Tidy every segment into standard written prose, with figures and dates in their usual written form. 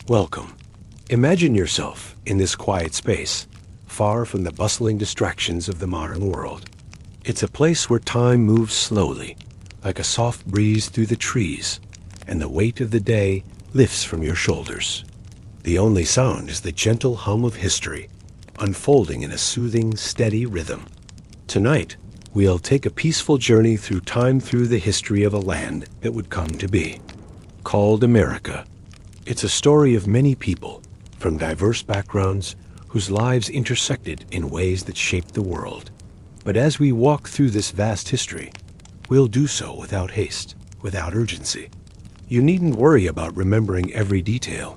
Welcome. Imagine yourself in this quiet space, far from the bustling distractions of the modern world. It's a place where time moves slowly, like a soft breeze through the trees, and the weight of the day lifts from your shoulders. The only sound is the gentle hum of history, unfolding in a soothing, steady rhythm. Tonight, we'll take a peaceful journey through time through the history of a land that would come to be, called America. It's a story of many people, from diverse backgrounds, whose lives intersected in ways that shaped the world. But as we walk through this vast history, we'll do so without haste, without urgency. You needn't worry about remembering every detail.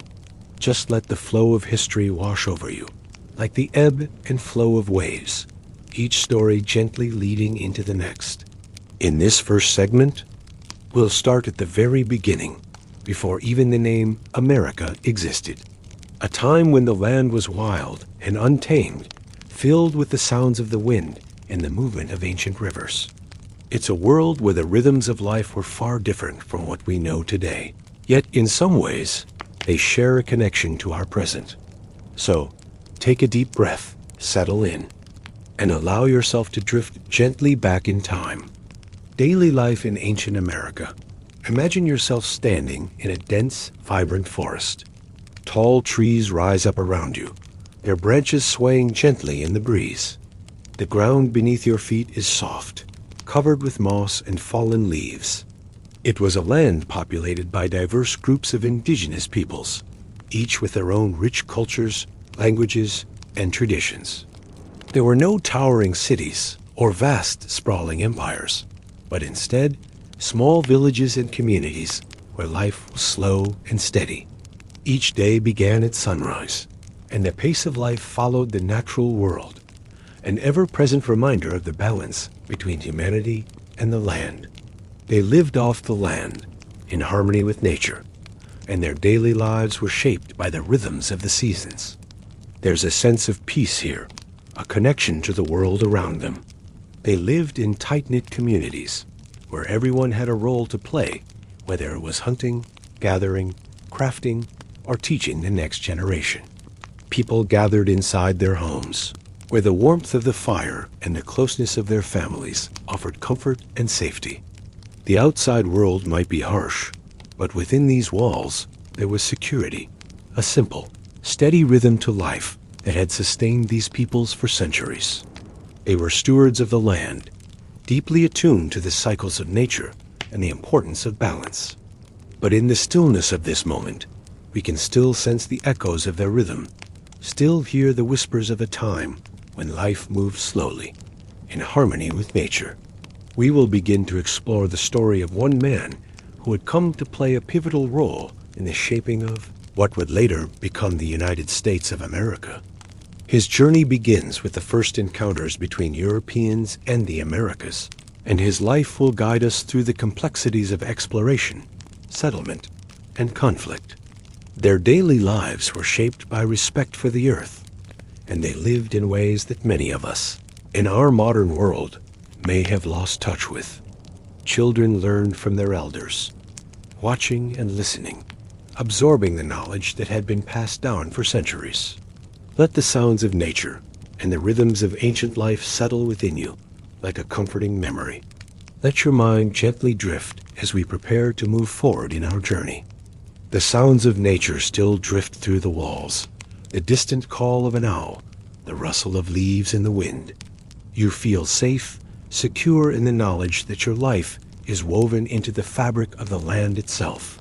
Just let the flow of history wash over you, like the ebb and flow of waves, each story gently leading into the next. In this first segment, we'll start at the very beginning, before even the name America existed. A time when the land was wild and untamed, filled with the sounds of the wind and the movement of ancient rivers. It's a world where the rhythms of life were far different from what we know today. Yet in some ways, they share a connection to our present. So, take a deep breath, settle in, and allow yourself to drift gently back in time. Daily life in ancient America. Imagine yourself standing in a dense, vibrant forest. Tall trees rise up around you, their branches swaying gently in the breeze. The ground beneath your feet is soft, covered with moss and fallen leaves. It was a land populated by diverse groups of indigenous peoples, each with their own rich cultures, languages, and traditions. There were no towering cities or vast, sprawling empires, but instead, small villages and communities where life was slow and steady. Each day began at sunrise, and the pace of life followed the natural world, an ever-present reminder of the balance between humanity and the land. They lived off the land, in harmony with nature, and their daily lives were shaped by the rhythms of the seasons. There's a sense of peace here, a connection to the world around them. They lived in tight-knit communities, where everyone had a role to play, whether it was hunting, gathering, crafting, or teaching the next generation. People gathered inside their homes, where the warmth of the fire and the closeness of their families offered comfort and safety. The outside world might be harsh, but within these walls there was security, a simple, steady rhythm to life that had sustained these peoples for centuries. They were stewards of the land, deeply attuned to the cycles of nature and the importance of balance. But in the stillness of this moment, we can still sense the echoes of their rhythm, still hear the whispers of a time when life moved slowly, in harmony with nature. We will begin to explore the story of one man who had come to play a pivotal role in the shaping of what would later become the United States of America. His journey begins with the first encounters between Europeans and the Americas, and his life will guide us through the complexities of exploration, settlement, and conflict. Their daily lives were shaped by respect for the earth, and they lived in ways that many of us, in our modern world, may have lost touch with. Children learned from their elders, watching and listening, absorbing the knowledge that had been passed down for centuries. Let the sounds of nature and the rhythms of ancient life settle within you like a comforting memory. Let your mind gently drift as we prepare to move forward in our journey. The sounds of nature still drift through the walls, the distant call of an owl, the rustle of leaves in the wind. You feel safe, secure in the knowledge that your life is woven into the fabric of the land itself.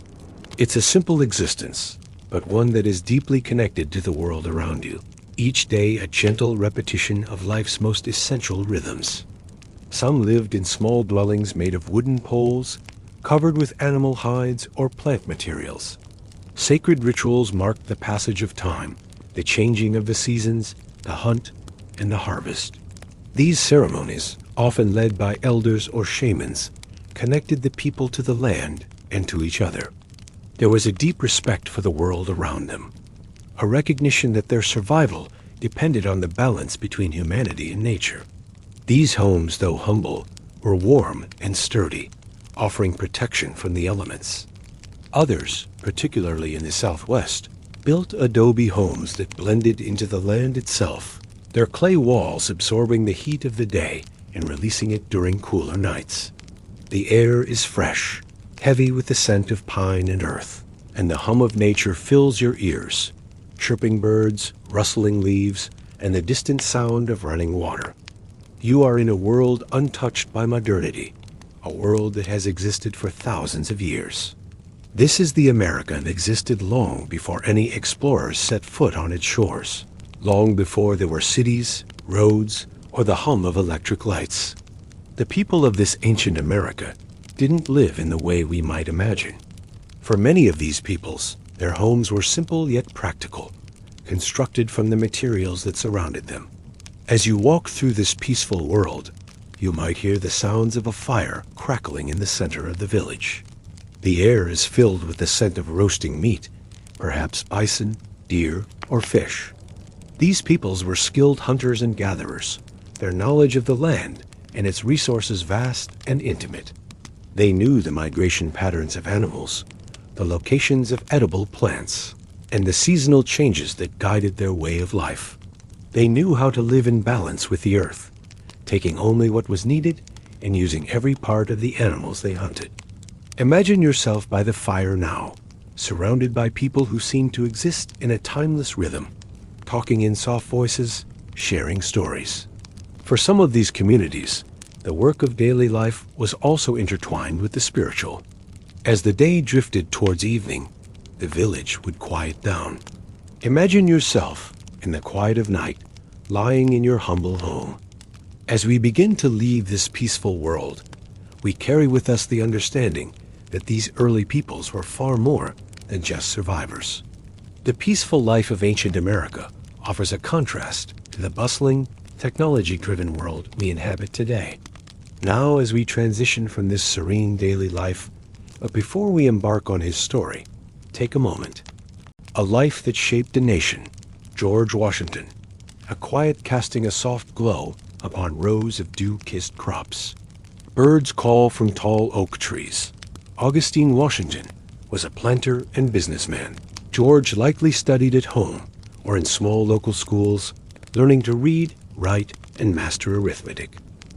It's a simple existence, but one that is deeply connected to the world around you. Each day a gentle repetition of life's most essential rhythms. Some lived in small dwellings made of wooden poles, covered with animal hides or plant materials. Sacred rituals marked the passage of time, the changing of the seasons, the hunt, and the harvest. These ceremonies, often led by elders or shamans, connected the people to the land and to each other. There was a deep respect for the world around them, a recognition that their survival depended on the balance between humanity and nature. These homes, though humble, were warm and sturdy, offering protection from the elements. Others, particularly in the Southwest, built adobe homes that blended into the land itself, their clay walls absorbing the heat of the day and releasing it during cooler nights. The air is fresh, heavy with the scent of pine and earth, and the hum of nature fills your ears, chirping birds, rustling leaves, and the distant sound of running water. You are in a world untouched by modernity, a world that has existed for thousands of years. This is the America that existed long before any explorers set foot on its shores, long before there were cities, roads, or the hum of electric lights. The people of this ancient America didn't live in the way we might imagine. For many of these peoples, their homes were simple yet practical, constructed from the materials that surrounded them. As you walk through this peaceful world, you might hear the sounds of a fire crackling in the center of the village. The air is filled with the scent of roasting meat, perhaps bison, deer, or fish. These peoples were skilled hunters and gatherers, their knowledge of the land and its resources vast and intimate. They knew the migration patterns of animals, the locations of edible plants, and the seasonal changes that guided their way of life. They knew how to live in balance with the earth, taking only what was needed and using every part of the animals they hunted. Imagine yourself by the fire now, surrounded by people who seem to exist in a timeless rhythm, talking in soft voices, sharing stories. For some of these communities, the work of daily life was also intertwined with the spiritual. As the day drifted towards evening, the village would quiet down. Imagine yourself in the quiet of night, lying in your humble home. As we begin to leave this peaceful world, we carry with us the understanding that these early peoples were far more than just survivors. The peaceful life of ancient America offers a contrast to the bustling, technology-driven world we inhabit today. Now, as we transition from this serene daily life, but before we embark on his story, take a moment. A life that shaped a nation, George Washington, a quiet casting a soft glow upon rows of dew-kissed crops. Birds call from tall oak trees. Augustine Washington was a planter and businessman. George likely studied at home or in small local schools, learning to read, write, and master arithmetic.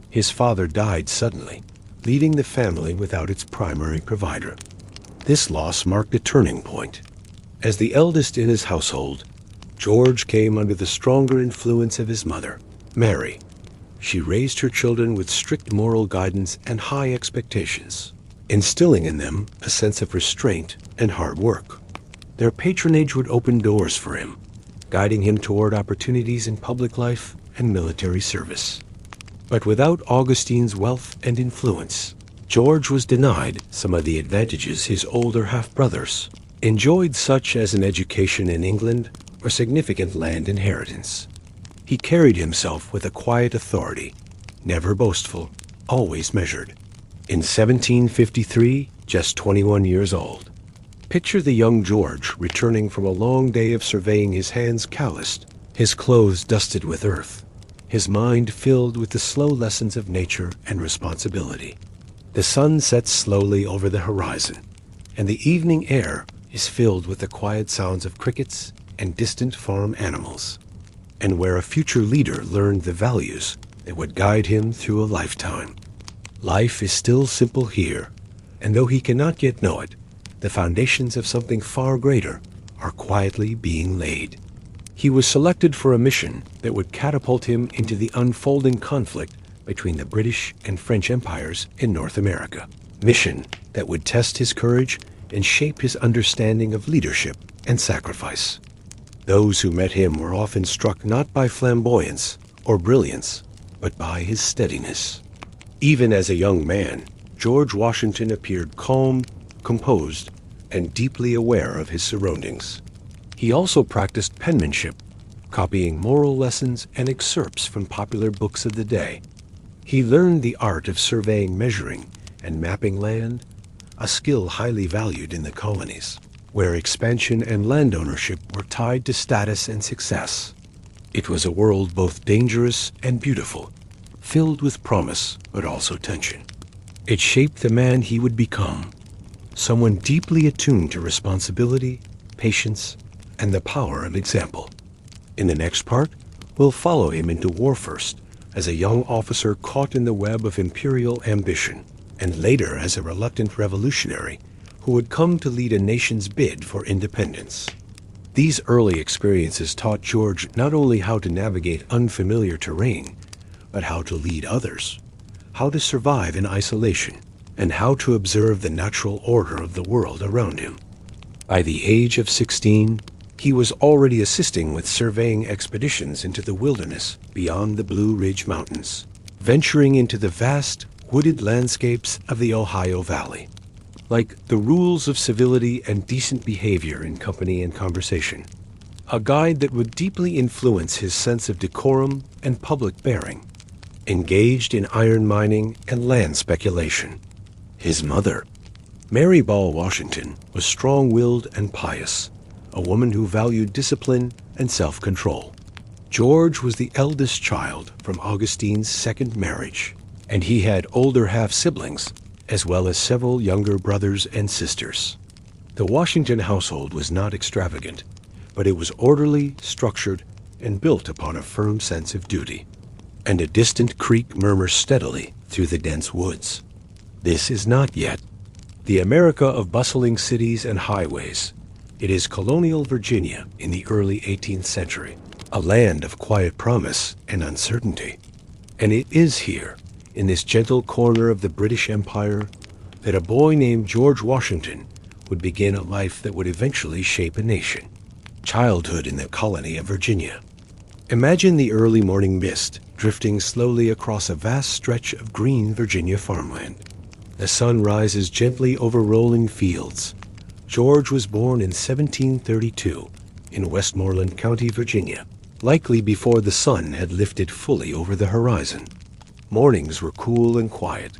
His father died suddenly, leaving the family without its primary provider. This loss marked a turning point. As the eldest in his household, George came under the stronger influence of his mother, Mary. She raised her children with strict moral guidance and high expectations, instilling in them a sense of restraint and hard work. Their patronage would open doors for him, guiding him toward opportunities in public life and military service. But without Augustine's wealth and influence, George was denied some of the advantages his older half-brothers enjoyed, such as an education in England or significant land inheritance. He carried himself with a quiet authority, never boastful, always measured. In 1753, just 21 years old, picture the young George returning from a long day of surveying, his hands calloused, his clothes dusted with earth, his mind filled with the slow lessons of nature and responsibility. The sun sets slowly over the horizon, and the evening air is filled with the quiet sounds of crickets and distant farm animals. And where a future leader learned the values that would guide him through a lifetime. Life is still simple here, and though he cannot yet know it, the foundations of something far greater are quietly being laid. He was selected for a mission that would catapult him into the unfolding conflict between the British and French empires in North America. Mission that would test his courage and shape his understanding of leadership and sacrifice. Those who met him were often struck not by flamboyance or brilliance, but by his steadiness. Even as a young man, George Washington appeared calm, composed, and deeply aware of his surroundings. He also practiced penmanship, copying moral lessons and excerpts from popular books of the day. He learned the art of surveying, measuring, and mapping land, a skill highly valued in the colonies, where expansion and land ownership were tied to status and success. It was a world both dangerous and beautiful, filled with promise but also tension. It shaped the man he would become, someone deeply attuned to responsibility, patience, and the power of example. In the next part, we'll follow him into war first as a young officer caught in the web of imperial ambition, and later as a reluctant revolutionary who would come to lead a nation's bid for independence. These early experiences taught George not only how to navigate unfamiliar terrain, but how to lead others, how to survive in isolation, and how to observe the natural order of the world around him. By the age of 16, he was already assisting with surveying expeditions into the wilderness beyond the Blue Ridge Mountains, venturing into the vast, wooded landscapes of the Ohio Valley. Like the rules of civility and decent behavior in company and conversation, a guide that would deeply influence his sense of decorum and public bearing. Engaged in iron mining and land speculation. His mother, Mary Ball Washington, was strong-willed and pious, a woman who valued discipline and self-control. George was the eldest child from Augustine's second marriage, and he had older half-siblings, as well as several younger brothers and sisters. The Washington household was not extravagant, but it was orderly, structured, and built upon a firm sense of duty. And a distant creek murmurs steadily through the dense woods. This is not yet the America of bustling cities and highways. It is colonial Virginia in the early 18th century, a land of quiet promise and uncertainty. And it is here, in this gentle corner of the British Empire, that a boy named George Washington would begin a life that would eventually shape a nation. Childhood in the colony of Virginia. Imagine the early morning mist drifting slowly across a vast stretch of green Virginia farmland. The sun rises gently over rolling fields. George was born in 1732 in Westmoreland County, Virginia, likely before the sun had lifted fully over the horizon. Mornings were cool and quiet,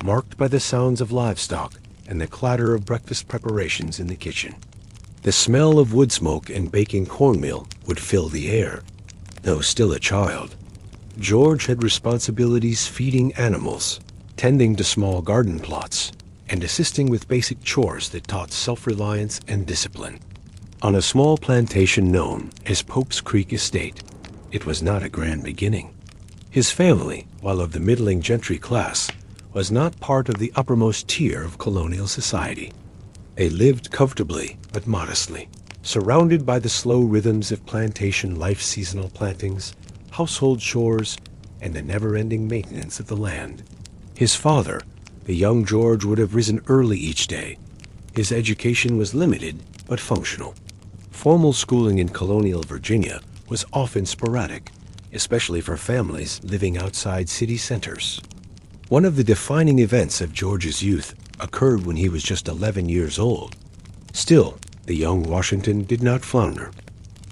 marked by the sounds of livestock and the clatter of breakfast preparations in the kitchen. The smell of wood smoke and baking cornmeal would fill the air. Though still a child, George had responsibilities feeding animals, tending to small garden plots, and assisting with basic chores that taught self-reliance and discipline. On a small plantation known as Pope's Creek Estate, it was not a grand beginning. His family, while of the middling gentry class, was not part of the uppermost tier of colonial society. They lived comfortably but modestly, surrounded by the slow rhythms of plantation life, seasonal plantings, household chores, and the never-ending maintenance of the land. His father, the young George, would have risen early each day. His education was limited but functional. Formal schooling in colonial Virginia was often sporadic, especially for families living outside city centers. One of the defining events of George's youth occurred when he was just 11 years old. Still, the young Washington did not flounder.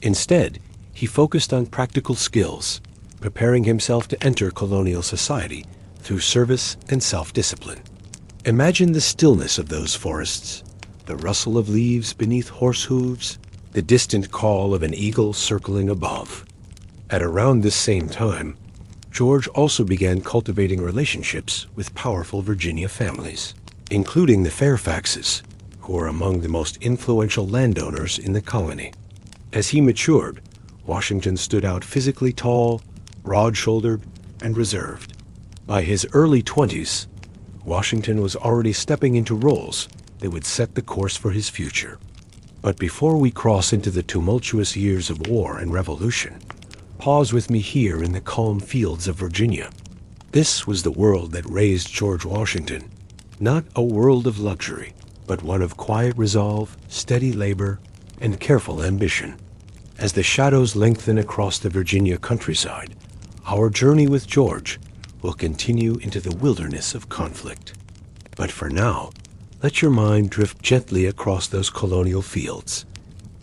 Instead, he focused on practical skills, preparing himself to enter colonial society through service and self-discipline. Imagine the stillness of those forests, the rustle of leaves beneath horse hooves, the distant call of an eagle circling above. At around this same time, George also began cultivating relationships with powerful Virginia families, including the Fairfaxes, who were among the most influential landowners in the colony. As he matured, Washington stood out physically tall, broad-shouldered, and reserved. By his early 20s, Washington was already stepping into roles that would set the course for his future. But before we cross into the tumultuous years of war and revolution, pause with me here in the calm fields of Virginia. This was the world that raised George Washington, not a world of luxury, but one of quiet resolve, steady labor, and careful ambition. As the shadows lengthen across the Virginia countryside, our journey with George will continue into the wilderness of conflict. But for now, let your mind drift gently across those colonial fields,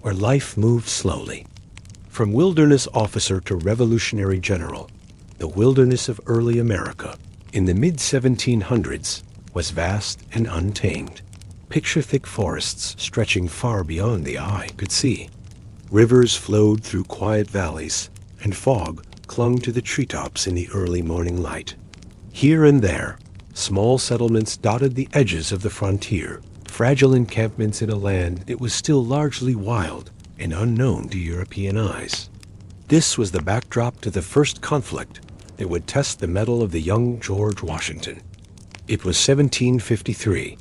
where life moved slowly. From wilderness officer to revolutionary general, the wilderness of early America in the mid-1700s was vast and untamed. Picture thick forests stretching far beyond the eye could see. Rivers flowed through quiet valleys, and fog clung to the treetops in the early morning light. Here and there, small settlements dotted the edges of the frontier, fragile encampments in a land that was still largely wild and unknown to European eyes. This was the backdrop to the first conflict that would test the mettle of the young George Washington. It was 1753,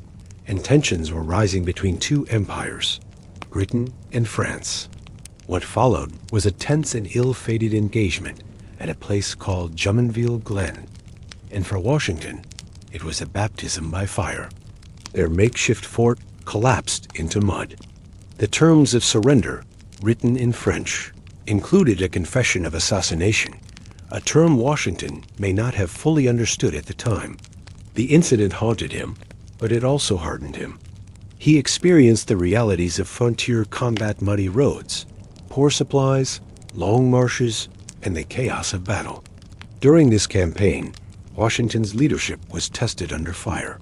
and tensions were rising between two empires, Britain and France. What followed was a tense and ill-fated engagement at a place called Jumonville Glen, and for Washington, it was a baptism by fire. Their makeshift fort collapsed into mud. The terms of surrender, written in French, included a confession of assassination, a term Washington may not have fully understood at the time. The incident haunted him, but it also hardened him. He experienced the realities of frontier combat, muddy roads, poor supplies, long marches, and the chaos of battle. During this campaign, Washington's leadership was tested under fire.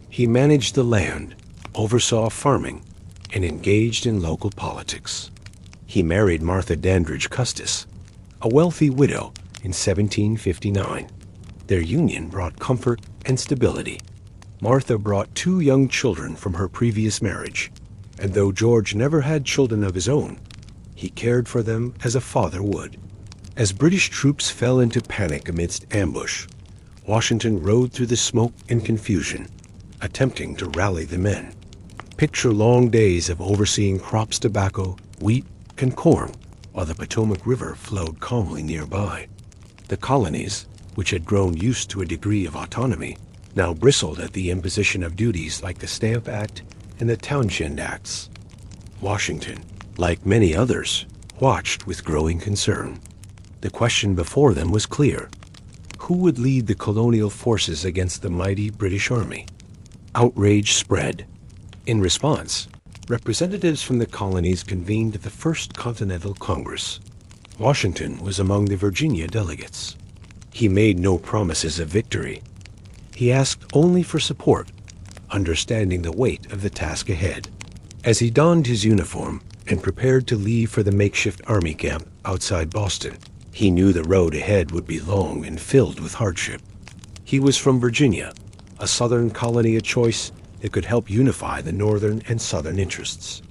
He managed the land, oversaw farming, and engaged in local politics. He married Martha Dandridge Custis, a wealthy widow, in 1759. Their union brought comfort and stability. Martha brought 2 young children from her previous marriage, and though George never had children of his own, he cared for them as a father would. As British troops fell into panic amidst ambush, Washington rode through the smoke and confusion, attempting to rally the men. Picture long days of overseeing crops, tobacco, wheat, and corn, while the Potomac River flowed calmly nearby. The colonies, which had grown used to a degree of autonomy, now bristled at the imposition of duties like the Stamp Act and the Townshend Acts. Washington, like many others, watched with growing concern. The question before them was clear. Who would lead the colonial forces against the mighty British Army? Outrage spread. In response, representatives from the colonies convened the First Continental Congress. Washington was among the Virginia delegates. He made no promises of victory. He asked only for support, understanding the weight of the task ahead. As he donned his uniform and prepared to leave for the makeshift army camp outside Boston, he knew the road ahead would be long and filled with hardship. He was from Virginia, a southern colony of choice that could help unify the northern and southern interests.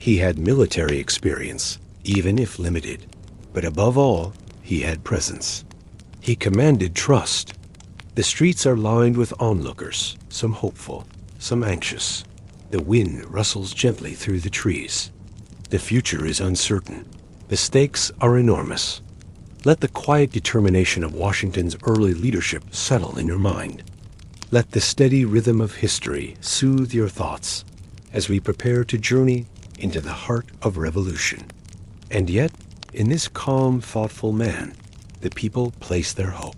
He had military experience, even if limited, but above all, he had presence. He commanded trust. The streets are lined with onlookers, some hopeful, some anxious. The wind rustles gently through the trees. The future is uncertain. The stakes are enormous. Let the quiet determination of Washington's early leadership settle in your mind. Let the steady rhythm of history soothe your thoughts as we prepare to journey into the heart of revolution. And yet, in this calm, thoughtful man, the people placed their hope.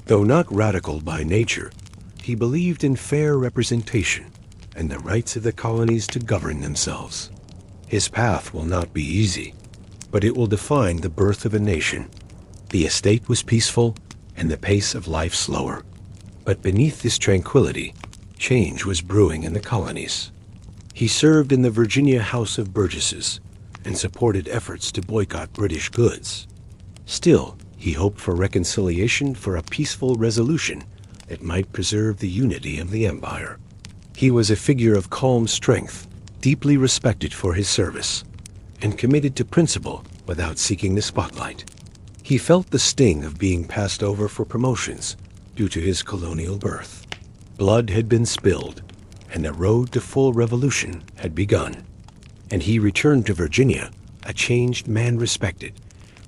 Though not radical by nature, he believed in fair representation and the rights of the colonies to govern themselves. His path will not be easy, but it will define the birth of a nation. The estate was peaceful and the pace of life slower. But beneath this tranquility, change was brewing in the colonies. He served in the Virginia House of Burgesses and supported efforts to boycott British goods. Still, he hoped for reconciliation, for a peaceful resolution that might preserve the unity of the empire. He was a figure of calm strength, deeply respected for his service, and committed to principle without seeking the spotlight. He felt the sting of being passed over for promotions due to his colonial birth. Blood had been spilled, and the road to full revolution had begun. And he returned to Virginia, a changed man, respected,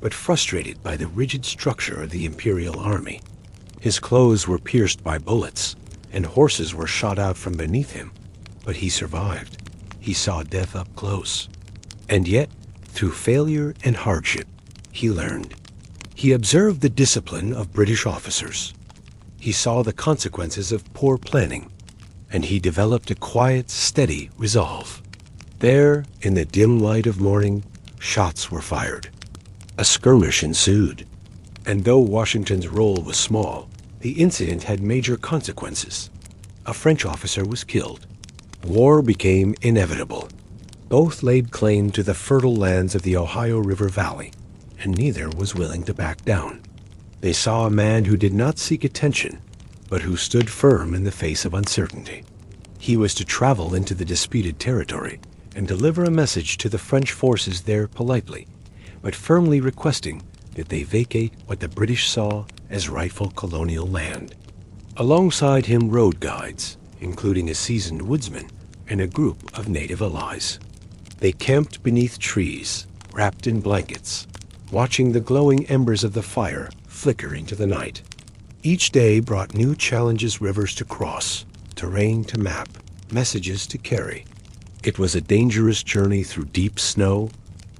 but frustrated by the rigid structure of the Imperial Army. His clothes were pierced by bullets, and horses were shot out from beneath him, but he survived. He saw death up close. And yet, through failure and hardship, he learned. He observed the discipline of British officers. He saw the consequences of poor planning, and he developed a quiet, steady resolve. There, in the dim light of morning, shots were fired. A skirmish ensued, and though Washington's role was small, the incident had major consequences. A French officer was killed. War became inevitable. Both laid claim to the fertile lands of the Ohio River Valley, and neither was willing to back down. They saw a man who did not seek attention, but who stood firm in the face of uncertainty. He was to travel into the disputed territory and deliver a message to the French forces there politely, but firmly requesting that they vacate what the British saw as rightful colonial land. Alongside him rode guides, including a seasoned woodsman and a group of native allies. They camped beneath trees, wrapped in blankets, watching the glowing embers of the fire flicker into the night. Each day brought new challenges, rivers to cross, terrain to map, messages to carry. It was a dangerous journey through deep snow,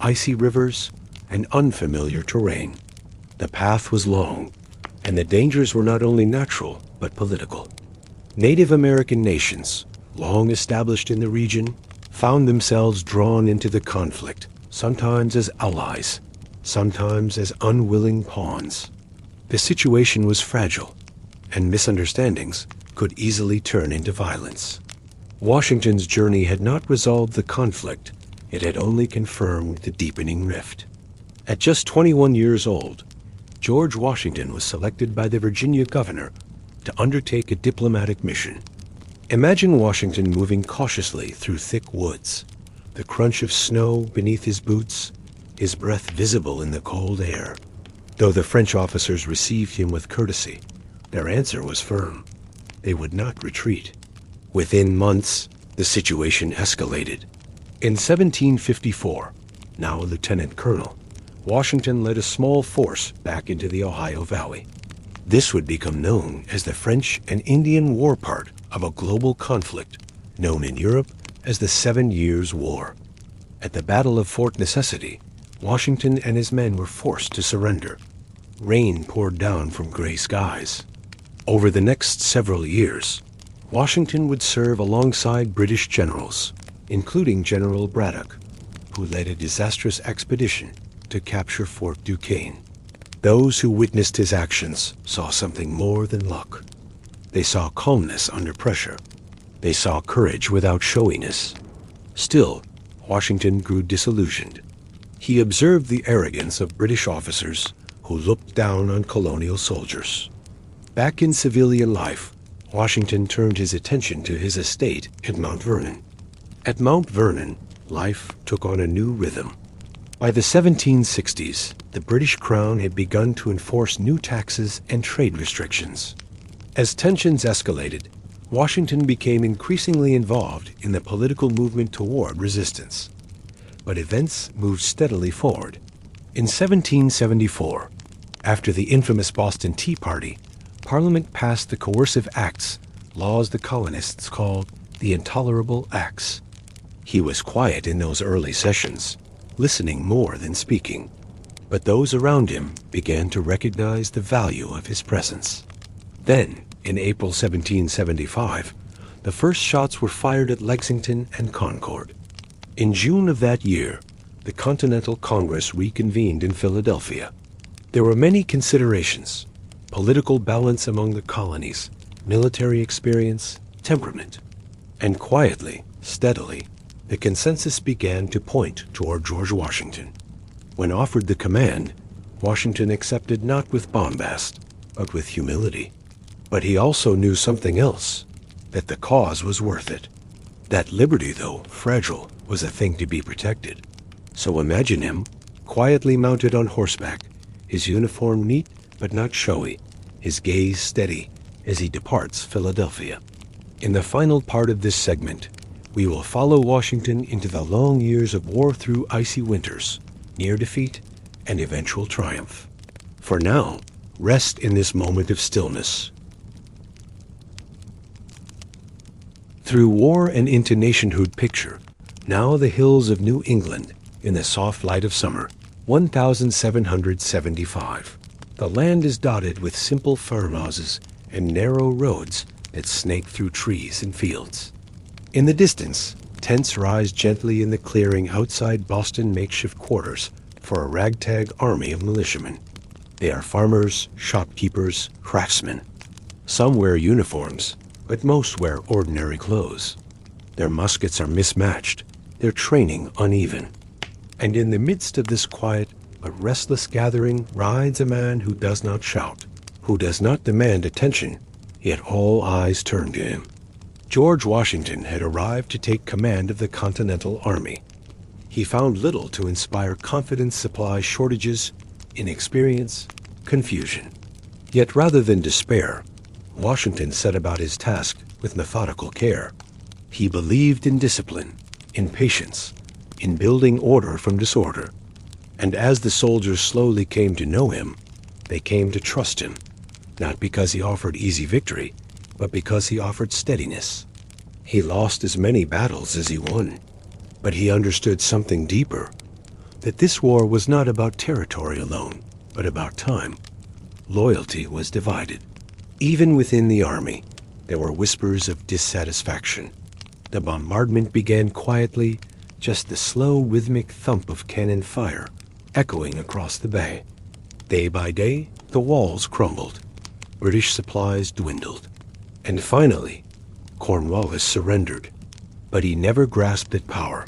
icy rivers, and unfamiliar terrain. The path was long, and the dangers were not only natural but political. Native American nations, long established in the region, found themselves drawn into the conflict, sometimes as allies, sometimes as unwilling pawns. The situation was fragile, and misunderstandings could easily turn into violence. Washington's journey had not resolved the conflict, it had only confirmed the deepening rift. At just 21 years old, George Washington was selected by the Virginia governor to undertake a diplomatic mission. Imagine Washington moving cautiously through thick woods, the crunch of snow beneath his boots, his breath visible in the cold air. Though the French officers received him with courtesy, their answer was firm. They would not retreat. Within months, the situation escalated. In 1754, now a lieutenant colonel, Washington led a small force back into the Ohio Valley. This would become known as the French and Indian War, part of a global conflict known in Europe as the 7 Years' War. At the Battle of Fort Necessity, Washington and his men were forced to surrender. Rain poured down from gray skies. Over the next several years, Washington would serve alongside British generals, including General Braddock, who led a disastrous expedition to capture Fort Duquesne. Those who witnessed his actions saw something more than luck. They saw calmness under pressure. They saw courage without showiness. Still, Washington grew disillusioned. He observed the arrogance of British officers who looked down on colonial soldiers. Back in civilian life, Washington turned his attention to his estate at Mount Vernon. At Mount Vernon, life took on a new rhythm. By the 1760s, the British Crown had begun to enforce new taxes and trade restrictions. As tensions escalated, Washington became increasingly involved in the political movement toward resistance. But events moved steadily forward. In 1774, after the infamous Boston Tea Party, Parliament passed the Coercive Acts, laws the colonists called the Intolerable Acts. He was quiet in those early sessions, listening more than speaking. But those around him began to recognize the value of his presence. Then, in April 1775, the first shots were fired at Lexington and Concord. In June of that year, the Continental Congress reconvened in Philadelphia. There were many considerations: political balance among the colonies, military experience, temperament. And quietly, steadily, the consensus began to point toward George Washington. When offered the command, Washington accepted not with bombast, but with humility. But he also knew something else, that the cause was worth it. That liberty, though fragile, was a thing to be protected. So imagine him, quietly mounted on horseback, his uniform neat but not showy, his gaze steady as he departs Philadelphia. In the final part of this segment, we will follow Washington into the long years of war through icy winters, near defeat, and eventual triumph. For now, rest in this moment of stillness. Through war and into nationhood picture, now the hills of New England in the soft light of summer, 1775. The land is dotted with simple farmhouses and narrow roads that snake through trees and fields. In the distance, tents rise gently in the clearing outside Boston makeshift quarters for a ragtag army of militiamen. They are farmers, shopkeepers, craftsmen. Some wear uniforms, but most wear ordinary clothes. Their muskets are mismatched, their training uneven. And in the midst of this quiet but restless gathering rides a man who does not shout, who does not demand attention, yet all eyes turn to him. George Washington had arrived to take command of the Continental Army. He found little to inspire confidence, supply shortages, inexperience, confusion. Yet rather than despair, Washington set about his task with methodical care. He believed in discipline, in patience, in building order from disorder. And as the soldiers slowly came to know him, they came to trust him, not because he offered easy victory, but because he offered steadiness. He lost as many battles as he won, but he understood something deeper, that this war was not about territory alone, but about time. Loyalty was divided. Even within the army, there were whispers of dissatisfaction. The bombardment began quietly, just the slow rhythmic thump of cannon fire echoing across the bay. Day by day, the walls crumbled. British supplies dwindled. And finally, Cornwallis surrendered. But he never grasped at power.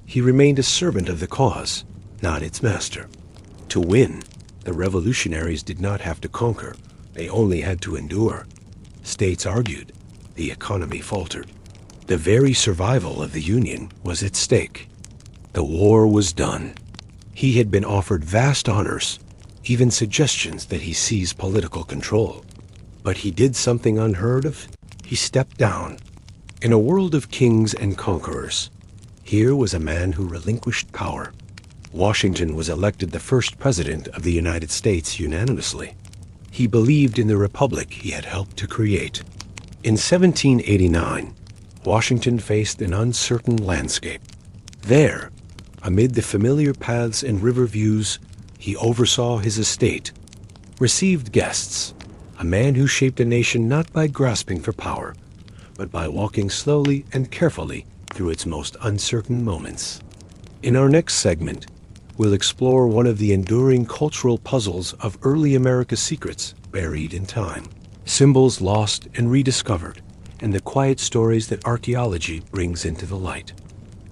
He remained a servant of the cause, not its master. To win, the revolutionaries did not have to conquer. They only had to endure. States argued. The economy faltered. The very survival of the Union was at stake. The war was done. He had been offered vast honors, even suggestions that he seize political control. But he did something unheard of. He stepped down. In a world of kings and conquerors, here was a man who relinquished power. Washington was elected the first president of the United States unanimously. He believed in the republic he had helped to create. In 1789, Washington faced an uncertain landscape. There, amid the familiar paths and river views, he oversaw his estate, received guests, a man who shaped a nation not by grasping for power, but by walking slowly and carefully through its most uncertain moments. In our next segment, we'll explore one of the enduring cultural puzzles of early America's secrets buried in time, symbols lost and rediscovered, and the quiet stories that archaeology brings into the light.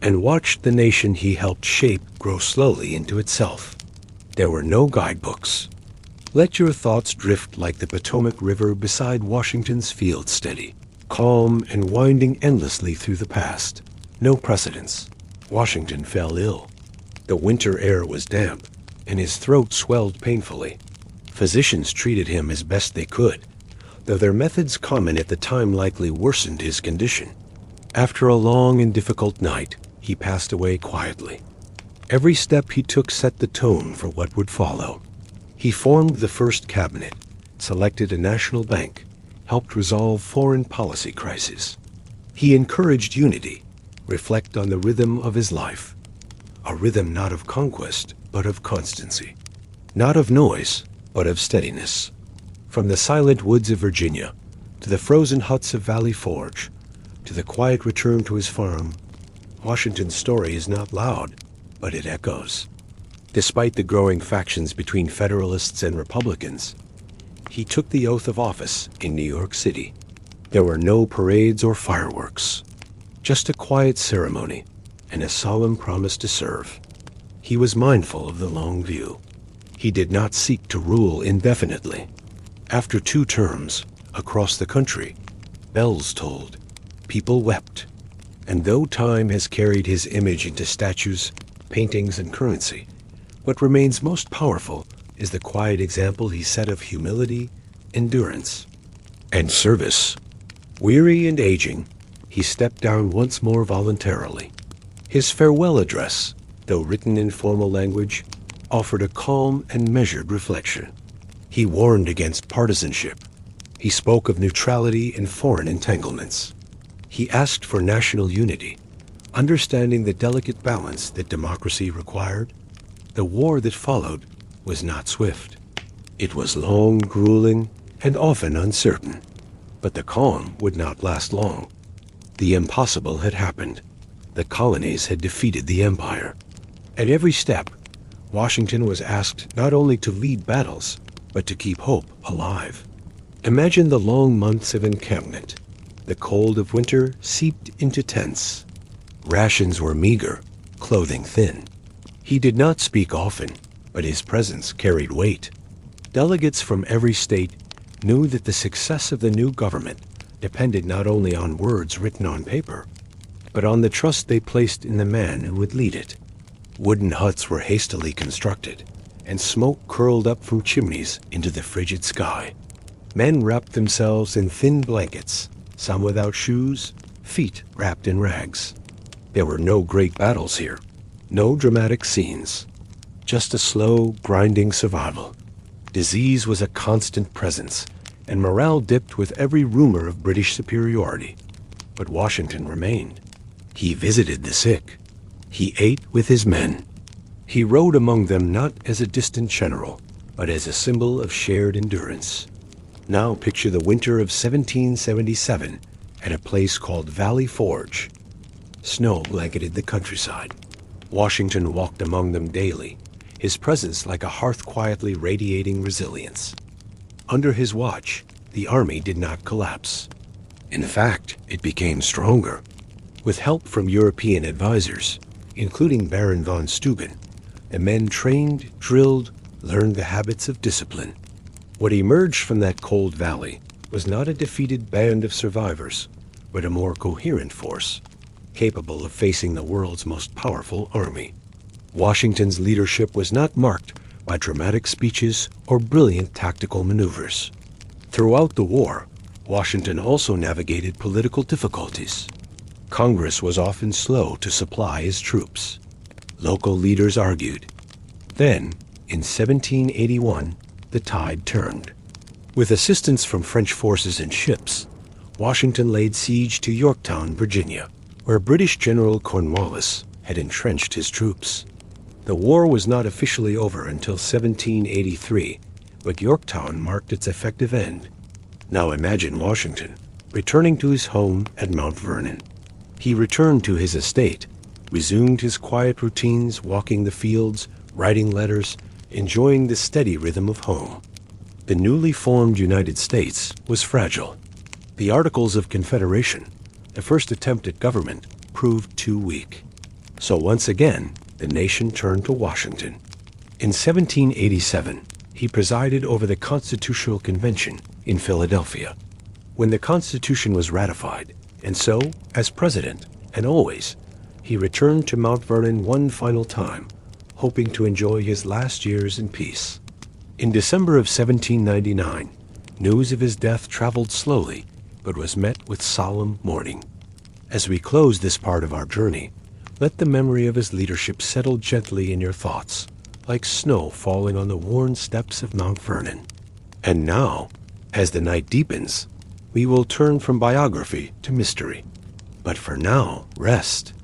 And watch the nation he helped shape grow slowly into itself. There were no guidebooks. Let your thoughts drift like the Potomac River beside Washington's field steady, calm and winding endlessly through the past. No precedents. Washington fell ill. The winter air was damp, and his throat swelled painfully. Physicians treated him as best they could, though their methods common at the time likely worsened his condition. After a long and difficult night, he passed away quietly. Every step he took set the tone for what would follow. He formed the first cabinet, selected a national bank, helped resolve foreign policy crises. He encouraged unity, reflect on the rhythm of his life, a rhythm not of conquest, but of constancy, not of noise, but of steadiness. From the silent woods of Virginia, to the frozen huts of Valley Forge, to the quiet return to his farm, Washington's story is not loud, but it echoes. Despite the growing factions between Federalists and Republicans, he took the oath of office in New York City. There were no parades or fireworks, just a quiet ceremony and a solemn promise to serve. He was mindful of the long view. He did not seek to rule indefinitely. After 2 terms, across the country, bells tolled, people wept, and though time has carried his image into statues, paintings, and currency, what remains most powerful is the quiet example he set of humility, endurance, and service. Weary and aging, he stepped down once more voluntarily. His farewell address, though written in formal language, offered a calm and measured reflection. He warned against partisanship. He spoke of neutrality and foreign entanglements. He asked for national unity, understanding the delicate balance that democracy required. The war that followed was not swift. It was long, grueling, and often uncertain. But the calm would not last long. The impossible had happened. The colonies had defeated the empire. At every step, Washington was asked not only to lead battles, but to keep hope alive. Imagine the long months of encampment. The cold of winter seeped into tents. Rations were meager, clothing thin. He did not speak often, but his presence carried weight. Delegates from every state knew that the success of the new government depended not only on words written on paper, but on the trust they placed in the man who would lead it. Wooden huts were hastily constructed, and smoke curled up from chimneys into the frigid sky. Men wrapped themselves in thin blankets, some without shoes, feet wrapped in rags. There were no great battles here, no dramatic scenes, just a slow, grinding survival. Disease was a constant presence, and morale dipped with every rumor of British superiority. But Washington remained. He visited the sick. He ate with his men. He rode among them not as a distant general, but as a symbol of shared endurance. Now picture the winter of 1777 at a place called Valley Forge. Snow blanketed the countryside. Washington walked among them daily, his presence like a hearth quietly radiating resilience. Under his watch, the army did not collapse. In fact, it became stronger. With help from European advisors, including Baron von Steuben, the men trained, drilled, learned the habits of discipline. What emerged from that cold valley was not a defeated band of survivors, but a more coherent force, capable of facing the world's most powerful army. Washington's leadership was not marked by dramatic speeches or brilliant tactical maneuvers. Throughout the war, Washington also navigated political difficulties. Congress was often slow to supply his troops. Local leaders argued. Then, in 1781, the tide turned. With assistance from French forces and ships, Washington laid siege to Yorktown, Virginia, where British General Cornwallis had entrenched his troops. The war was not officially over until 1783, but Yorktown marked its effective end. Now imagine Washington returning to his home at Mount Vernon. He returned to his estate, resumed his quiet routines, walking the fields, writing letters, enjoying the steady rhythm of home. The newly formed United States was fragile. The Articles of Confederation, the first attempt at government, proved too weak. So once again, the nation turned to Washington. In 1787, he presided over the Constitutional Convention in Philadelphia. When the Constitution was ratified, and so, as president, and always, he returned to Mount Vernon one final time, hoping to enjoy his last years in peace. In December of 1799, news of his death traveled slowly, but was met with solemn mourning. As we close this part of our journey, let the memory of his leadership settle gently in your thoughts, like snow falling on the worn steps of Mount Vernon. And now, as the night deepens, we will turn from biography to mystery. But for now, rest.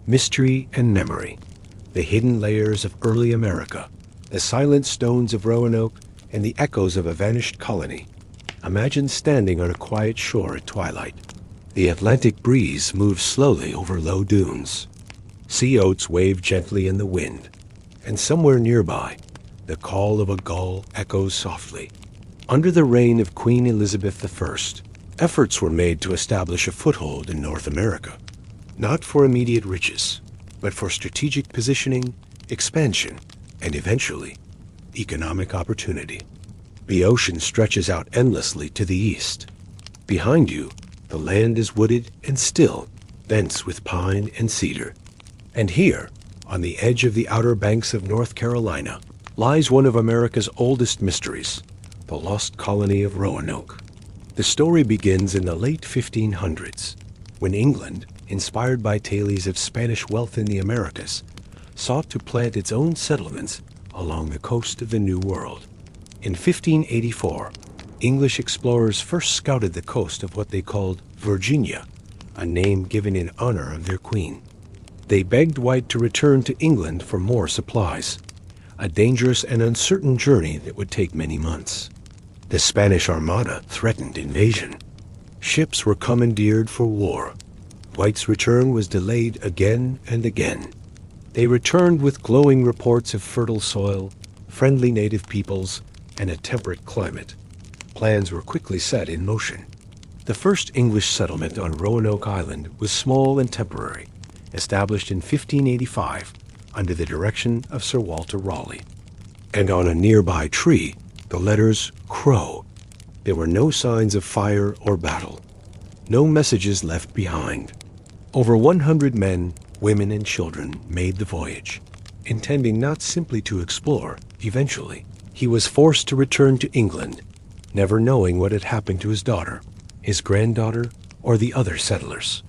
Mystery and memory, the hidden layers of early America, the silent stones of Roanoke, and the echoes of a vanished colony. Imagine standing on a quiet shore at twilight. The Atlantic breeze moves slowly over low dunes. Sea oats wave gently in the wind, and somewhere nearby, the call of a gull echoes softly. Under the reign of Queen Elizabeth I, efforts were made to establish a foothold in North America, not for immediate riches, but for strategic positioning, expansion, and eventually, economic opportunity. The ocean stretches out endlessly to the east. Behind you, the land is wooded and still, dense with pine and cedar. And here, on the edge of the Outer Banks of North Carolina, lies one of America's oldest mysteries, the lost colony of Roanoke. The story begins in the late 1500s, when England, inspired by tales of Spanish wealth in the Americas, sought to plant its own settlements along the coast of the New World. In 1584, English explorers first scouted the coast of what they called Virginia, a name given in honor of their queen. They begged White to return to England for more supplies, a dangerous and uncertain journey that would take many months. The Spanish Armada threatened invasion. Ships were commandeered for war. White's return was delayed again and again. They returned with glowing reports of fertile soil, friendly native peoples, and a temperate climate. Plans were quickly set in motion. The first English settlement on Roanoke Island was small and temporary, established in 1585 under the direction of Sir Walter Raleigh. And on a nearby tree, the letters Crow. There were no signs of fire or battle, no messages left behind. Over 100 men, women, and children made the voyage, intending not simply to explore. Eventually, he was forced to return to England, never knowing what had happened to his daughter, his granddaughter, or the other settlers.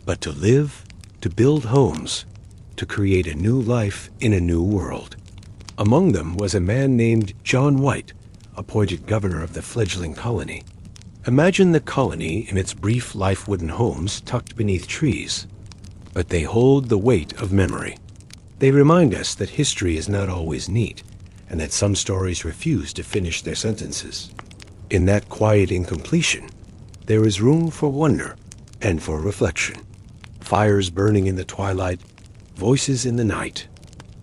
But to live, to build homes, to create a new life in a new world. Among them was a man named John White, appointed governor of the fledgling colony. Imagine the colony in its brief life wooden homes tucked beneath trees. But they hold the weight of memory. They remind us that history is not always neat, and that some stories refuse to finish their sentences. In that quiet incompletion, there is room for wonder and for reflection. Fires burning in the twilight, voices in the night.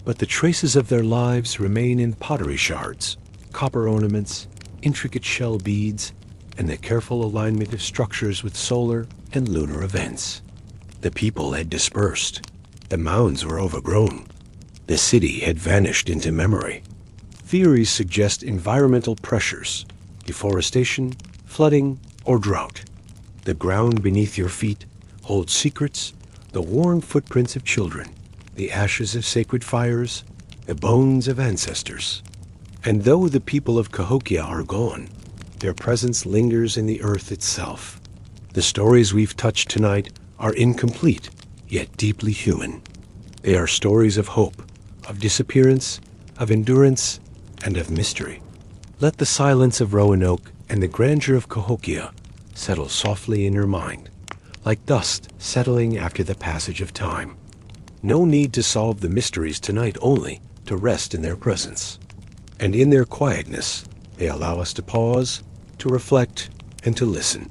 But the traces of their lives remain in pottery shards, copper ornaments, intricate shell beads, and the careful alignment of structures with solar and lunar events. The people had dispersed. The mounds were overgrown. The city had vanished into memory. Theories suggest environmental pressures, deforestation, flooding, or drought. The ground beneath your feet holds secrets, the worn footprints of children, the ashes of sacred fires, the bones of ancestors. And though the people of Cahokia are gone, their presence lingers in the earth itself. The stories we've touched tonight are incomplete, yet deeply human. They are stories of hope, of disappearance, of endurance, and of mystery. Let the silence of Roanoke and the grandeur of Cahokia settle softly in your mind, like dust settling after the passage of time. No need to solve the mysteries tonight, only to rest in their presence. And in their quietness, they allow us to pause, to reflect, and to listen.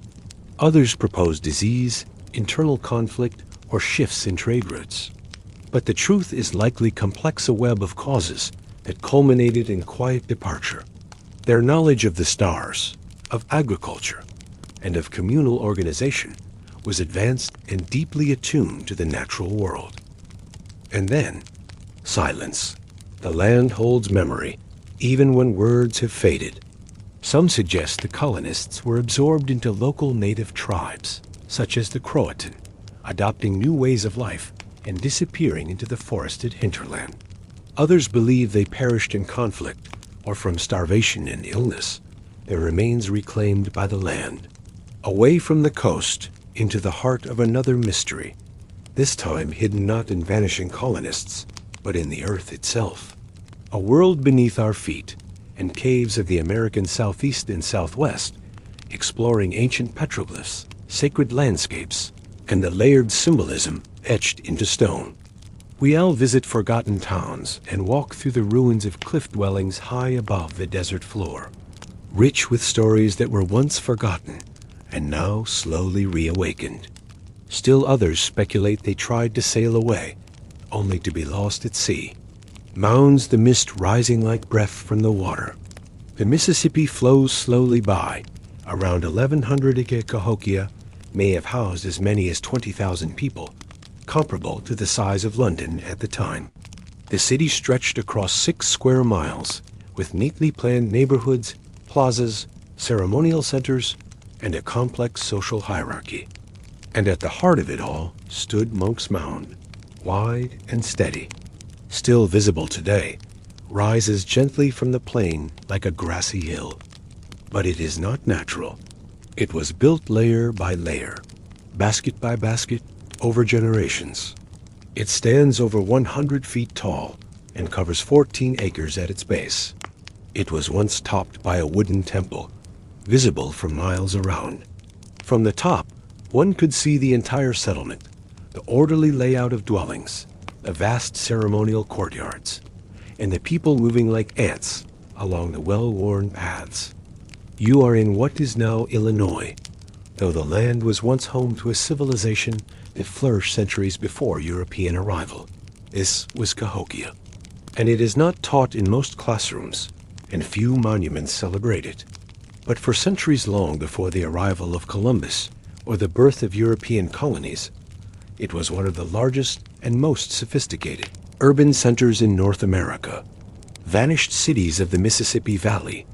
Others propose disease, internal conflict, or shifts in trade routes. But the truth is likely complex, a web of causes that culminated in quiet departure. Their knowledge of the stars, of agriculture, and of communal organization was advanced and deeply attuned to the natural world. And then, silence. The land holds memory, even when words have faded. Some suggest the colonists were absorbed into local native tribes, such as the Croatan, adopting new ways of life and disappearing into the forested hinterland. Others believe they perished in conflict or from starvation and illness, their remains reclaimed by the land. Away from the coast, into the heart of another mystery, this time hidden not in vanishing colonists, but in the earth itself. A world beneath our feet, and caves of the American southeast and southwest, exploring ancient petroglyphs, sacred landscapes, and the layered symbolism etched into stone. We'll visit forgotten towns and walk through the ruins of cliff dwellings high above the desert floor, rich with stories that were once forgotten and now slowly reawakened. Still others speculate they tried to sail away, only to be lost at sea. Mounds the mist rising like breath from the water. The Mississippi flows slowly by. Around 1100 Cahokia may have housed as many as 20,000 people, comparable to the size of London at the time. The city stretched across 6 square miles, with neatly planned neighborhoods, plazas, ceremonial centers, and a complex social hierarchy. And at the heart of it all stood Monk's Mound, wide and steady. Still visible today, rises gently from the plain like a grassy hill. But it is not natural. It was built layer by layer, basket by basket, over generations. It stands over 100 feet tall and covers 14 acres at its base. It was once topped by a wooden temple, visible for miles around. From the top, one could see the entire settlement, the orderly layout of dwellings, the vast ceremonial courtyards, and the people moving like ants along the well-worn paths. You are in what is now Illinois, though the land was once home to a civilization that flourished centuries before European arrival. This was Cahokia, and it is not taught in most classrooms, and few monuments celebrate it. But for centuries long before the arrival of Columbus or the birth of European colonies, it was one of the largest and most sophisticated urban centers in North America. Vanished cities of the Mississippi Valley,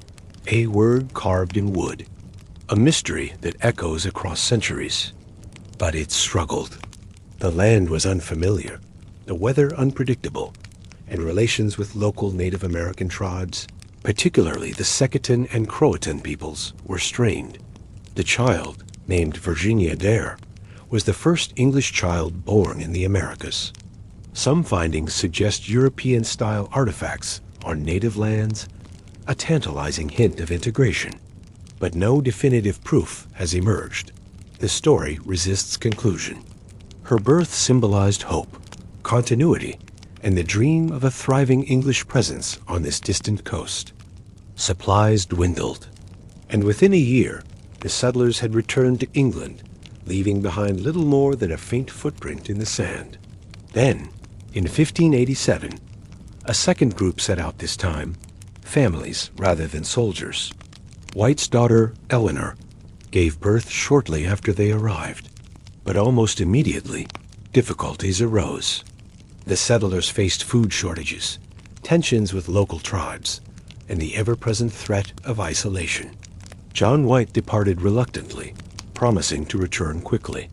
a word carved in wood, a mystery that echoes across centuries. But it struggled. The land was unfamiliar, the weather unpredictable, and relations with local Native American tribes, particularly the Secotun and Croatan peoples, were strained. The child, named Virginia Dare, was the first English child born in the Americas. Some findings suggest European-style artifacts on native lands, a tantalizing hint of integration. But no definitive proof has emerged. The story resists conclusion. Her birth symbolized hope, continuity, and the dream of a thriving English presence on this distant coast. Supplies dwindled, and within a year, the settlers had returned to England, leaving behind little more than a faint footprint in the sand. Then, in 1587, a second group set out this time, families rather than soldiers. White's daughter, Eleanor, gave birth shortly after they arrived, but almost immediately, difficulties arose. The settlers faced food shortages, tensions with local tribes, and the ever-present threat of isolation. John White departed reluctantly, promising to return quickly.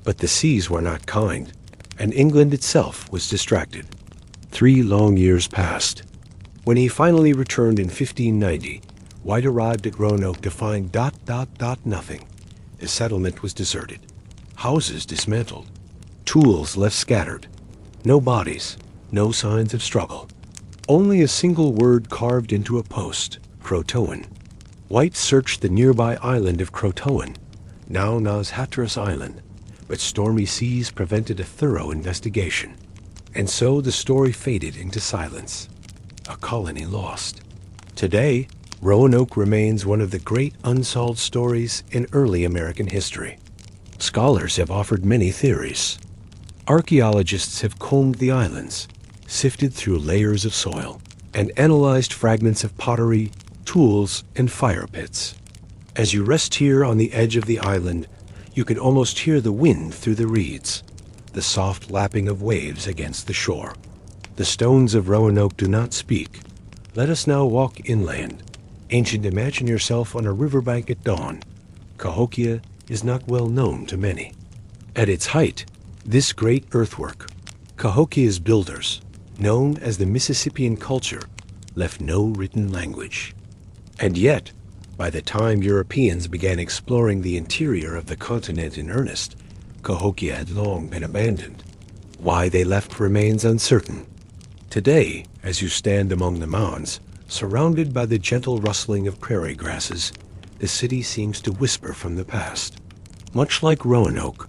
But the seas were not kind, and England itself was distracted. 3 long years passed. When he finally returned in 1590, White arrived at Roanoke to find ... nothing. The settlement was deserted, houses dismantled, tools left scattered, no bodies, no signs of struggle. Only a single word carved into a post, Croatoan. White searched the nearby island of Croatoan, now Nas Hatteras Island, but stormy seas prevented a thorough investigation. And so the story faded into silence, a colony lost. Today, Roanoke remains one of the great unsolved stories in early American history. Scholars have offered many theories. Archaeologists have combed the islands, sifted through layers of soil, and analyzed fragments of pottery, tools, and fire pits. As you rest here on the edge of the island, you can almost hear the wind through the reeds, the soft lapping of waves against the shore. The stones of Roanoke do not speak. Let us now walk inland. Ancient, imagine yourself on a riverbank at dawn. Cahokia is not well known to many. At its height, this great earthwork, Cahokia's builders, known as the Mississippian culture, left no written language. And yet, by the time Europeans began exploring the interior of the continent in earnest, Cahokia had long been abandoned. Why they left remains uncertain. Today, as you stand among the mounds, surrounded by the gentle rustling of prairie grasses, the city seems to whisper from the past. Much like Roanoke,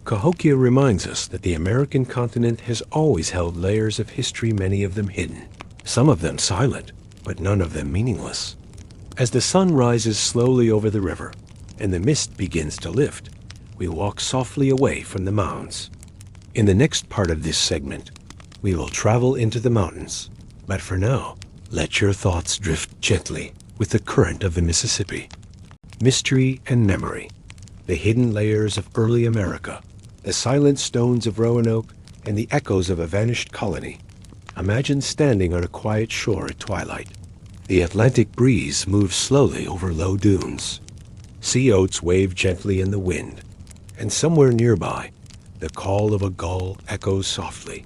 Cahokia reminds us that the American continent has always held layers of history, many of them hidden, some of them silent, but none of them meaningless. As the sun rises slowly over the river and the mist begins to lift, we walk softly away from the mounds. In the next part of this segment, we will travel into the mountains, but for now, let your thoughts drift gently with the current of the Mississippi. Mystery and memory, the hidden layers of early America, the silent stones of Roanoke, and the echoes of a vanished colony. Imagine standing on a quiet shore at twilight. The Atlantic breeze moves slowly over low dunes. Sea oats wave gently in the wind, and somewhere nearby, the call of a gull echoes softly.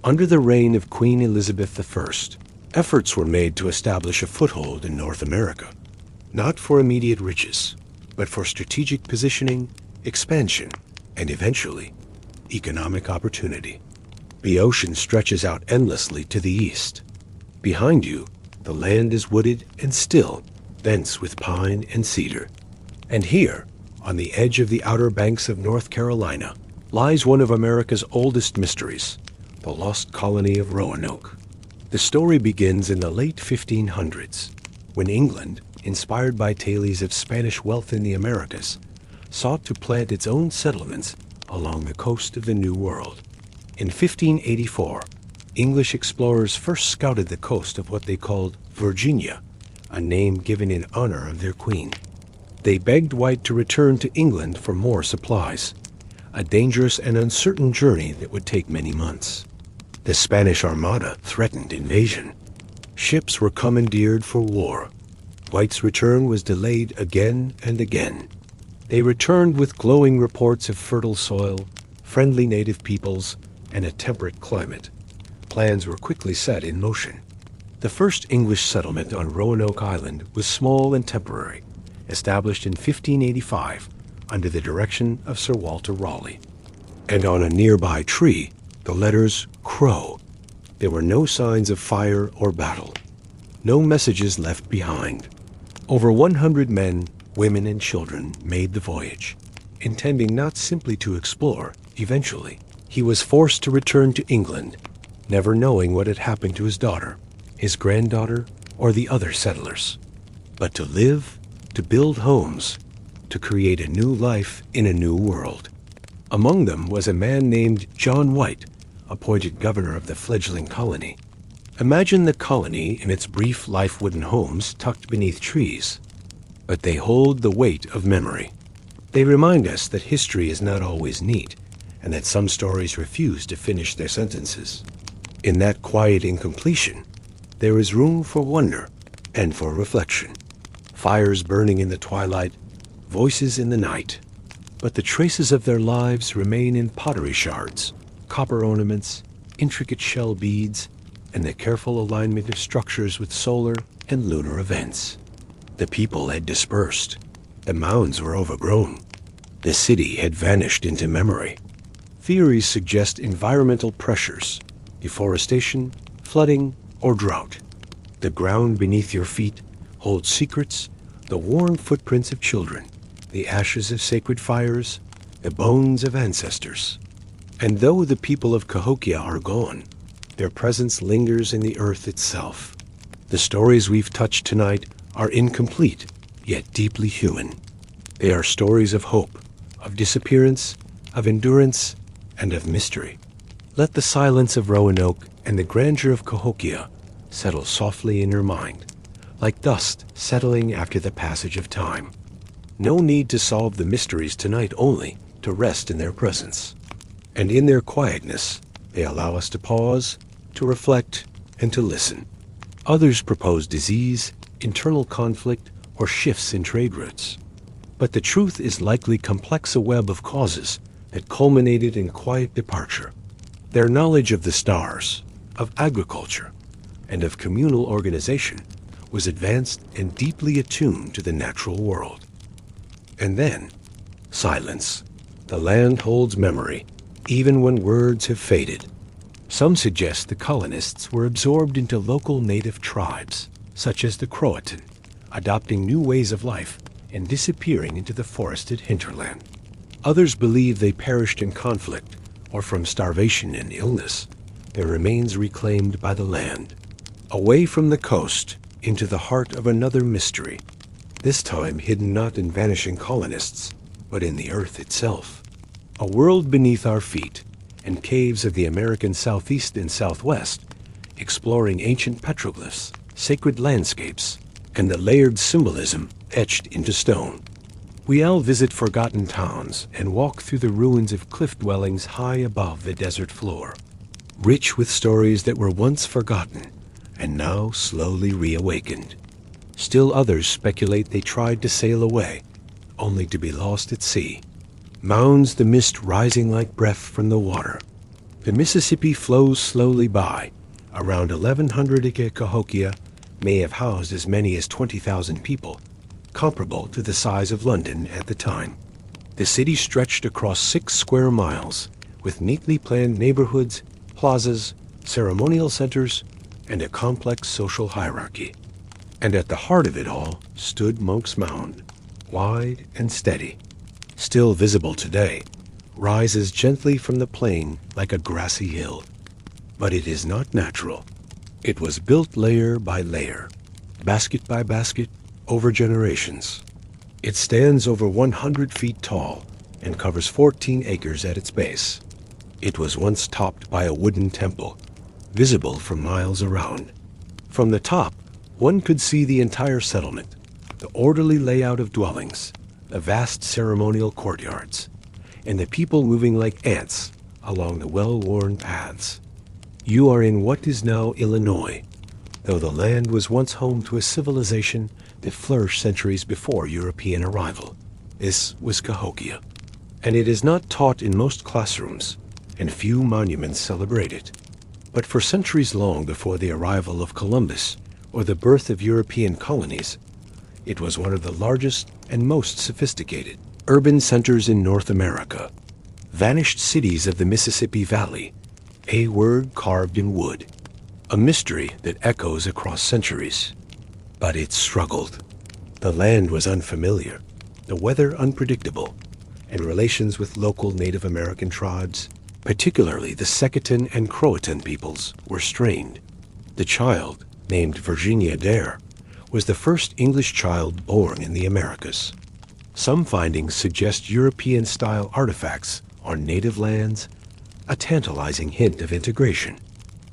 Under the reign of Queen Elizabeth I, efforts were made to establish a foothold in North America, not for immediate riches, but for strategic positioning, expansion, and eventually, economic opportunity. The ocean stretches out endlessly to the east. Behind you, the land is wooded and still, dense with pine and cedar. And here, on the edge of the Outer Banks of North Carolina, lies one of America's oldest mysteries, the lost colony of Roanoke. The story begins in the late 1500s, when England, inspired by tales of Spanish wealth in the Americas, sought to plant its own settlements along the coast of the New World. In 1584, English explorers first scouted the coast of what they called Virginia, a name given in honor of their queen. They begged White to return to England for more supplies, a dangerous and uncertain journey that would take many months. The Spanish Armada threatened invasion. Ships were commandeered for war. White's return was delayed again and again. They returned with glowing reports of fertile soil, friendly native peoples, and a temperate climate. Plans were quickly set in motion. The first English settlement on Roanoke Island was small and temporary, established in 1585 under the direction of Sir Walter Raleigh. And on a nearby tree, the letters Crow. There were no signs of fire or battle, no messages left behind. Over 100 men, women, and children made the voyage, intending not simply to explore. Eventually, he was forced to return to England, never knowing what had happened to his daughter, his granddaughter, or the other settlers. But to live, to build homes, to create a new life in a new world. Among them was a man named John White, appointed governor of the fledgling colony. Imagine the colony in its brief life wooden homes tucked beneath trees. But they hold the weight of memory. They remind us that history is not always neat, and that some stories refuse to finish their sentences. In that quiet incompletion, there is room for wonder and for reflection. Fires burning in the twilight, voices in the night. But the traces of their lives remain in pottery shards, copper ornaments, intricate shell beads, and the careful alignment of structures with solar and lunar events. The people had dispersed. The mounds were overgrown. The city had vanished into memory. Theories suggest environmental pressures, deforestation, flooding, or drought. The ground beneath your feet holds secrets, the worn footprints of children, the ashes of sacred fires, the bones of ancestors. And though the people of Cahokia are gone, their presence lingers in the earth itself. The stories we've touched tonight are incomplete, yet deeply human. They are stories of hope, of disappearance, of endurance, and of mystery. Let the silence of Roanoke and the grandeur of Cahokia settle softly in your mind, like dust settling after the passage of time. No need to solve the mysteries tonight, only to rest in their presence. And in their quietness, they allow us to pause, to reflect, and to listen. Others propose disease, internal conflict, or shifts in trade routes. But the truth is likely complex, a web of causes that culminated in quiet departure. Their knowledge of the stars, of agriculture, and of communal organization was advanced and deeply attuned to the natural world. And then, silence. The land holds memory, even when words have faded. Some suggest the colonists were absorbed into local native tribes, such as the Croatan, adopting new ways of life and disappearing into the forested hinterland. Others believe they perished in conflict or from starvation and illness, their remains reclaimed by the land. Away from the coast, into the heart of another mystery, this time hidden not in vanishing colonists, but in the earth itself. A world beneath our feet, and caves of the American southeast and southwest, exploring ancient petroglyphs, sacred landscapes, and the layered symbolism etched into stone. We'll visit forgotten towns and walk through the ruins of cliff dwellings high above the desert floor, rich with stories that were once forgotten and now slowly reawakened. Still others speculate they tried to sail away, only to be lost at sea. Mounds the mist rising like breath from the water. The Mississippi flows slowly by. Around 1100 Cahokia may have housed as many as 20,000 people, comparable to the size of London at the time. The city stretched across 6 square miles, with neatly planned neighborhoods, plazas, ceremonial centers, and a complex social hierarchy. And at the heart of it all stood Monk's Mound, wide and steady. Still visible today, rises gently from the plain like a grassy hill. But it is not natural. It was built layer by layer, basket by basket, over generations. It stands over 100 feet tall and covers 14 acres at its base. It was once topped by a wooden temple, visible for miles around. From the top, one could see the entire settlement, the orderly layout of dwellings, the vast ceremonial courtyards, and the people moving like ants along the well-worn paths. You are in what is now Illinois, though the land was once home to a civilization that flourished centuries before European arrival. This was Cahokia, and it is not taught in most classrooms, and few monuments celebrate it. But for centuries long before the arrival of Columbus or the birth of European colonies, it was one of the largest and most sophisticated urban centers in North America. Vanished cities of the Mississippi Valley, a word carved in wood, a mystery that echoes across centuries. But it struggled. The land was unfamiliar, the weather unpredictable, and relations with local Native American tribes, particularly the Secotun and Croatan peoples, were strained. The child, named Virginia Dare, was the first English child born in the Americas. Some findings suggest European-style artifacts on native lands, a tantalizing hint of integration.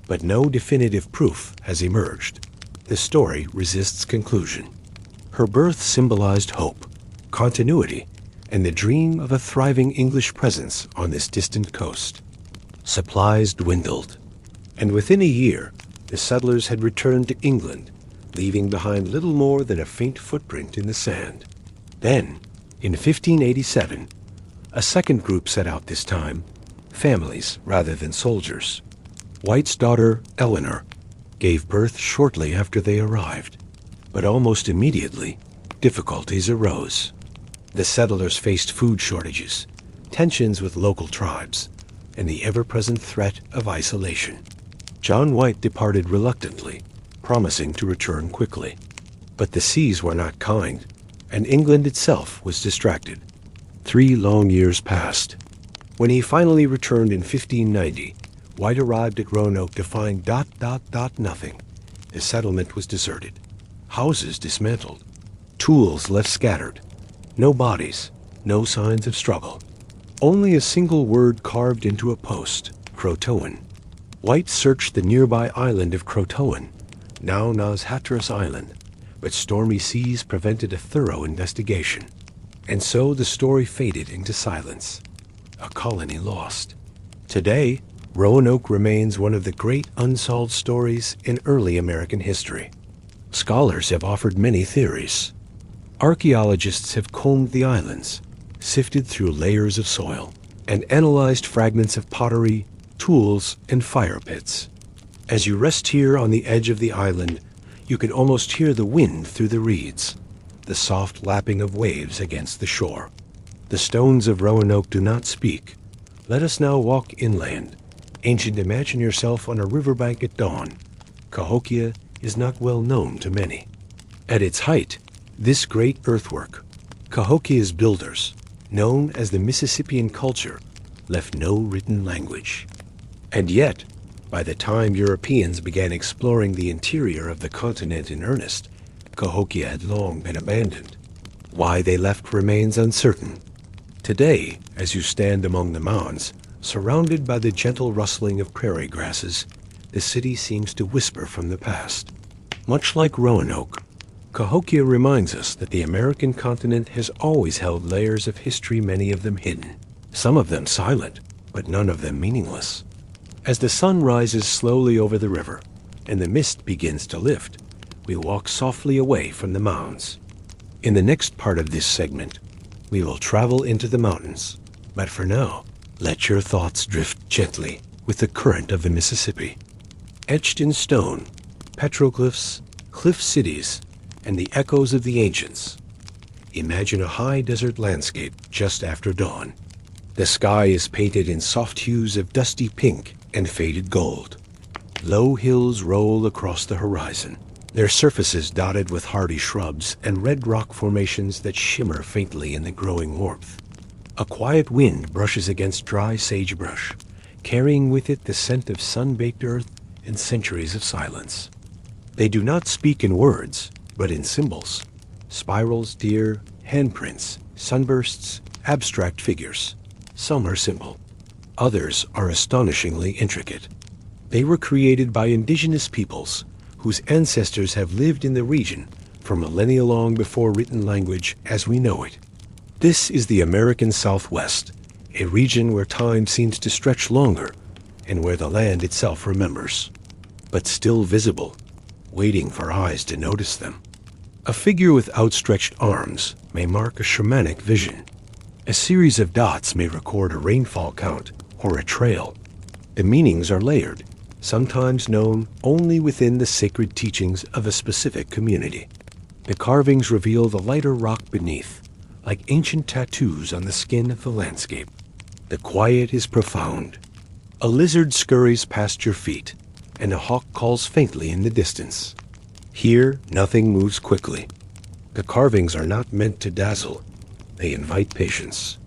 But no definitive proof has emerged. The story resists conclusion. Her birth symbolized hope, continuity, and the dream of a thriving English presence on this distant coast. Supplies dwindled, and within a year, the settlers had returned to England, leaving behind little more than a faint footprint in the sand. Then, in 1587, a second group set out this time, families rather than soldiers. White's daughter, Eleanor, gave birth shortly after they arrived, but almost immediately, difficulties arose. The settlers faced food shortages, tensions with local tribes, and the ever-present threat of isolation. John White departed reluctantly, promising to return quickly. But the seas were not kind, and England itself was distracted. 3 long years passed. When he finally returned in 1590, White arrived at Roanoke to find nothing. The settlement was deserted, houses dismantled, tools left scattered, no bodies, no signs of struggle. Only a single word carved into a post, Croatoan. White searched the nearby island of Croatoan, now Nas Hatteras Island, but stormy seas prevented a thorough investigation. And so the story faded into silence, a colony lost. Today, Roanoke remains one of the great unsolved stories in early American history. Scholars have offered many theories. Archaeologists have combed the islands, sifted through layers of soil, and analyzed fragments of pottery, tools, and fire pits. As you rest here on the edge of the island, you can almost hear the wind through the reeds, the soft lapping of waves against the shore. The stones of Roanoke do not speak. Let us now walk inland. Ancient, imagine yourself on a riverbank at dawn. Cahokia is not well known to many. At its height, this great earthwork, Cahokia's builders, known as the Mississippian culture, left no written language. And yet, by the time Europeans began exploring the interior of the continent in earnest, Cahokia had long been abandoned. Why they left remains uncertain. Today, as you stand among the mounds, surrounded by the gentle rustling of prairie grasses, the city seems to whisper from the past. Much like Roanoke, Cahokia reminds us that the American continent has always held layers of history, many of them hidden, some of them silent, but none of them meaningless. As the sun rises slowly over the river and the mist begins to lift, we walk softly away from the mounds. In the next part of this segment, we will travel into the mountains, but for now, let your thoughts drift gently with the current of the Mississippi. Etched in stone, petroglyphs, cliff cities, and the echoes of the ancients. Imagine a high desert landscape just after dawn. The sky is painted in soft hues of dusty pink and faded gold. Low hills roll across the horizon, their surfaces dotted with hardy shrubs and red rock formations that shimmer faintly in the growing warmth. A quiet wind brushes against dry sagebrush, carrying with it the scent of sun-baked earth and centuries of silence. They do not speak in words, but in symbols. Spirals, deer, handprints, sunbursts, abstract figures. Some are simple. Others are astonishingly intricate. They were created by indigenous peoples whose ancestors have lived in the region for millennia long before written language as we know it. This is the American Southwest, a region where time seems to stretch longer and where the land itself remembers, but still visible, waiting for eyes to notice them. A figure with outstretched arms may mark a shamanic vision. A series of dots may record a rainfall count or a trail. The meanings are layered, sometimes known only within the sacred teachings of a specific community. The carvings reveal the lighter rock beneath, like ancient tattoos on the skin of the landscape. The quiet is profound. A lizard scurries past your feet, and a hawk calls faintly in the distance. Here, nothing moves quickly. The carvings are not meant to dazzle. They invite patience,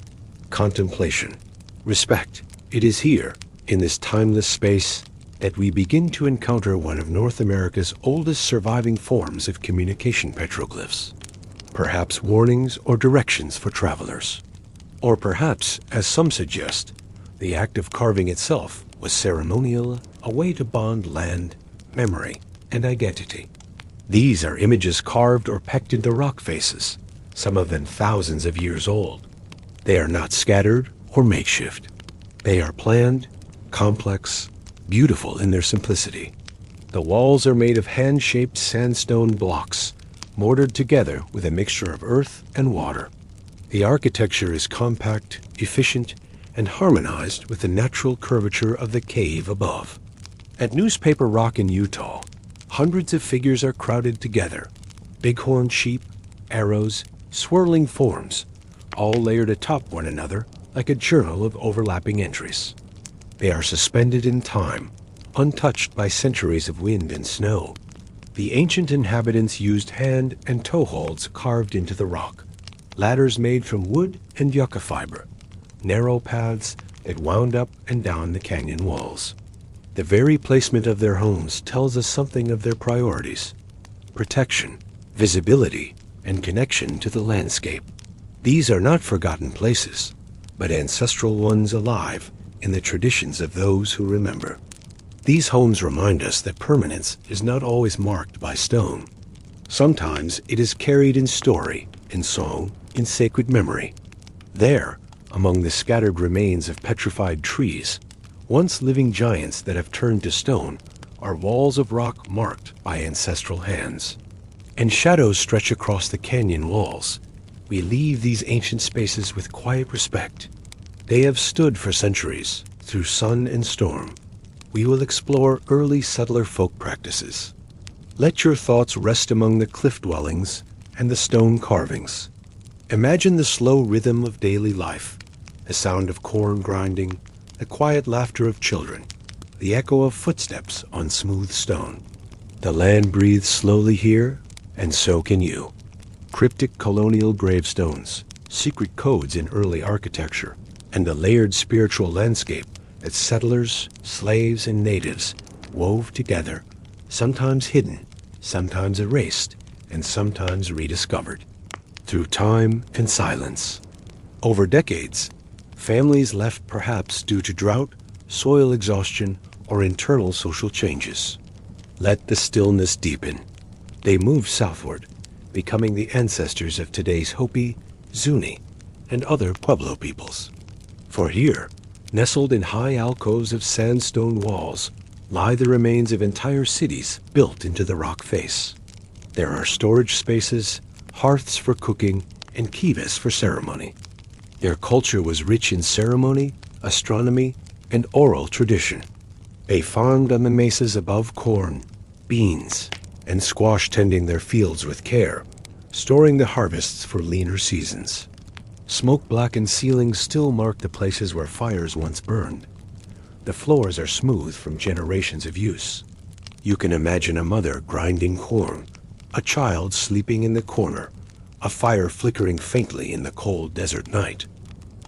contemplation, respect. It is here, in this timeless space, that we begin to encounter one of North America's oldest surviving forms of communication petroglyphs. Perhaps warnings or directions for travelers. Or perhaps, as some suggest, the act of carving itself was ceremonial, a way to bond land, memory, and identity. These are images carved or pecked into rock faces, some of them thousands of years old. They are not scattered or makeshift. They are planned, complex, beautiful in their simplicity. The walls are made of hand-shaped sandstone blocks, mortared together with a mixture of earth and water. The architecture is compact, efficient, and harmonized with the natural curvature of the cave above. At Newspaper Rock in Utah, hundreds of figures are crowded together. Bighorn sheep, arrows, swirling forms, all layered atop one another like a journal of overlapping entries. They are suspended in time, untouched by centuries of wind and snow. The ancient inhabitants used hand and toe holds carved into the rock, ladders made from wood and yucca fiber, narrow paths that wound up and down the canyon walls. The very placement of their homes tells us something of their priorities: protection, visibility, and connection to the landscape. These are not forgotten places, but ancestral ones alive in the traditions of those who remember. These homes remind us that permanence is not always marked by stone. Sometimes it is carried in story, in song, in sacred memory. There, among the scattered remains of petrified trees, once living giants that have turned to stone, are walls of rock marked by ancestral hands. And shadows stretch across the canyon walls. We leave these ancient spaces with quiet respect. They have stood for centuries, through sun and storm. We will explore early settler folk practices. Let your thoughts rest among the cliff dwellings and the stone carvings. Imagine the slow rhythm of daily life, the sound of corn grinding, the quiet laughter of children, the echo of footsteps on smooth stone. The land breathes slowly here, and so can you. Cryptic colonial gravestones, secret codes in early architecture, and a layered spiritual landscape that settlers, slaves, and natives wove together, sometimes hidden, sometimes erased, and sometimes rediscovered. Through time and silence. Over decades, families left perhaps due to drought, soil exhaustion, or internal social changes. Let the stillness deepen. They moved southward, becoming the ancestors of today's Hopi, Zuni, and other Pueblo peoples. For here, nestled in high alcoves of sandstone walls, lie the remains of entire cities built into the rock face. There are storage spaces, hearths for cooking, and kivas for ceremony. Their culture was rich in ceremony, astronomy, and oral tradition. They farmed on the mesas above corn, beans, and squash, tending their fields with care, storing the harvests for leaner seasons. Smoke-blackened ceilings still mark the places where fires once burned. The floors are smooth from generations of use. You can imagine a mother grinding corn, a child sleeping in the corner, a fire flickering faintly in the cold desert night.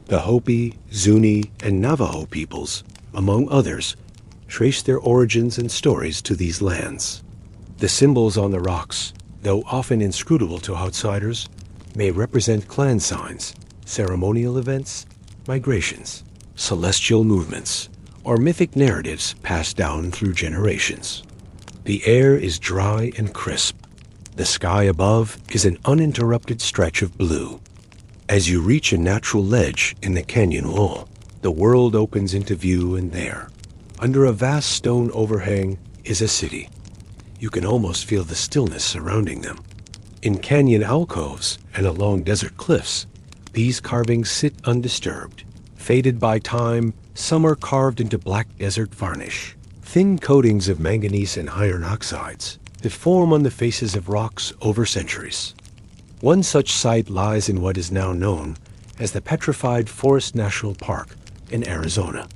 The Hopi, Zuni, and Navajo peoples, among others, trace their origins and stories to these lands. The symbols on the rocks, though often inscrutable to outsiders, may represent clan signs, ceremonial events, migrations, celestial movements, or mythic narratives passed down through generations. The air is dry and crisp. The sky above is an uninterrupted stretch of blue. As you reach a natural ledge in the canyon wall, the world opens into view, and there, under a vast stone overhang, is a city. You can almost feel the stillness surrounding them. In canyon alcoves and along desert cliffs, these carvings sit undisturbed. Faded by time, some are carved into black desert varnish. Thin coatings of manganese and iron oxides that form on the faces of rocks over centuries. One such site lies in what is now known as the Petrified Forest National Park in Arizona.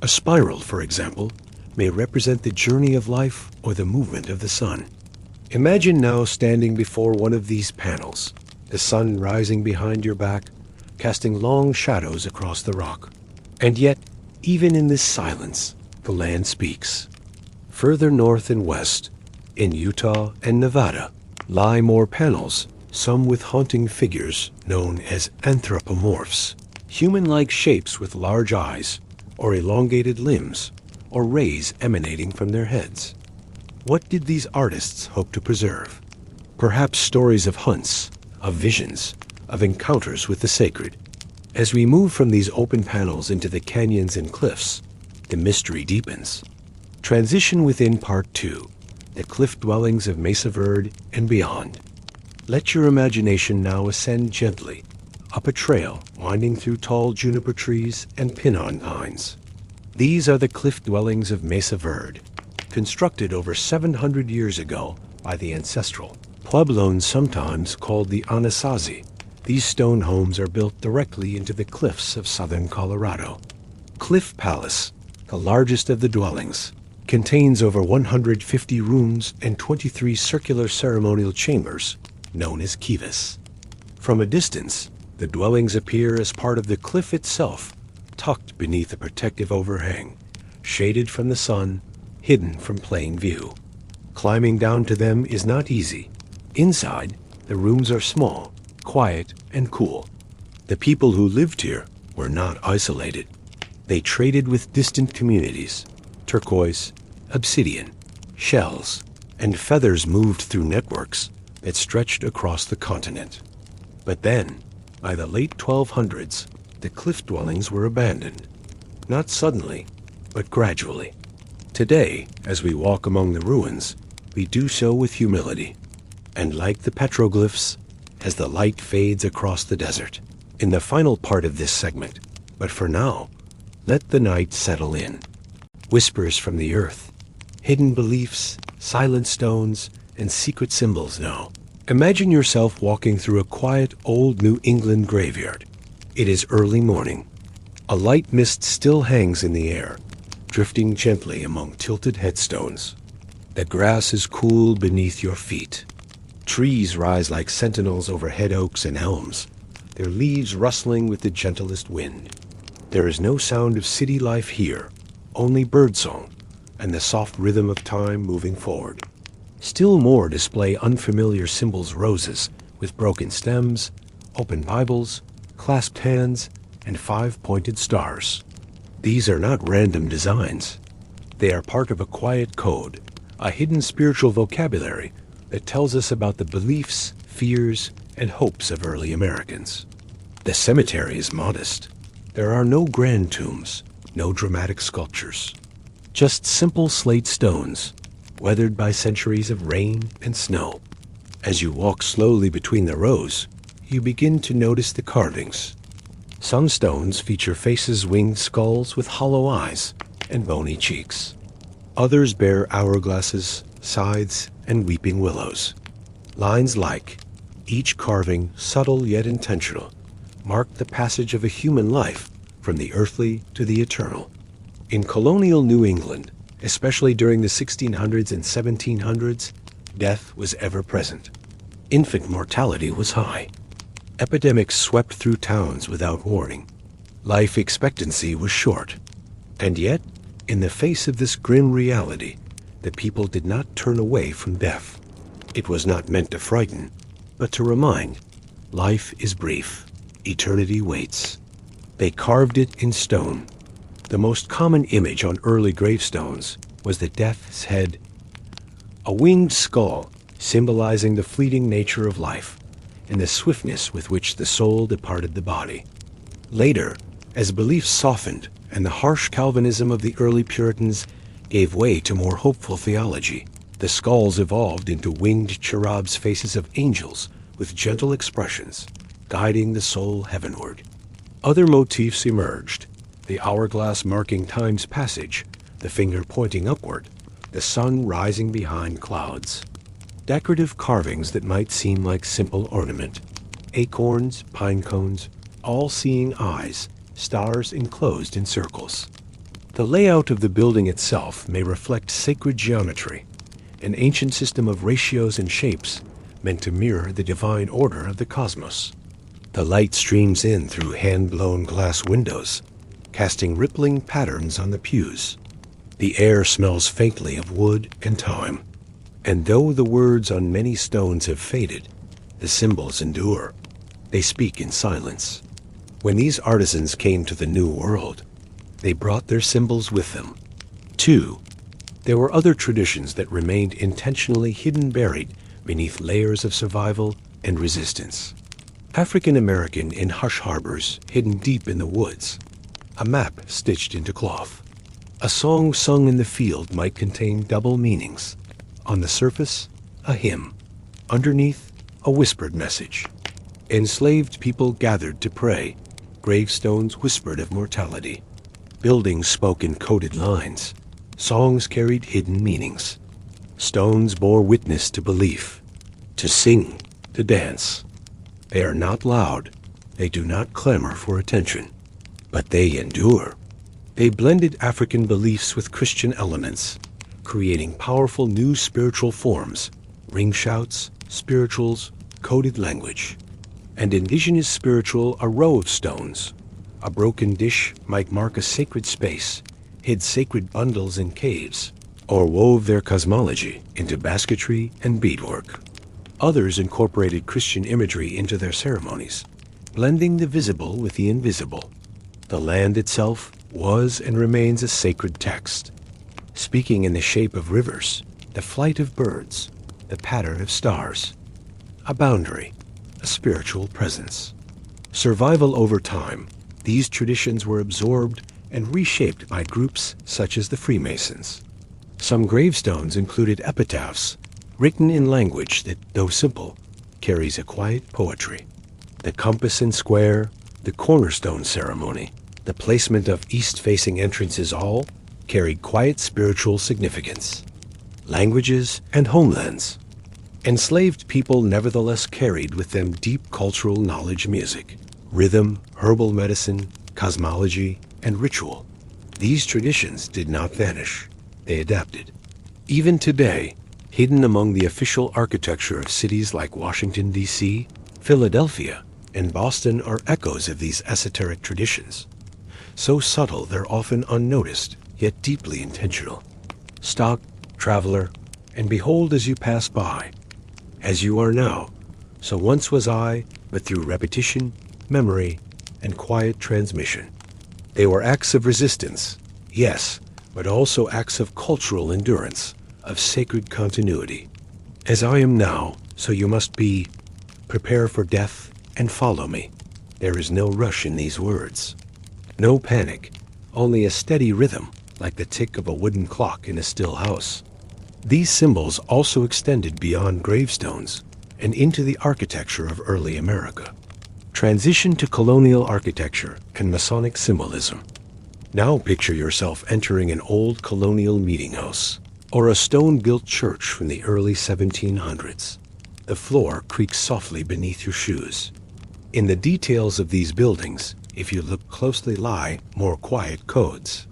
A spiral, for example, may represent the journey of life or the movement of the sun. Imagine now standing before one of these panels, the sun rising behind your back, casting long shadows across the rock. And yet, even in this silence, the land speaks. Further north and west, in Utah and Nevada, lie more panels, some with haunting figures known as anthropomorphs, human-like shapes with large eyes, or elongated limbs, or rays emanating from their heads. What did these artists hope to preserve? Perhaps stories of hunts, of visions, of encounters with the sacred. As we move from these open panels into the canyons and cliffs, the mystery deepens. Transition within Part 2, the cliff dwellings of Mesa Verde and beyond. Let your imagination now ascend gently, up a trail winding through tall juniper trees and pinon pines. These are the cliff dwellings of Mesa Verde, constructed over 700 years ago by the ancestral Puebloans, sometimes called the Anasazi. These stone homes are built directly into the cliffs of southern Colorado. Cliff Palace, the largest of the dwellings, contains over 150 rooms and 23 circular ceremonial chambers, known as kivas. From a distance, the dwellings appear as part of the cliff itself, tucked beneath a protective overhang, shaded from the sun, hidden from plain view. Climbing down to them is not easy. Inside, the rooms are small, quiet, and cool. The people who lived here were not isolated. They traded with distant communities. Turquoise, obsidian, shells, and feathers moved through networks that stretched across the continent. But then, by the late 1200s, the cliff dwellings were abandoned. Not suddenly, but gradually. Today, as we walk among the ruins, we do so with humility. And like the petroglyphs, as the light fades across the desert. In the final part of this segment, but for now, let the night settle in. Whispers from the earth, hidden beliefs, silent stones, and secret symbols now. Imagine yourself walking through a quiet old New England graveyard. It is early morning. A light mist still hangs in the air, drifting gently among tilted headstones. The grass is cool beneath your feet. Trees rise like sentinels over head oaks and elms, their leaves rustling with the gentlest wind. There is no sound of city life here, only birdsong and the soft rhythm of time moving forward. Still more display unfamiliar symbols: roses with broken stems, open Bibles, clasped hands, and 5-pointed stars. These are not random designs. They are part of a quiet code, a hidden spiritual vocabulary that tells us about the beliefs, fears, and hopes of early Americans. The cemetery is modest. There are no grand tombs, no dramatic sculptures. Just simple slate stones, weathered by centuries of rain and snow. As you walk slowly between the rows, you begin to notice the carvings. Some stones feature faces, winged skulls with hollow eyes and bony cheeks. Others bear hourglasses, scythes, and weeping willows. Lines like, each carving subtle yet intentional, mark the passage of a human life from the earthly to the eternal. In colonial New England, especially during the 1600s and 1700s, death was ever present. Infant mortality was high. Epidemics swept through towns without warning. Life expectancy was short. And yet, in the face of this grim reality, the people did not turn away from death. It was not meant to frighten, but to remind, life is brief, eternity waits. They carved it in stone. The most common image on early gravestones was the death's head, a winged skull symbolizing the fleeting nature of life and the swiftness with which the soul departed the body. Later, as beliefs softened and the harsh Calvinism of the early Puritans gave way to more hopeful theology, The skulls evolved into winged cherubs' faces of angels with gentle expressions, guiding the soul heavenward. Other motifs emerged, the hourglass marking time's passage, the finger pointing upward, the sun rising behind clouds. Decorative carvings that might seem like simple ornament. Acorns, pine cones, all-seeing eyes, stars enclosed in circles. The layout of the building itself may reflect sacred geometry, an ancient system of ratios and shapes meant to mirror the divine order of the cosmos. The light streams in through hand-blown glass windows, casting rippling patterns on the pews. The air smells faintly of wood and time. And though the words on many stones have faded, the symbols endure. They speak in silence. When these artisans came to the New World, they brought their symbols with them. 2. There were other traditions that remained intentionally hidden, buried beneath layers of survival and resistance. African American in hush harbors hidden deep in the woods. A map stitched into cloth. A song sung in the field might contain double meanings. On the surface, a hymn. Underneath, a whispered message. Enslaved people gathered to pray. Gravestones whispered of mortality. Buildings spoke in coded lines. Songs carried hidden meanings. Stones bore witness to belief, to sing, to dance. They are not loud. They do not clamor for attention. But they endure. They blended African beliefs with Christian elements, creating powerful new spiritual forms, ring shouts, spirituals, coded language. And indigenous spiritual, a row of stones. A broken dish might mark a sacred space, hid sacred bundles in caves, or wove their cosmology into basketry and beadwork. Others incorporated Christian imagery into their ceremonies, blending the visible with the invisible. The land itself was and remains a sacred text, speaking in the shape of rivers, the flight of birds, the patter of stars. A boundary, a spiritual presence. Survival over time, these traditions were absorbed and reshaped by groups such as the Freemasons. Some gravestones included epitaphs, written in language that, though simple, carries a quiet poetry. The compass and square, the cornerstone ceremony, the placement of east-facing entrances all carried quiet spiritual significance. Languages and homelands. Enslaved people nevertheless carried with them deep cultural knowledge, music, rhythm, herbal medicine, cosmology, and ritual. These traditions did not vanish. They adapted. Even today, hidden among the official architecture of cities like Washington, D.C., Philadelphia, and Boston are echoes of these esoteric traditions. So subtle they're often unnoticed, yet deeply intentional. Stock, traveler, and behold as you pass by. As you are now, so once was I, but through repetition, memory, and quiet transmission. They were acts of resistance, yes, but also acts of cultural endurance, of sacred continuity. As I am now, so you must be. Prepare for death and follow me. There is no rush in these words. No panic, only a steady rhythm, like the tick of a wooden clock in a still house. These symbols also extended beyond gravestones and into the architecture of early America. Transition to colonial architecture and Masonic symbolism. Now picture yourself entering an old colonial meeting house or a stone-built church from the early 1700s. The floor creaks softly beneath your shoes. In the details of these buildings, if you look closely, lie more quiet codes.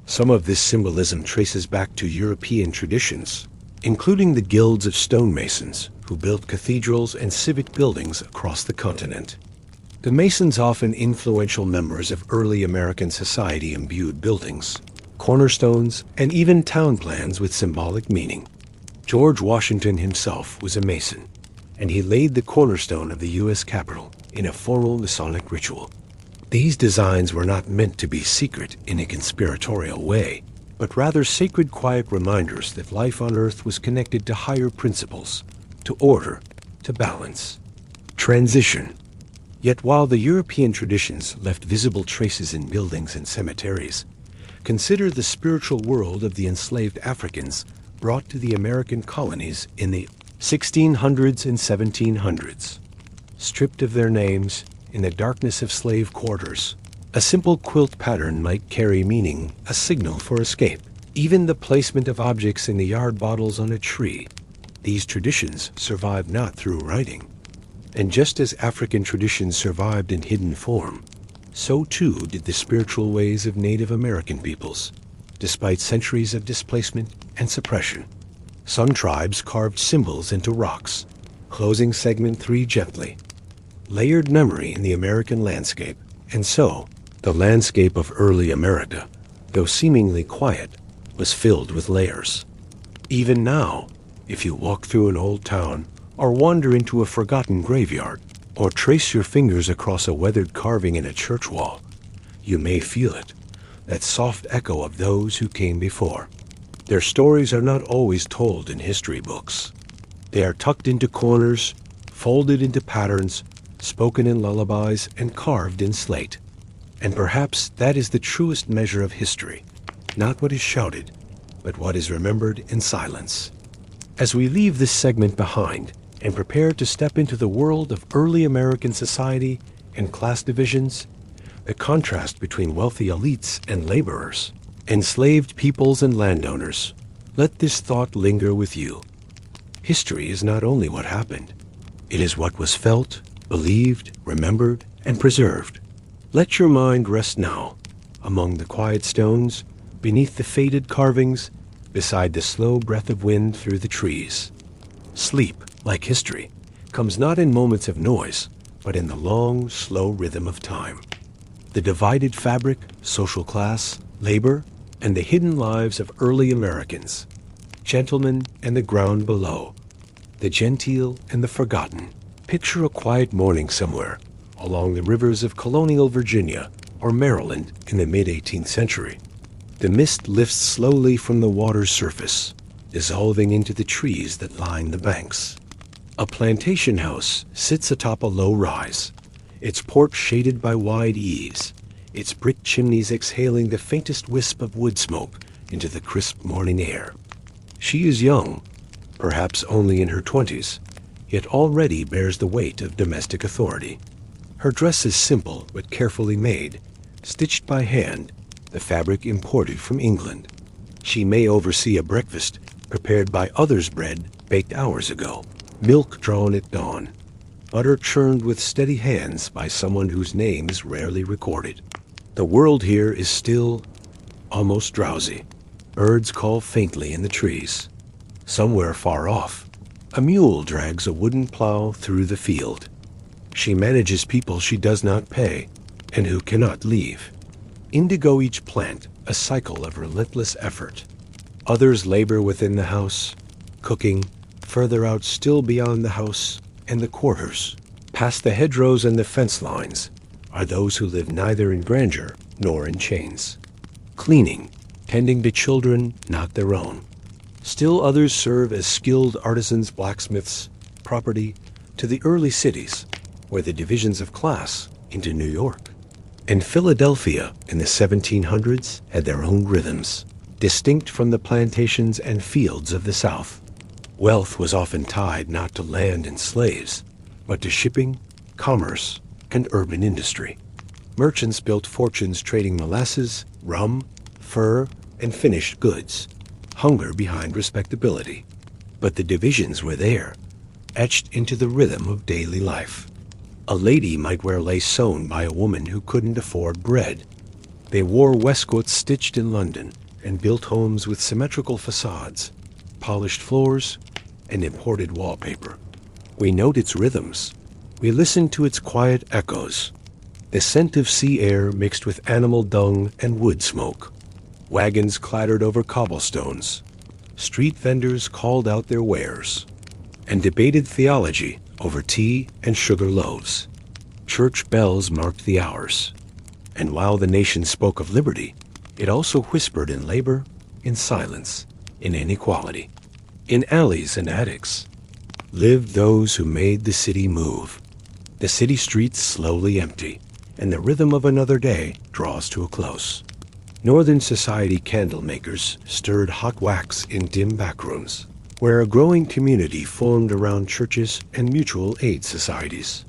Some of this symbolism traces back to European traditions, including the guilds of stonemasons who built cathedrals and civic buildings across the continent. The Masons, often influential members of early American society, imbued buildings, cornerstones, and even town plans with symbolic meaning. George Washington himself was a Mason, and he laid the cornerstone of the U.S. Capitol in a formal Masonic ritual. These designs were not meant to be secret in a conspiratorial way, but rather sacred, quiet reminders that life on Earth was connected to higher principles, to order, to balance. Transition. Yet while the European traditions left visible traces in buildings and cemeteries, consider the spiritual world of the enslaved Africans brought to the American colonies in the 1600s and 1700s. Stripped of their names, in the darkness of slave quarters, a simple quilt pattern might carry meaning, a signal for escape. Even the placement of objects in the yard bottles on a tree. These traditions survived not through writing. And just as African traditions survived in hidden form, so too did the spiritual ways of Native American peoples, despite centuries of displacement and suppression. Some tribes carved symbols into rocks. Closing segment 3 gently. Layered memory in the American landscape. And so, the landscape of early America, though seemingly quiet, was filled with layers. Even now, if you walk through an old town, or wander into a forgotten graveyard, or trace your fingers across a weathered carving in a church wall, you may feel it, that soft echo of those who came before. Their stories are not always told in history books. They are tucked into corners, folded into patterns, spoken in lullabies, and carved in slate. And perhaps that is the truest measure of history, not what is shouted, but what is remembered in silence. As we leave this segment behind and prepare to step into the world of early American society and class divisions, the contrast between wealthy elites and laborers, enslaved peoples and landowners, let this thought linger with you. History is not only what happened, it is what was felt, believed, remembered, and preserved. Let your mind rest now, among the quiet stones, beneath the faded carvings, beside the slow breath of wind through the trees. Sleep, like history, comes not in moments of noise, but in the long, slow rhythm of time. The divided fabric, social class, labor, and the hidden lives of early Americans, gentlemen and the ground below, the genteel and the forgotten. Picture a quiet morning somewhere along the rivers of colonial Virginia or Maryland in the mid-18th century. The mist lifts slowly from the water's surface, dissolving into the trees that line the banks. A plantation house sits atop a low rise, its porch shaded by wide eaves, its brick chimneys exhaling the faintest wisp of wood smoke into the crisp morning air. She is young, perhaps only in her 20s, yet already bears the weight of domestic authority. Her dress is simple but carefully made, stitched by hand, the fabric imported from England. She may oversee a breakfast prepared by others' bread baked hours ago, milk drawn at dawn, butter churned with steady hands by someone whose name is rarely recorded. The world here is still, almost drowsy. Birds call faintly in the trees. Somewhere far off, a mule drags a wooden plow through the field. She manages people she does not pay and who cannot leave. Indigo each plant, a cycle of relentless effort. Others labor within the house, cooking, further out still beyond the house and the quarters. Past the hedgerows and the fence lines are those who live neither in grandeur nor in chains. Cleaning, tending to children not their own. Still others serve as skilled artisans, blacksmiths, property to the early cities, where the divisions of class into New York. And Philadelphia in the 1700s had their own rhythms, distinct from the plantations and fields of the South. Wealth was often tied not to land and slaves, but to shipping, commerce, and urban industry. Merchants built fortunes trading molasses, rum, fur, and finished goods, hunger behind respectability. But the divisions were there, etched into the rhythm of daily life. A lady might wear lace sewn by a woman who couldn't afford bread. They wore waistcoats stitched in London and built homes with symmetrical facades, polished floors, and imported wallpaper. We note its rhythms. We listen to its quiet echoes. The scent of sea air mixed with animal dung and wood smoke. Wagons clattered over cobblestones. Street vendors called out their wares and debated theology over tea and sugar loaves. Church bells marked the hours. And while the nation spoke of liberty, it also whispered in labor, in silence, in inequality. In alleys and attics lived those who made the city move. The city streets slowly empty, and the rhythm of another day draws to a close. Northern society candle makers stirred hot wax in dim backrooms, where a growing community formed around churches and mutual aid societies.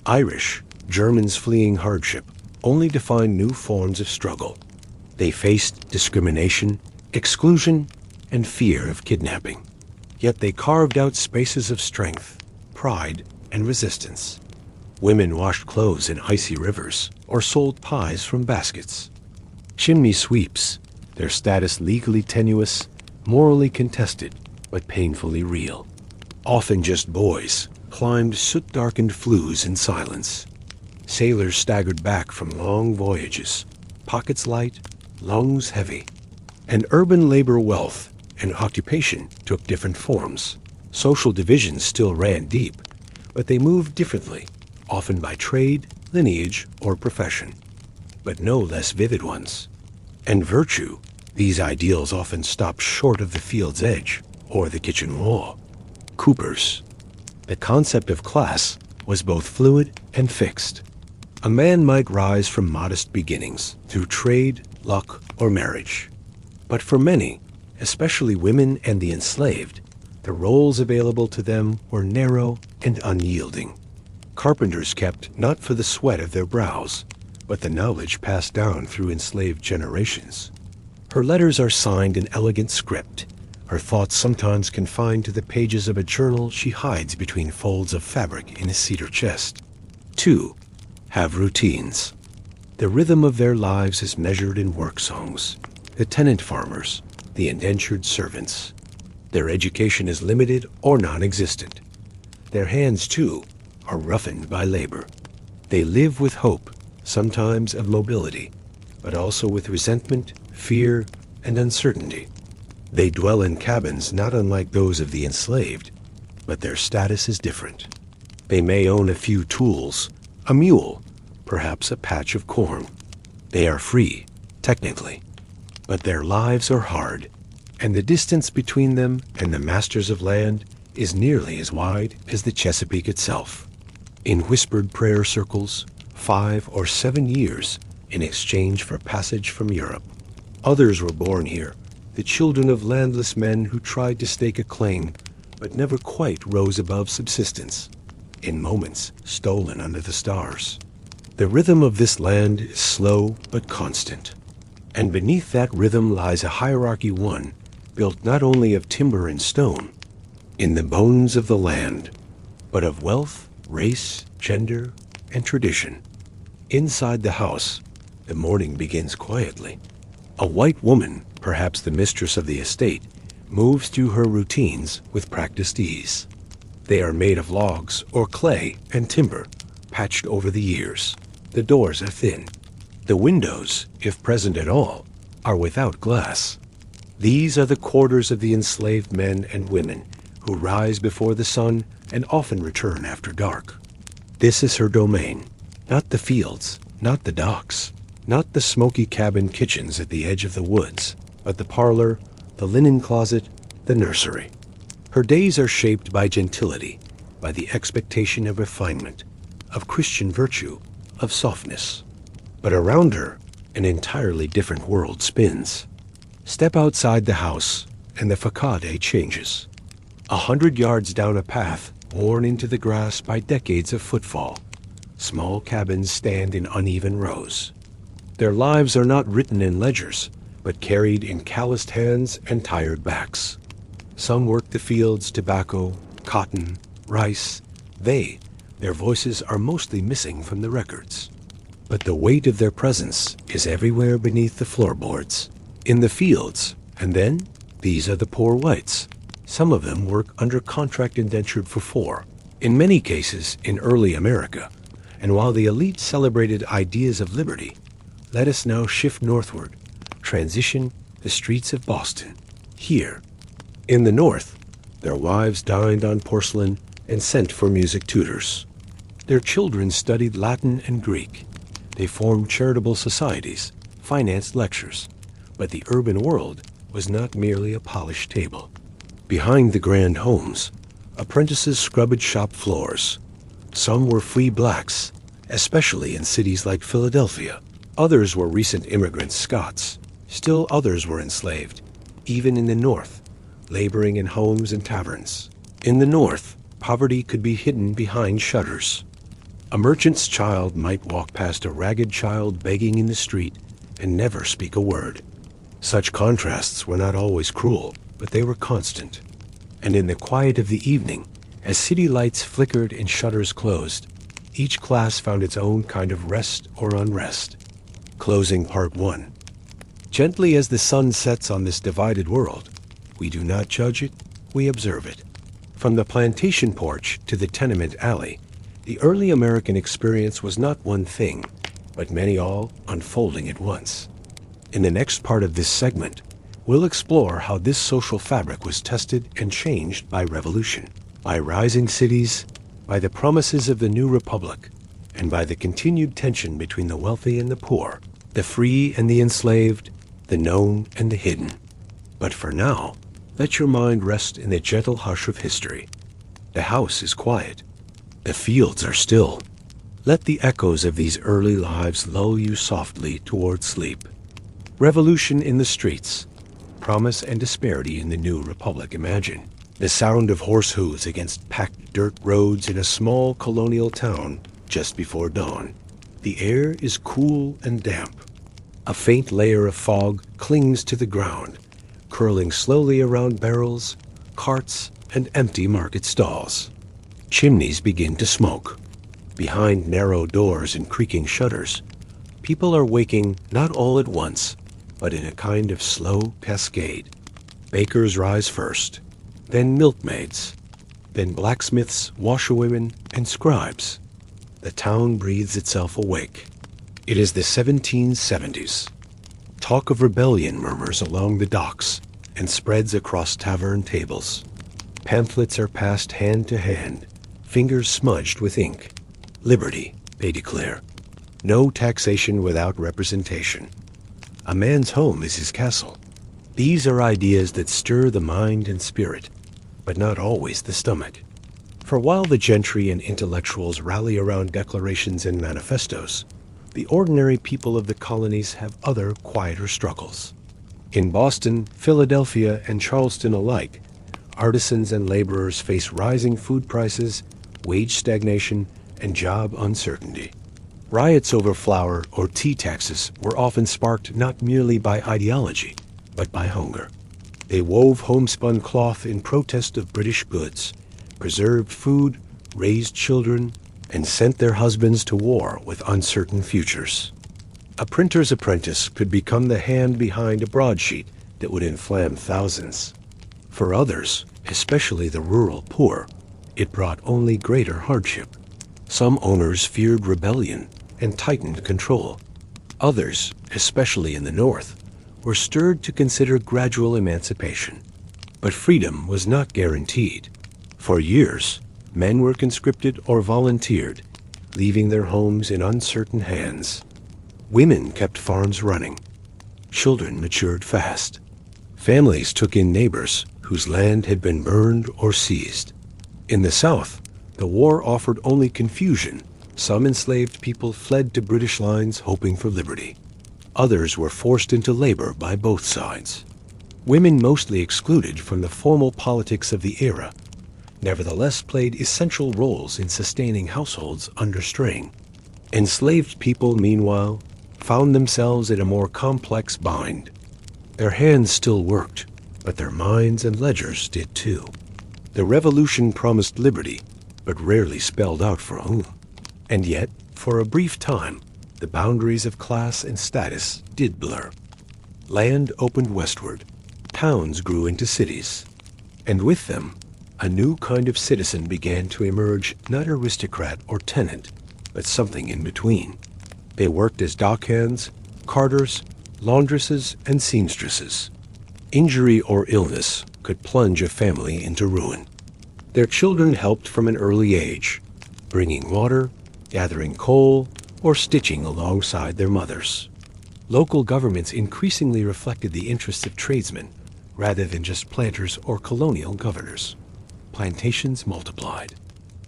Irish, Germans fleeing hardship, only to find new forms of struggle. They faced discrimination, exclusion, and fear of kidnapping. Yet they carved out spaces of strength, pride, and resistance. Women washed clothes in icy rivers or sold pies from baskets. Chimney sweeps, their status legally tenuous, morally contested, but painfully real. Often just boys, climbed soot-darkened flues in silence. Sailors staggered back from long voyages, pockets light, lungs heavy. And urban labor wealth and occupation took different forms. Social divisions still ran deep, but they moved differently, often by trade, lineage, or profession, but no less vivid ones. And virtue, these ideals often stopped short of the field's edge or the kitchen wall. Coopers. The concept of class was both fluid and fixed. A man might rise from modest beginnings through trade, luck, or marriage. But for many, especially women and the enslaved, the roles available to them were narrow and unyielding. Carpenters kept not for the sweat of their brows, but the knowledge passed down through enslaved generations. Her letters are signed in elegant script, her thoughts sometimes confined to the pages of a journal she hides between folds of fabric in a cedar chest. 2. Have routines. The rhythm of their lives is measured in work songs. The tenant farmers, the indentured servants. Their education is limited or non-existent. Their hands, too, are roughened by labor. They live with hope, sometimes of mobility, but also with resentment, fear, and uncertainty. They dwell in cabins not unlike those of the enslaved, but their status is different. They may own a few tools, a mule, perhaps a patch of corn. They are free, technically, but their lives are hard, and the distance between them and the masters of land is nearly as wide as the Chesapeake itself. In whispered prayer circles, 5 or 7 years in exchange for passage from Europe. Others were born here, the children of landless men who tried to stake a claim, but never quite rose above subsistence, in moments stolen under the stars. The rhythm of this land is slow but constant, and beneath that rhythm lies a hierarchy one, built not only of timber and stone, in the bones of the land, but of wealth, race, gender, and tradition. Inside the house, the morning begins quietly. A white woman, perhaps the mistress of the estate, moves through her routines with practiced ease. They are made of logs or clay and timber, patched over the years. The doors are thin. The windows, if present at all, are without glass. These are the quarters of the enslaved men and women who rise before the sun and often return after dark. This is her domain, not the fields, not the docks, not the smoky cabin kitchens at the edge of the woods, but the parlor, the linen closet, the nursery. Her days are shaped by gentility, by the expectation of refinement, of Christian virtue, of softness. But around her, an entirely different world spins. Step outside the house, and the facade changes. 100 yards down a path, worn into the grass by decades of footfall, small cabins stand in uneven rows. Their lives are not written in ledgers, but carried in calloused hands and tired backs. Some work the fields, tobacco, cotton, rice. Their voices are mostly missing from the records. But the weight of their presence is everywhere beneath the floorboards, in the fields, and then these are the poor whites. Some of them work under contract indentured for 4, in many cases in early America. And while the elite celebrated ideas of liberty, let us now shift northward, transition the streets of Boston. Here, in the north, their wives dined on porcelain and sent for music tutors. Their children studied Latin and Greek. They formed charitable societies, financed lectures. But the urban world was not merely a polished table. Behind the grand homes, apprentices scrubbed shop floors. Some were free blacks, especially in cities like Philadelphia. Others were recent immigrant Scots. Still others were enslaved, even in the North, laboring in homes and taverns. In the North, poverty could be hidden behind shutters. A merchant's child might walk past a ragged child begging in the street and never speak a word. Such contrasts were not always cruel, but they were constant. And in the quiet of the evening, as city lights flickered and shutters closed, each class found its own kind of rest or unrest. Closing Part 1. Gently as the sun sets on this divided world, we do not judge it, we observe it. From the plantation porch to the tenement alley, the early American experience was not one thing, but many all unfolding at once. In the next part of this segment, we'll explore how this social fabric was tested and changed by revolution, by rising cities, by the promises of the new republic, and by the continued tension between the wealthy and the poor, the free and the enslaved, the known and the hidden. But for now, let your mind rest in the gentle hush of history. The house is quiet. The fields are still. Let the echoes of these early lives lull you softly toward sleep. Revolution in the streets. Promise and disparity in the new republic imagine. The sound of horse hooves against packed dirt roads in a small colonial town just before dawn. The air is cool and damp. A faint layer of fog clings to the ground, curling slowly around barrels, carts, and empty market stalls. Chimneys begin to smoke. Behind narrow doors and creaking shutters, people are waking not all at once, but in a kind of slow cascade. Bakers rise first, then milkmaids, then blacksmiths, washerwomen, and scribes. The town breathes itself awake. It is the 1770s. Talk of rebellion murmurs along the docks and spreads across tavern tables. Pamphlets are passed hand to hand, fingers smudged with ink. Liberty, they declare. No taxation without representation. A man's home is his castle. These are ideas that stir the mind and spirit, but not always the stomach. For while the gentry and intellectuals rally around declarations and manifestos, the ordinary people of the colonies have other, quieter struggles. In Boston, Philadelphia, and Charleston alike, artisans and laborers face rising food prices, wage stagnation, and job uncertainty. Riots over flour or tea taxes were often sparked not merely by ideology, but by hunger. They wove homespun cloth in protest of British goods, preserved food, raised children, and sent their husbands to war with uncertain futures. A printer's apprentice could become the hand behind a broadsheet that would inflame thousands. For others, especially the rural poor, it brought only greater hardship. Some owners feared rebellion and tightened control. Others, especially in the North, were stirred to consider gradual emancipation. But freedom was not guaranteed. For years, men were conscripted or volunteered, leaving their homes in uncertain hands. Women kept farms running. Children matured fast. Families took in neighbors whose land had been burned or seized. In the South, the war offered only confusion. Some enslaved people fled to British lines hoping for liberty. Others were forced into labor by both sides. Women, mostly excluded from the formal politics of the era, nevertheless played essential roles in sustaining households under strain. Enslaved people, meanwhile, found themselves in a more complex bind. Their hands still worked, but their minds and ledgers did too. The revolution promised liberty, but rarely spelled out for whom. And yet, for a brief time, the boundaries of class and status did blur. Land opened westward, towns grew into cities, and with them, a new kind of citizen began to emerge, not aristocrat or tenant, but something in between. They worked as dockhands, carters, laundresses, and seamstresses. Injury or illness could plunge a family into ruin. Their children helped from an early age, bringing water, gathering coal, or stitching alongside their mothers. Local governments increasingly reflected the interests of tradesmen rather than just planters or colonial governors. Plantations multiplied.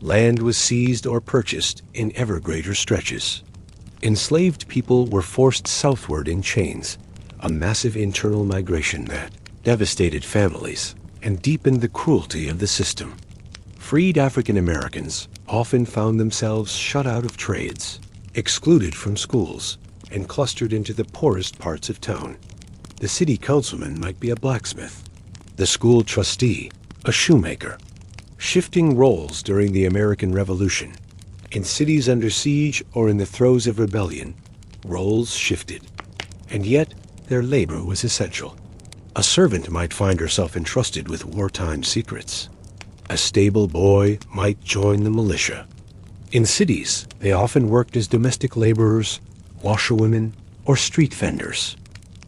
Land was seized or purchased in ever greater stretches. Enslaved people were forced southward in chains, a massive internal migration that devastated families and deepened the cruelty of the system. Freed African Americans often found themselves shut out of trades, excluded from schools, and clustered into the poorest parts of town. The city councilman might be a blacksmith, the school trustee a shoemaker. Shifting roles during the American Revolution. In cities under siege or in the throes of rebellion, roles shifted. And yet, their labor was essential. A servant might find herself entrusted with wartime secrets. A stable boy might join the militia. In cities, they often worked as domestic laborers, washerwomen, or street vendors.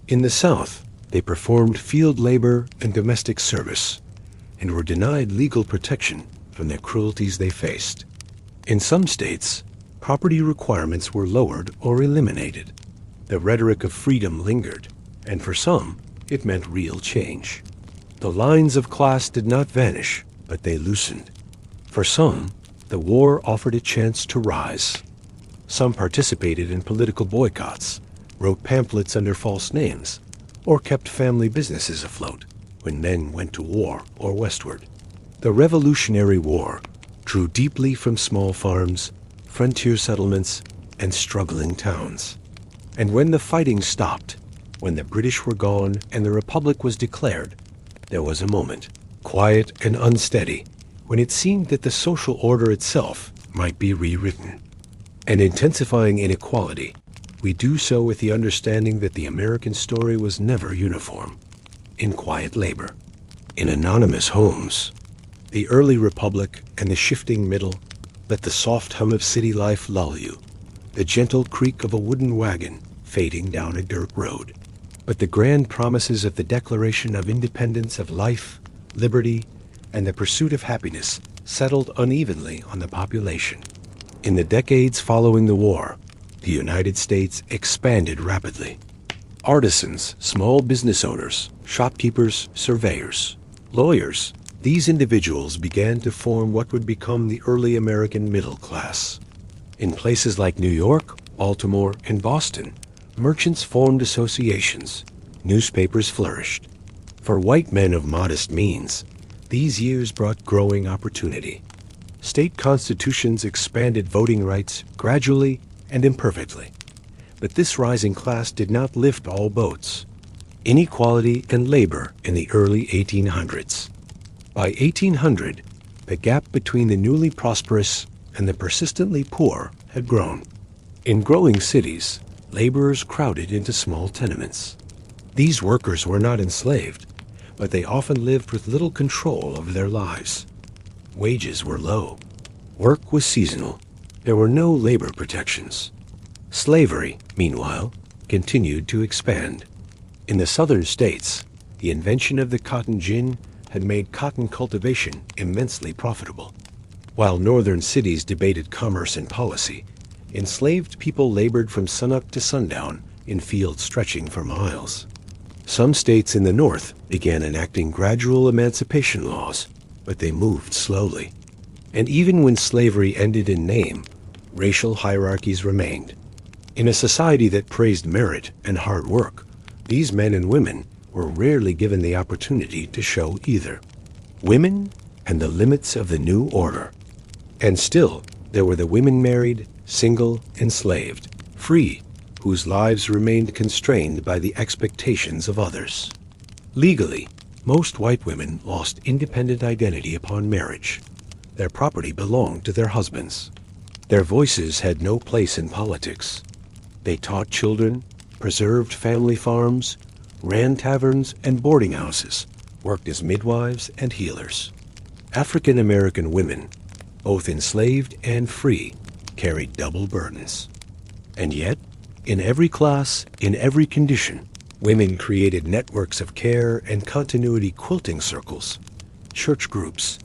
In the South, they performed field labor and domestic service, and were denied legal protection from the cruelties they faced. In some states, property requirements were lowered or eliminated. The rhetoric of freedom lingered, and for some, it meant real change. The lines of class did not vanish, but they loosened. For some, the war offered a chance to rise. Some participated in political boycotts, wrote pamphlets under false names, or kept family businesses afloat when men went to war or westward. The Revolutionary War drew deeply from small farms, frontier settlements, and struggling towns. And when the fighting stopped, when the British were gone and the Republic was declared, there was a moment, quiet and unsteady, when it seemed that the social order itself might be rewritten. And intensifying inequality, we do so with the understanding that the American story was never uniform. In quiet labor, in anonymous homes, the early republic and the shifting middle, let the soft hum of city life lull you, the gentle creak of a wooden wagon fading down a dirt road. But the grand promises of the Declaration of Independence of life, liberty, and the pursuit of happiness settled unevenly on the population. In the decades following the war, the United States expanded rapidly. Artisans, small business owners, shopkeepers, surveyors, lawyers, these individuals began to form what would become the early American middle class. In places like New York, Baltimore, and Boston, merchants formed associations, newspapers flourished. For white men of modest means, these years brought growing opportunity. State constitutions expanded voting rights gradually and imperfectly. But this rising class did not lift all boats. Inequality and labor in the early 1800s. By 1800, the gap between the newly prosperous and the persistently poor had grown. In growing cities, laborers crowded into small tenements. These workers were not enslaved, but they often lived with little control over their lives. Wages were low. Work was seasonal. There were no labor protections. Slavery, meanwhile, continued to expand. In the southern states, the invention of the cotton gin had made cotton cultivation immensely profitable. While northern cities debated commerce and policy, enslaved people labored from sunup to sundown in fields stretching for miles. Some states in the north began enacting gradual emancipation laws, but they moved slowly. And even when slavery ended in name, racial hierarchies remained. In a society that praised merit and hard work, these men and women were rarely given the opportunity to show either. Women and the limits of the new order. And still, there were the women married, single, enslaved, free, whose lives remained constrained by the expectations of others. Legally, most white women lost independent identity upon marriage. Their property belonged to their husbands. Their voices had no place in politics. They taught children, preserved family farms, ran taverns and boarding houses, worked as midwives and healers. African American women, both enslaved and free, carried double burdens. And yet, in every class, in every condition, women created networks of care and continuity quilting circles, church groups,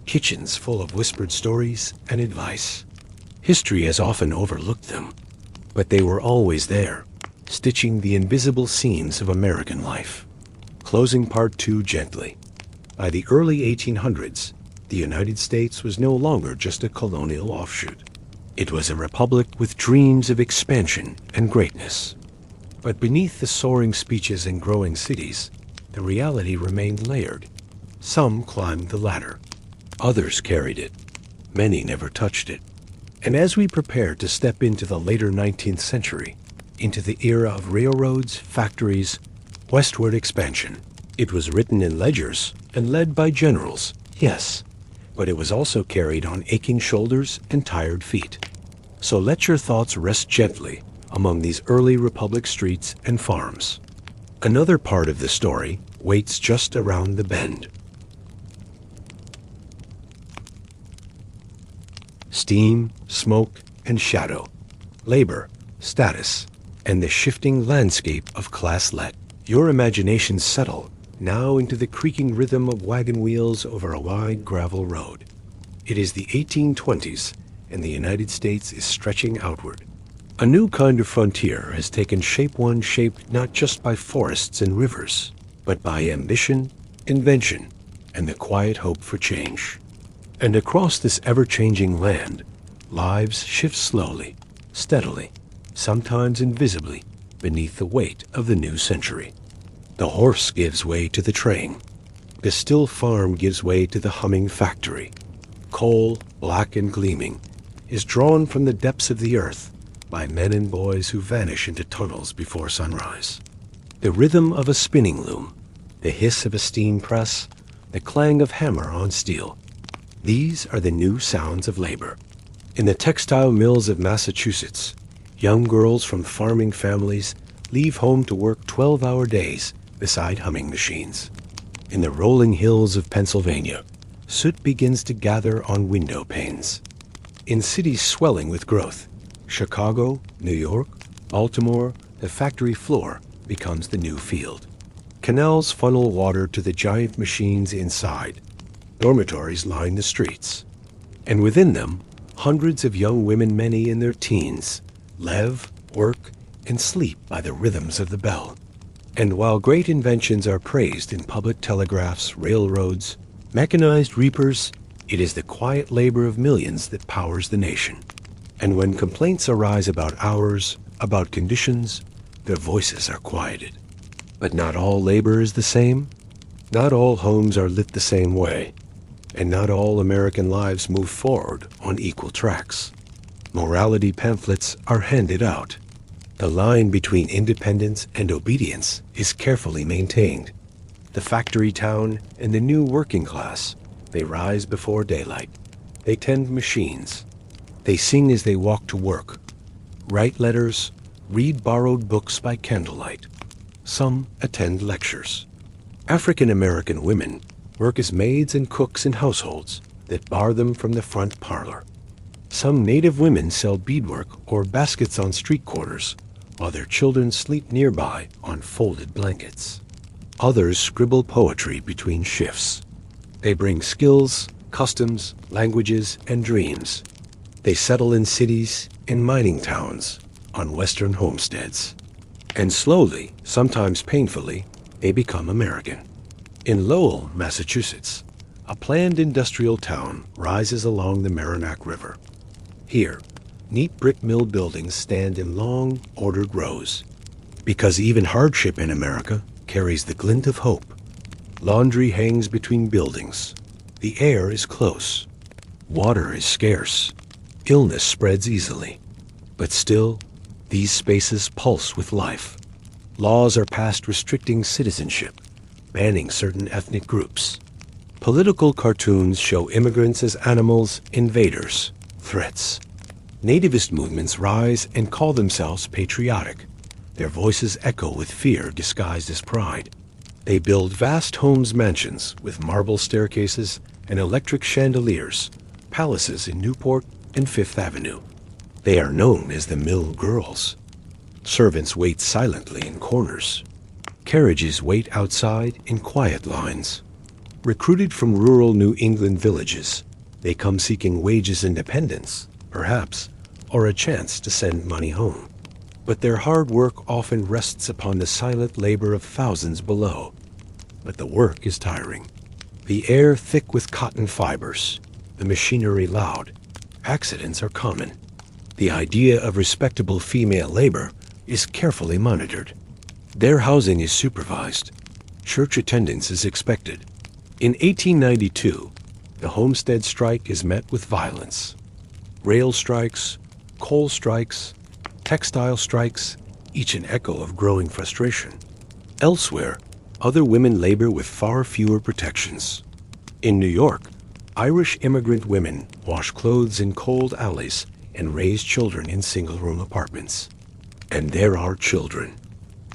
kitchens full of whispered stories and advice. History has often overlooked them, but they were always there, stitching the invisible seams of American life. Closing part 2 gently. By the early 1800s, the United States was no longer just a colonial offshoot. It was a republic with dreams of expansion and greatness. But beneath the soaring speeches and growing cities, the reality remained layered. Some climbed the ladder. Others carried it. Many never touched it. And as we prepare to step into the later 19th century, into the era of railroads, factories, westward expansion, it was written in ledgers and led by generals, yes, but it was also carried on aching shoulders and tired feet. So let your thoughts rest gently among these early republic streets and farms. Another part of the story waits just around the bend. Steam, smoke, and shadow, labor, status, and the shifting landscape of class let your imaginations settle now into the creaking rhythm of wagon wheels over a wide gravel road. It is the 1820s, and the United States is stretching outward. A new kind of frontier has taken shape, one shaped not just by forests and rivers, but by ambition, invention, and the quiet hope for change. And across this ever-changing land, lives shift slowly, steadily, sometimes invisibly, beneath the weight of the new century. The horse gives way to the train. The still farm gives way to the humming factory. Coal, black and gleaming, is drawn from the depths of the earth by men and boys who vanish into tunnels before sunrise. The rhythm of a spinning loom, the hiss of a steam press, the clang of hammer on steel. These are the new sounds of labor. In the textile mills of Massachusetts, young girls from farming families leave home to work 12-hour days beside humming machines. In the rolling hills of Pennsylvania, soot begins to gather on window panes. In cities swelling with growth, Chicago, New York, Baltimore, the factory floor becomes the new field. Canals funnel water to the giant machines inside. Dormitories line the streets. And within them, hundreds of young women, many in their teens, live, work, and sleep by the rhythms of the bell. And while great inventions are praised in public telegraphs, railroads, mechanized reapers, it is the quiet labor of millions that powers the nation. And when complaints arise about hours, about conditions, their voices are quieted. But not all labor is the same. Not all homes are lit the same way. And not all American lives move forward on equal tracks. Morality pamphlets are handed out. The line between independence and obedience is carefully maintained. The factory town and the new working class, they rise before daylight. They tend machines. They sing as they walk to work, write letters, read borrowed books by candlelight. Some attend lectures. African American women work as maids and cooks in households that bar them from the front parlor. Some Native women sell beadwork or baskets on street corners, while their children sleep nearby on folded blankets. Others scribble poetry between shifts. They bring skills, customs, languages, and dreams. They settle in cities, in mining towns, on western homesteads. And slowly, sometimes painfully, they become American. In Lowell, Massachusetts, a planned industrial town rises along the Merrimack River. Here, neat brick mill buildings stand in long, ordered rows. Because even hardship in America carries the glint of hope. Laundry hangs between buildings. The air is close. Water is scarce. Illness spreads easily. But still, these spaces pulse with life. Laws are passed restricting citizenship, banning certain ethnic groups. Political cartoons show immigrants as animals, invaders, threats. Nativist movements rise and call themselves patriotic. Their voices echo with fear disguised as pride. They build vast homes, mansions with marble staircases and electric chandeliers, palaces in Newport and Fifth Avenue. They are known as the Mill Girls. Servants wait silently in corners. Carriages wait outside in quiet lines. Recruited from rural New England villages, they come seeking wages independence, perhaps, or a chance to send money home. But their hard work often rests upon the silent labor of thousands below. But the work is tiring. The air thick with cotton fibers, the machinery loud. Accidents are common. The idea of respectable female labor is carefully monitored. Their housing is supervised. Church attendance is expected. In 1892, the Homestead strike is met with violence. Rail strikes, coal strikes, textile strikes, each an echo of growing frustration. Elsewhere, other women labor with far fewer protections. In New York, Irish immigrant women wash clothes in cold alleys and raise children in single-room apartments. And there are children.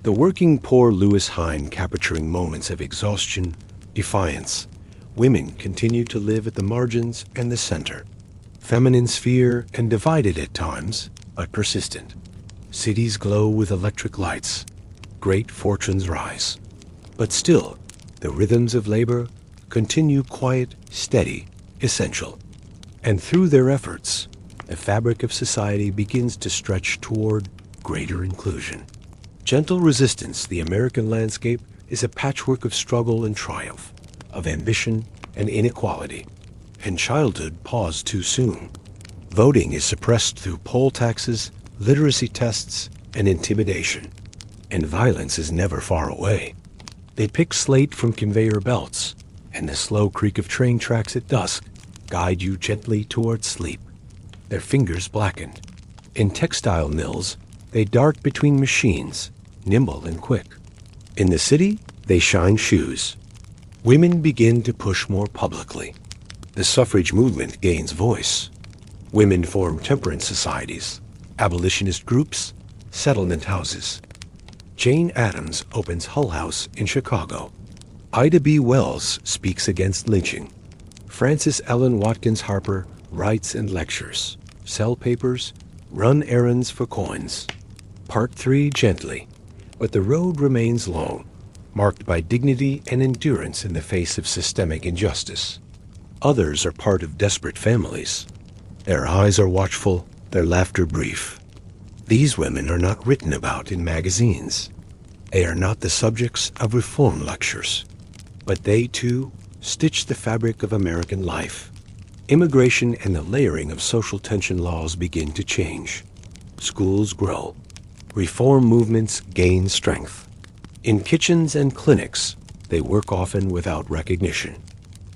The working poor Lewis Hine capturing moments of exhaustion, defiance. Women continue to live at the margins and the center. Feminine sphere and divided at times, but persistent. Cities glow with electric lights. Great fortunes rise. But still, the rhythms of labor continue quiet, steady, essential. And through their efforts, the fabric of society begins to stretch toward greater inclusion. Gentle resistance, the American landscape, is a patchwork of struggle and triumph, of ambition and inequality. And childhood paused too soon. Voting is suppressed through poll taxes, literacy tests, and intimidation. And violence is never far away. They pick slate from conveyor belts, and the slow creak of train tracks at dusk guide you gently toward sleep. Their fingers blackened. In textile mills, they dart between machines, nimble and quick. In the city, they shine shoes. Women begin to push more publicly. The suffrage movement gains voice. Women form temperance societies, abolitionist groups, settlement houses. Jane Addams opens Hull House in Chicago. Ida B. Wells speaks against lynching. Frances Ellen Watkins Harper writes and lectures, sell papers, run errands for coins. Part 3 gently, but the road remains long, marked by dignity and endurance in the face of systemic injustice. Others are part of desperate families. Their eyes are watchful, their laughter brief. These women are not written about in magazines. They are not the subjects of reform lectures. But they, too, stitch the fabric of American life. Immigration and the layering of social tension laws begin to change. Schools grow. Reform movements gain strength. In kitchens and clinics, they work often without recognition.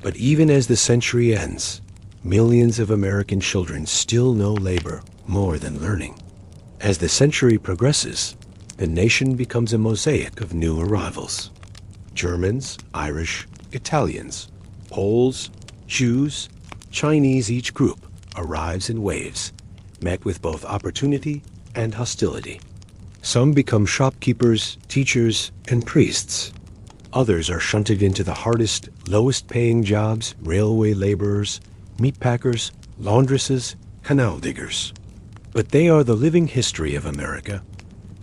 But even as the century ends, millions of American children still know labor more than learning. As the century progresses, the nation becomes a mosaic of new arrivals. Germans, Irish, Italians, Poles, Jews, Chinese, each group arrives in waves, met with both opportunity and hostility. Some become shopkeepers, teachers, and priests. Others are shunted into the hardest, lowest-paying jobs, railway laborers, meatpackers, laundresses, canal diggers. But they are the living history of America,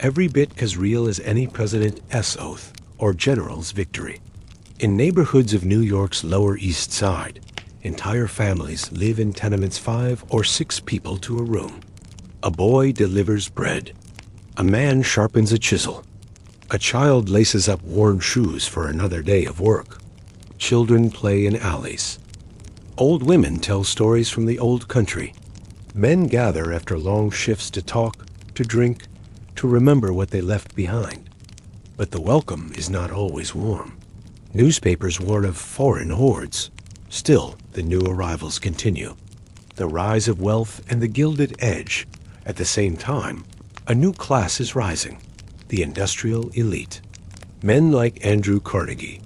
every bit as real as any President's oath or general's victory. In neighborhoods of New York's Lower East Side, entire families live in tenements 5 or 6 people to a room. A boy delivers bread. A man sharpens a chisel. A child laces up worn shoes for another day of work. Children play in alleys. Old women tell stories from the old country. Men gather after long shifts to talk, to drink, to remember what they left behind. But the welcome is not always warm. Newspapers warn of foreign hordes. Still, the new arrivals continue. The rise of wealth and the gilded edge. At the same time, a new class is rising, the industrial elite. Men like Andrew Carnegie,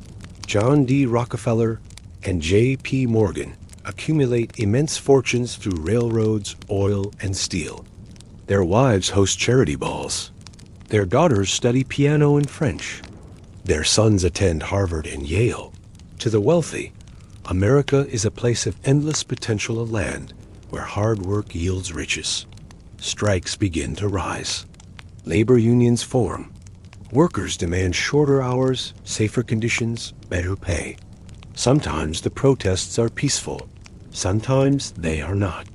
John D. Rockefeller, and J.P. Morgan accumulate immense fortunes through railroads, oil, and steel. Their wives host charity balls. Their daughters study piano and French. Their sons attend Harvard and Yale. To the wealthy, America is a place of endless potential, a land where hard work yields riches. Strikes begin to rise. Labor unions form. Workers demand shorter hours, safer conditions, better pay. Sometimes the protests are peaceful. Sometimes they are not.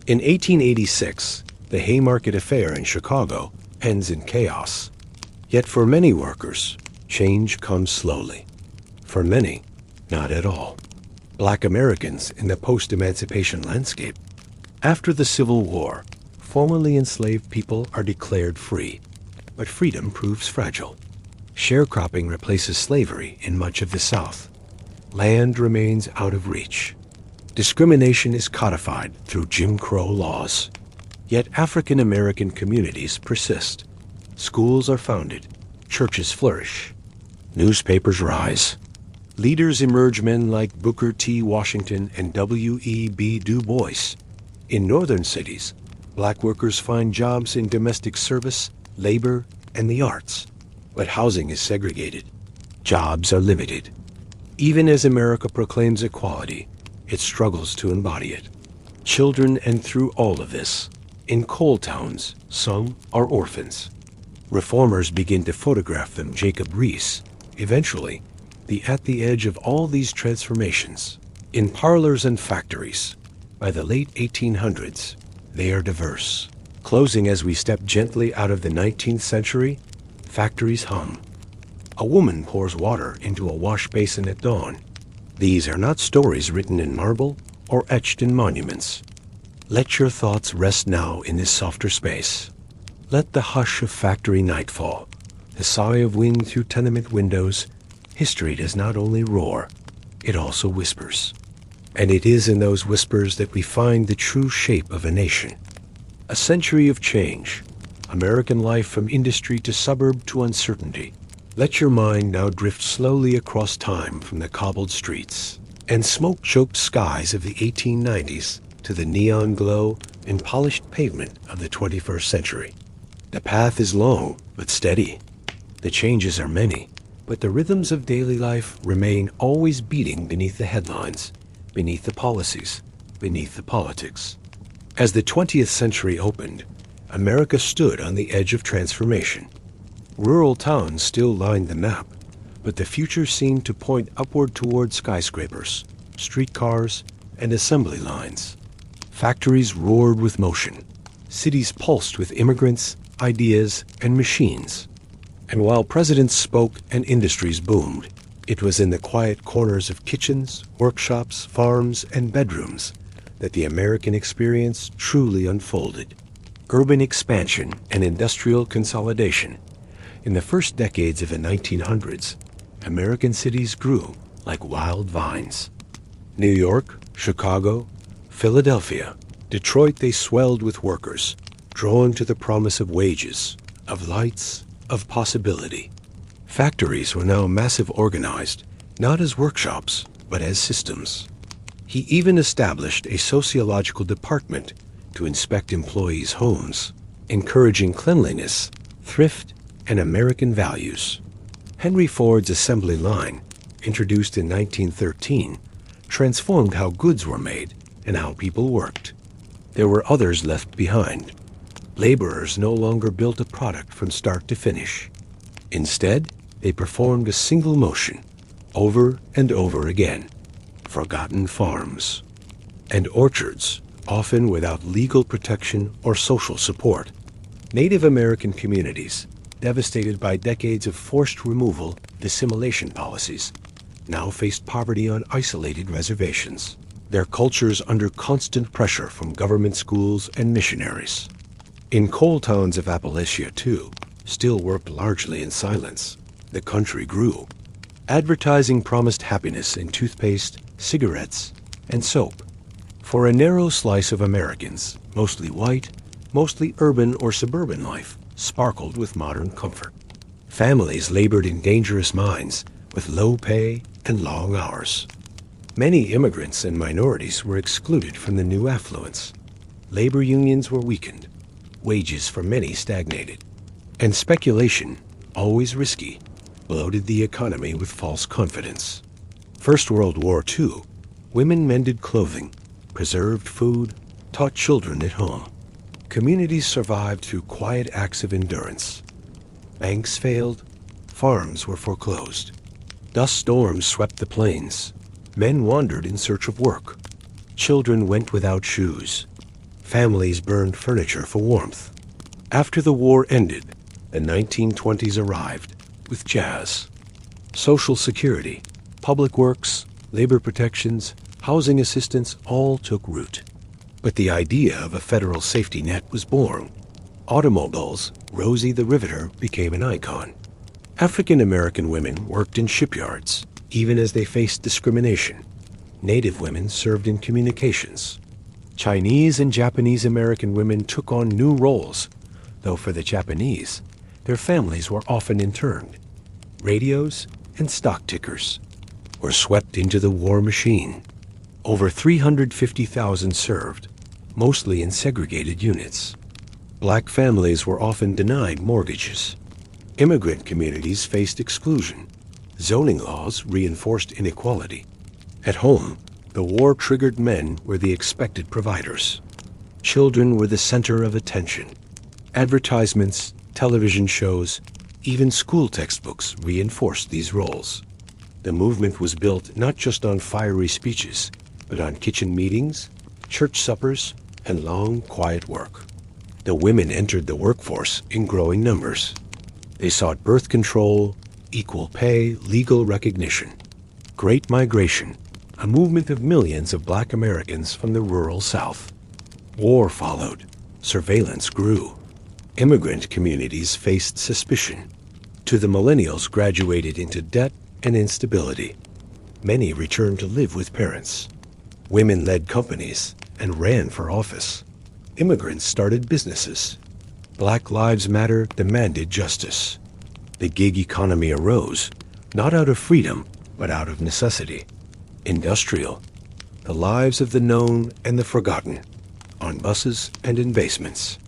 In 1886, the Haymarket Affair in Chicago ends in chaos. Yet for many workers, change comes slowly. For many, not at all. Black Americans in the post-emancipation landscape. After the Civil War, formerly enslaved people are declared free. but freedom proves fragile. Sharecropping replaces slavery in much of the South. Land remains out of reach. Discrimination is codified through Jim Crow laws. Yet African American communities persist. Schools are founded. Churches flourish. Newspapers rise. Leaders emerge, men like Booker T. Washington and W.E.B. Du Bois. In northern cities, black workers find jobs in domestic service, labor, and the arts. But housing is segregated. Jobs are limited. Even as America proclaims equality, it struggles to embody it. Children, and through all of this, in coal towns, some are orphans. Reformers begin to photograph them. Jacob Riis. Eventually, at the edge of all these transformations, in parlors and factories, by the late 1800s, they are diverse. Closing as we step gently out of the 19th century, factories hum. A woman pours water into a wash basin at dawn. These are not stories written in marble or etched in monuments. Let your thoughts rest now in this softer space. Let the hush of factory nightfall, the sigh of wind through tenement windows. History does not only roar, it also whispers. And it is in those whispers that we find the true shape of a nation. A century of change, American life from industry to suburb to uncertainty. Let your mind now drift slowly across time from the cobbled streets and smoke-choked skies of the 1890s to the neon glow and polished pavement of the 21st century. The path is long but steady. The changes are many, but the rhythms of daily life remain always beating beneath the headlines, beneath the policies, beneath the politics. As the 20th century opened, America stood on the edge of transformation. Rural towns still lined the map, but the future seemed to point upward toward skyscrapers, streetcars, and assembly lines. Factories roared with motion. Cities pulsed with immigrants, ideas, and machines. And while presidents spoke and industries boomed, it was in the quiet corners of kitchens, workshops, farms, and bedrooms that the American experience truly unfolded. Urban expansion and industrial consolidation. In the first decades of the 1900s, American cities grew like wild vines. New York, Chicago, Philadelphia, Detroit, they swelled with workers, drawn to the promise of wages, of lights, of possibility. Factories were now massive, organized, not as workshops, but as systems. He even established a sociological department to inspect employees' homes, encouraging cleanliness, thrift, and American values. Henry Ford's assembly line, introduced in 1913, transformed how goods were made and how people worked. There were others left behind. Laborers no longer built a product from start to finish. Instead, they performed a single motion, over and over again. Forgotten farms and orchards, often without legal protection or social support. Native American communities, devastated by decades of forced removal, assimilation policies, now faced poverty on isolated reservations, their cultures under constant pressure from government schools and missionaries. In coal towns of Appalachia, too, still worked largely in silence. The country grew. Advertising promised happiness in toothpaste, cigarettes, and soap. For a narrow slice of Americans, mostly white, mostly urban or suburban life, sparkled with modern comfort. Families labored in dangerous mines with low pay and long hours. Many immigrants and minorities were excluded from the new affluence. Labor unions were weakened. Wages for many stagnated. And speculation, always risky, bloated the economy with false confidence. First World War II, women mended clothing, preserved food, taught children at home. Communities survived through quiet acts of endurance. Banks failed, farms were foreclosed. Dust storms swept the plains. Men wandered in search of work. Children went without shoes. Families burned furniture for warmth. After the war ended, the 1920s arrived with jazz. Social security, public works, labor protections, housing assistance all took root. But the idea of a federal safety net was born. automobiles, Rosie the Riveter became an icon. African American women worked in shipyards, even as they faced discrimination. Native women served in communications. Chinese and Japanese American women took on new roles, though for the Japanese, their families were often interned. Radios and stock tickers were swept into the war machine. Over 350,000 served, mostly in segregated units. Black families were often denied mortgages. Immigrant communities faced exclusion. Zoning laws reinforced inequality. At home, the war-triggered men were the expected providers. Children were the center of attention. Advertisements, television shows, even school textbooks reinforced these roles. The movement was built not just on fiery speeches, but on kitchen meetings, church suppers, and long, quiet work. The women entered the workforce in growing numbers. They sought birth control, equal pay, legal recognition. Great Migration, a movement of millions of Black Americans from the rural South. War followed. Surveillance grew. Immigrant communities faced suspicion. To the millennials graduated into debt and instability. Many returned to live with parents. Women led companies and ran for office. Immigrants started businesses. Black Lives Matter demanded justice. The gig economy arose, not out of freedom, but out of necessity. Industrial, the lives of the known and the forgotten, on buses and in basements.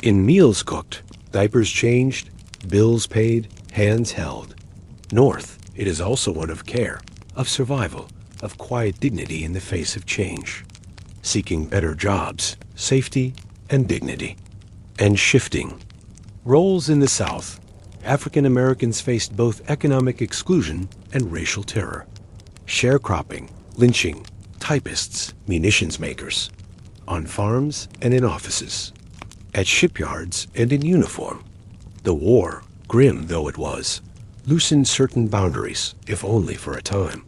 In meals cooked, diapers changed, bills paid, hands held. North, it is also one of care, of survival, of quiet dignity in the face of change. Seeking better jobs, safety, and dignity. And shifting. Roles in the South. African Americans faced both economic exclusion and racial terror. Sharecropping, lynching, typists, munitions makers. On farms and in offices. At shipyards and in uniform. The war, grim though it was, loosened certain boundaries, if only for a time.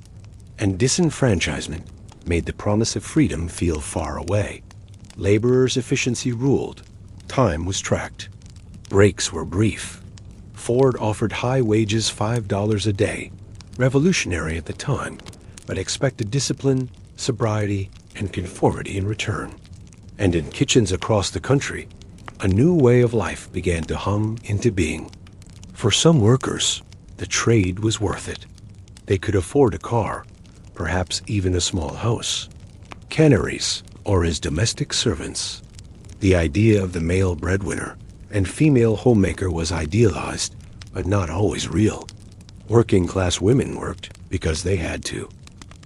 And disenfranchisement made the promise of freedom feel far away. Laborers' efficiency ruled. Time was tracked. Breaks were brief. Ford offered high wages, $5 a day, revolutionary at the time, but expected discipline, sobriety, and conformity in return. And in kitchens across the country, a new way of life began to hum into being. For some workers, the trade was worth it. They could afford a car, perhaps even a small house. Canneries, or as domestic servants. The idea of the male breadwinner and female homemaker was idealized, but not always real. Working-class women worked because they had to.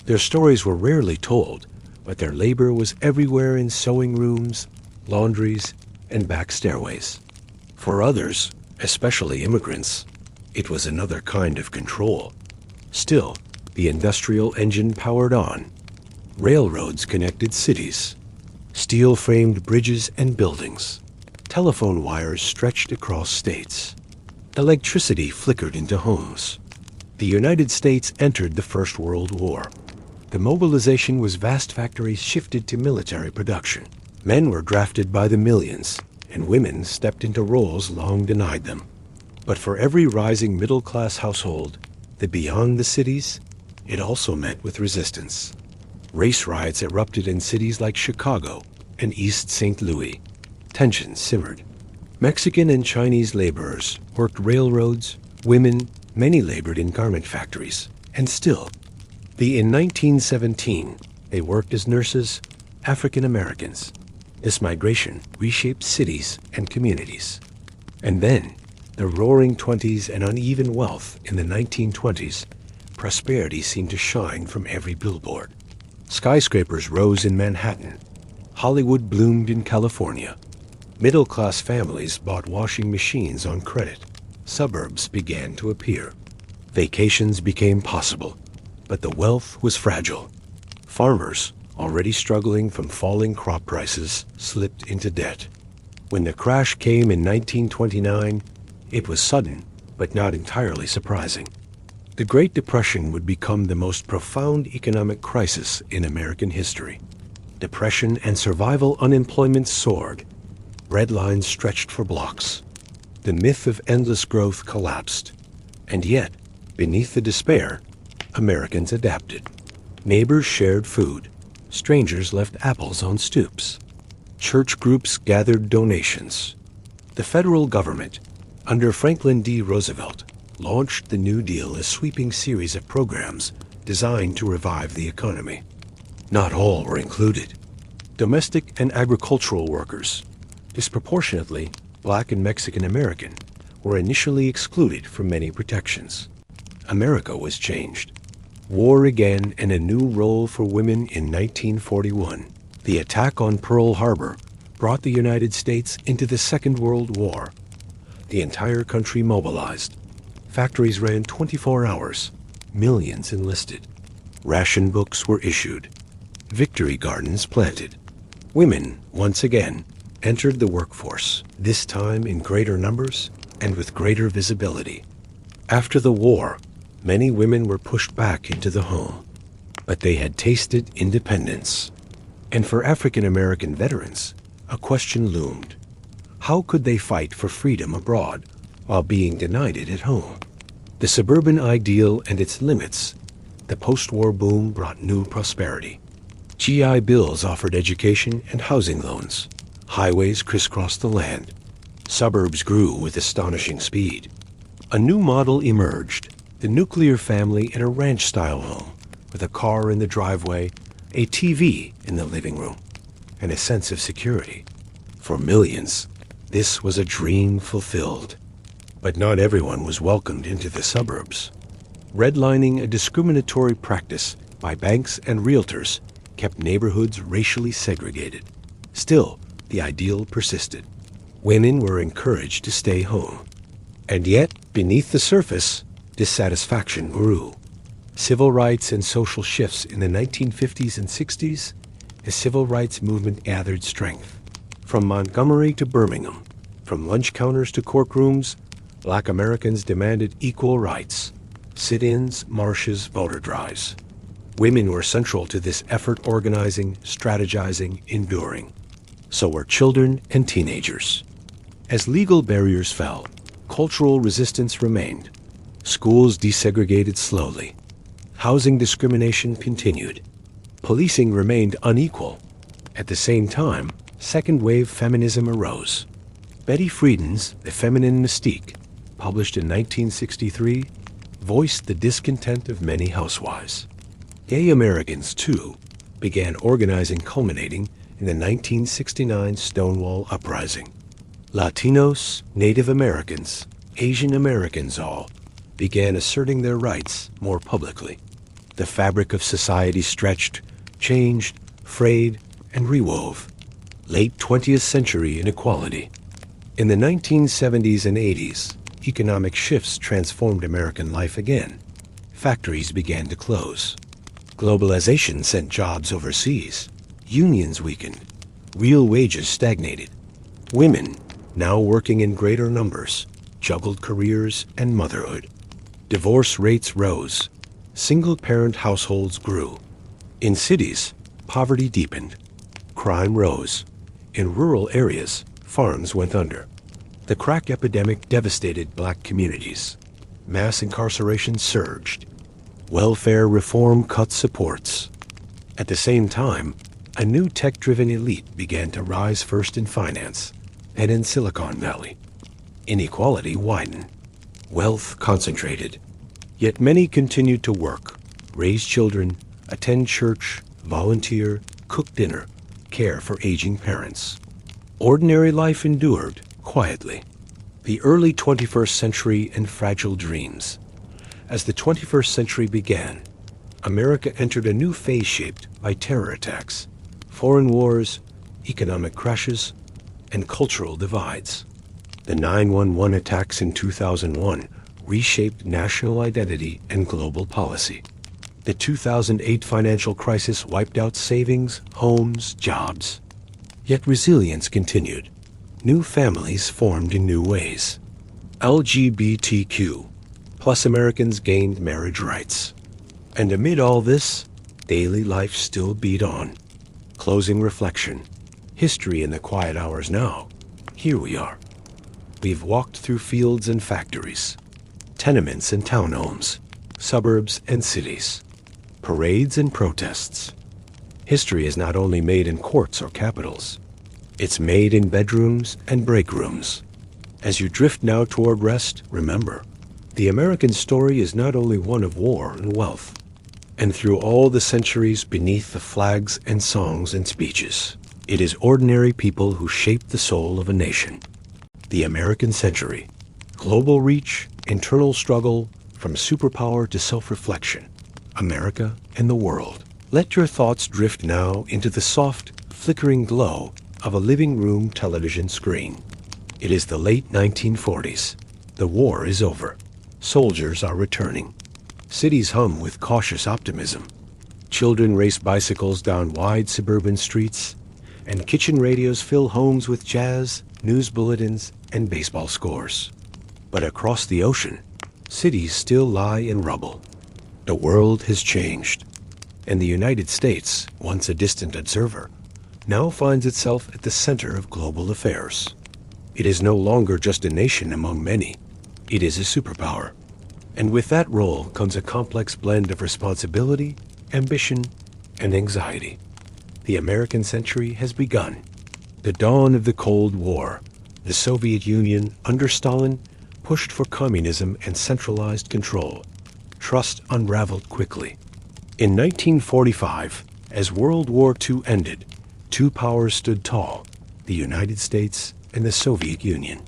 Their stories were rarely told, but their labor was everywhere in sewing rooms, laundries, and back stairways. For others, especially immigrants, it was another kind of control. Still, the industrial engine powered on. Railroads connected cities. Steel-framed bridges and buildings. Telephone wires stretched across states. Electricity flickered into homes. The United States entered the First World War. The mobilization was vast. Factories shifted to military production. Men were drafted by the millions, and women stepped into roles long denied them. But for every rising middle-class household, the beyond the cities, it also met with resistance. Race riots erupted in cities like Chicago and East St. Louis. Tensions simmered. Mexican and Chinese laborers worked railroads. Women, many labored in garment factories. And still, in 1917, they worked as nurses, African Americans. This migration reshaped cities and communities. And then, the roaring 20s and uneven wealth in the 1920s, prosperity seemed to shine from every billboard. Skyscrapers rose in Manhattan. Hollywood bloomed in California. Middle-class families bought washing machines on credit. Suburbs began to appear. Vacations became possible, but the wealth was fragile. Farmers, already struggling from falling crop prices, slipped into debt. When the crash came in 1929, it was sudden, but not entirely surprising. The Great Depression would become the most profound economic crisis in American history. Depression and survival unemployment soared. Red lines stretched for blocks. The myth of endless growth collapsed. And yet, beneath the despair, Americans adapted. Neighbors shared food. Strangers left apples on stoops. Church groups gathered donations. The federal government, under Franklin D. Roosevelt, launched the New Deal, a sweeping series of programs designed to revive the economy. Not all were included. Domestic and agricultural workers, disproportionately Black and Mexican American, were initially excluded from many protections. America was changed. War again, and a new role for women in 1941. The attack on Pearl Harbor brought the United States into the Second World War. The entire country mobilized. Factories ran 24 hours. Millions enlisted. Ration books were issued. Victory gardens planted. Women, once again, entered the workforce, this time in greater numbers and with greater visibility. After the war, many women were pushed back into the home, but they had tasted independence. And for African American veterans, a question loomed. How could they fight for freedom abroad while being denied it at home? The suburban ideal and its limits, the post-war boom brought new prosperity. GI Bills offered education and housing loans. Highways crisscrossed the land. Suburbs grew with astonishing speed. A new model emerged, the nuclear family in a ranch-style home, with a car in the driveway, a TV in the living room, and a sense of security. For millions, this was a dream fulfilled. But not everyone was welcomed into the suburbs. Redlining, a discriminatory practice by banks and realtors, kept neighborhoods racially segregated. Still, the ideal persisted. Women were encouraged to stay home. And yet, beneath the surface, dissatisfaction grew. Civil rights and social shifts in the 1950s and 60s, the civil rights movement gathered strength. From Montgomery to Birmingham, from lunch counters to courtrooms, Black Americans demanded equal rights. Sit-ins, marches, voter drives. Women were central to this effort, organizing, strategizing, enduring. So were children and teenagers. As legal barriers fell, cultural resistance remained. Schools desegregated slowly. Housing discrimination continued. Policing remained unequal. At the same time, second-wave feminism arose. Betty Friedan's The Feminine Mystique, published in 1963, voiced the discontent of many housewives. Gay Americans, too, began organizing, culminating in the 1969 Stonewall Uprising. Latinos, Native Americans, Asian Americans all began asserting their rights more publicly. The fabric of society stretched, changed, frayed, and rewove. Late 20th century inequality. In the 1970s and 80s, economic shifts transformed American life again. Factories began to close. Globalization sent jobs overseas. Unions weakened. Real wages stagnated. Women, now working in greater numbers, juggled careers and motherhood. Divorce rates rose. Single-parent households grew. In cities, poverty deepened. Crime rose. In rural areas, farms went under. The crack epidemic devastated Black communities. Mass incarceration surged. Welfare reform cut supports. At the same time, a new tech-driven elite began to rise, first in finance, then in Silicon Valley. Inequality widened. Wealth concentrated. Yet many continued to work, raise children, attend church, volunteer, cook dinner, care for aging parents. Ordinary life endured quietly. The early 21st century and fragile dreams. As the 21st century began, America entered a new phase shaped by terror attacks, foreign wars, economic crashes, and cultural divides. The 9/11 attacks in 2001 reshaped national identity and global policy. The 2008 financial crisis wiped out savings, homes, jobs. Yet resilience continued. New families formed in new ways. LGBTQ plus Americans gained marriage rights. And amid all this, daily life still beat on. Closing reflection. History in the quiet hours now here we are. We've walked through fields and factories, tenements and townhomes, suburbs and cities, parades and protests. History is not only made in courts or capitals, it's made in bedrooms and break rooms. As you drift now toward rest, remember, the American story is not only one of war and wealth, and through all the centuries beneath the flags and songs and speeches, it is ordinary people who shape the soul of a nation. The American century. Global reach, internal struggle, from superpower to self-reflection. America and the world. Let your thoughts drift now into the soft, flickering glow of a living room television screen. It is the late 1940s. The war is over. Soldiers are returning. Cities hum with cautious optimism. Children race bicycles down wide suburban streets, and kitchen radios fill homes with jazz, news bulletins, and baseball scores. But across the ocean, cities still lie in rubble. The world has changed, and the United States, once a distant observer, now finds itself at the center of global affairs. It is no longer just a nation among many. It is a superpower. And with that role comes a complex blend of responsibility, ambition, and anxiety. The American century has begun. The dawn of the Cold War. The Soviet Union, under Stalin, pushed for communism and centralized control. Trust unraveled quickly. In 1945, as World War II ended, two powers stood tall, the United States and the Soviet Union.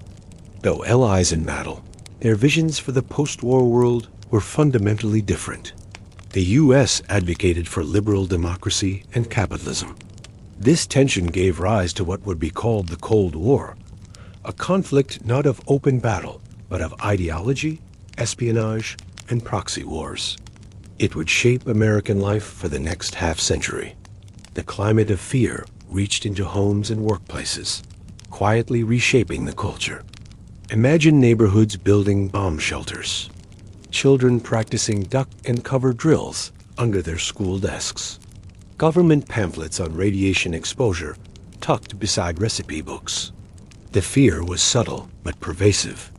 Though allies in battle, their visions for the post-war world were fundamentally different. The U.S. advocated for liberal democracy and capitalism. This tension gave rise to what would be called the Cold War, a conflict not of open battle, but of ideology, espionage, and proxy wars. It would shape American life for the next half-century. The climate of fear reached into homes and workplaces, quietly reshaping the culture. Imagine neighborhoods building bomb shelters, children practicing duck and cover drills under their school desks, government pamphlets on radiation exposure tucked beside recipe books. The fear was subtle but pervasive.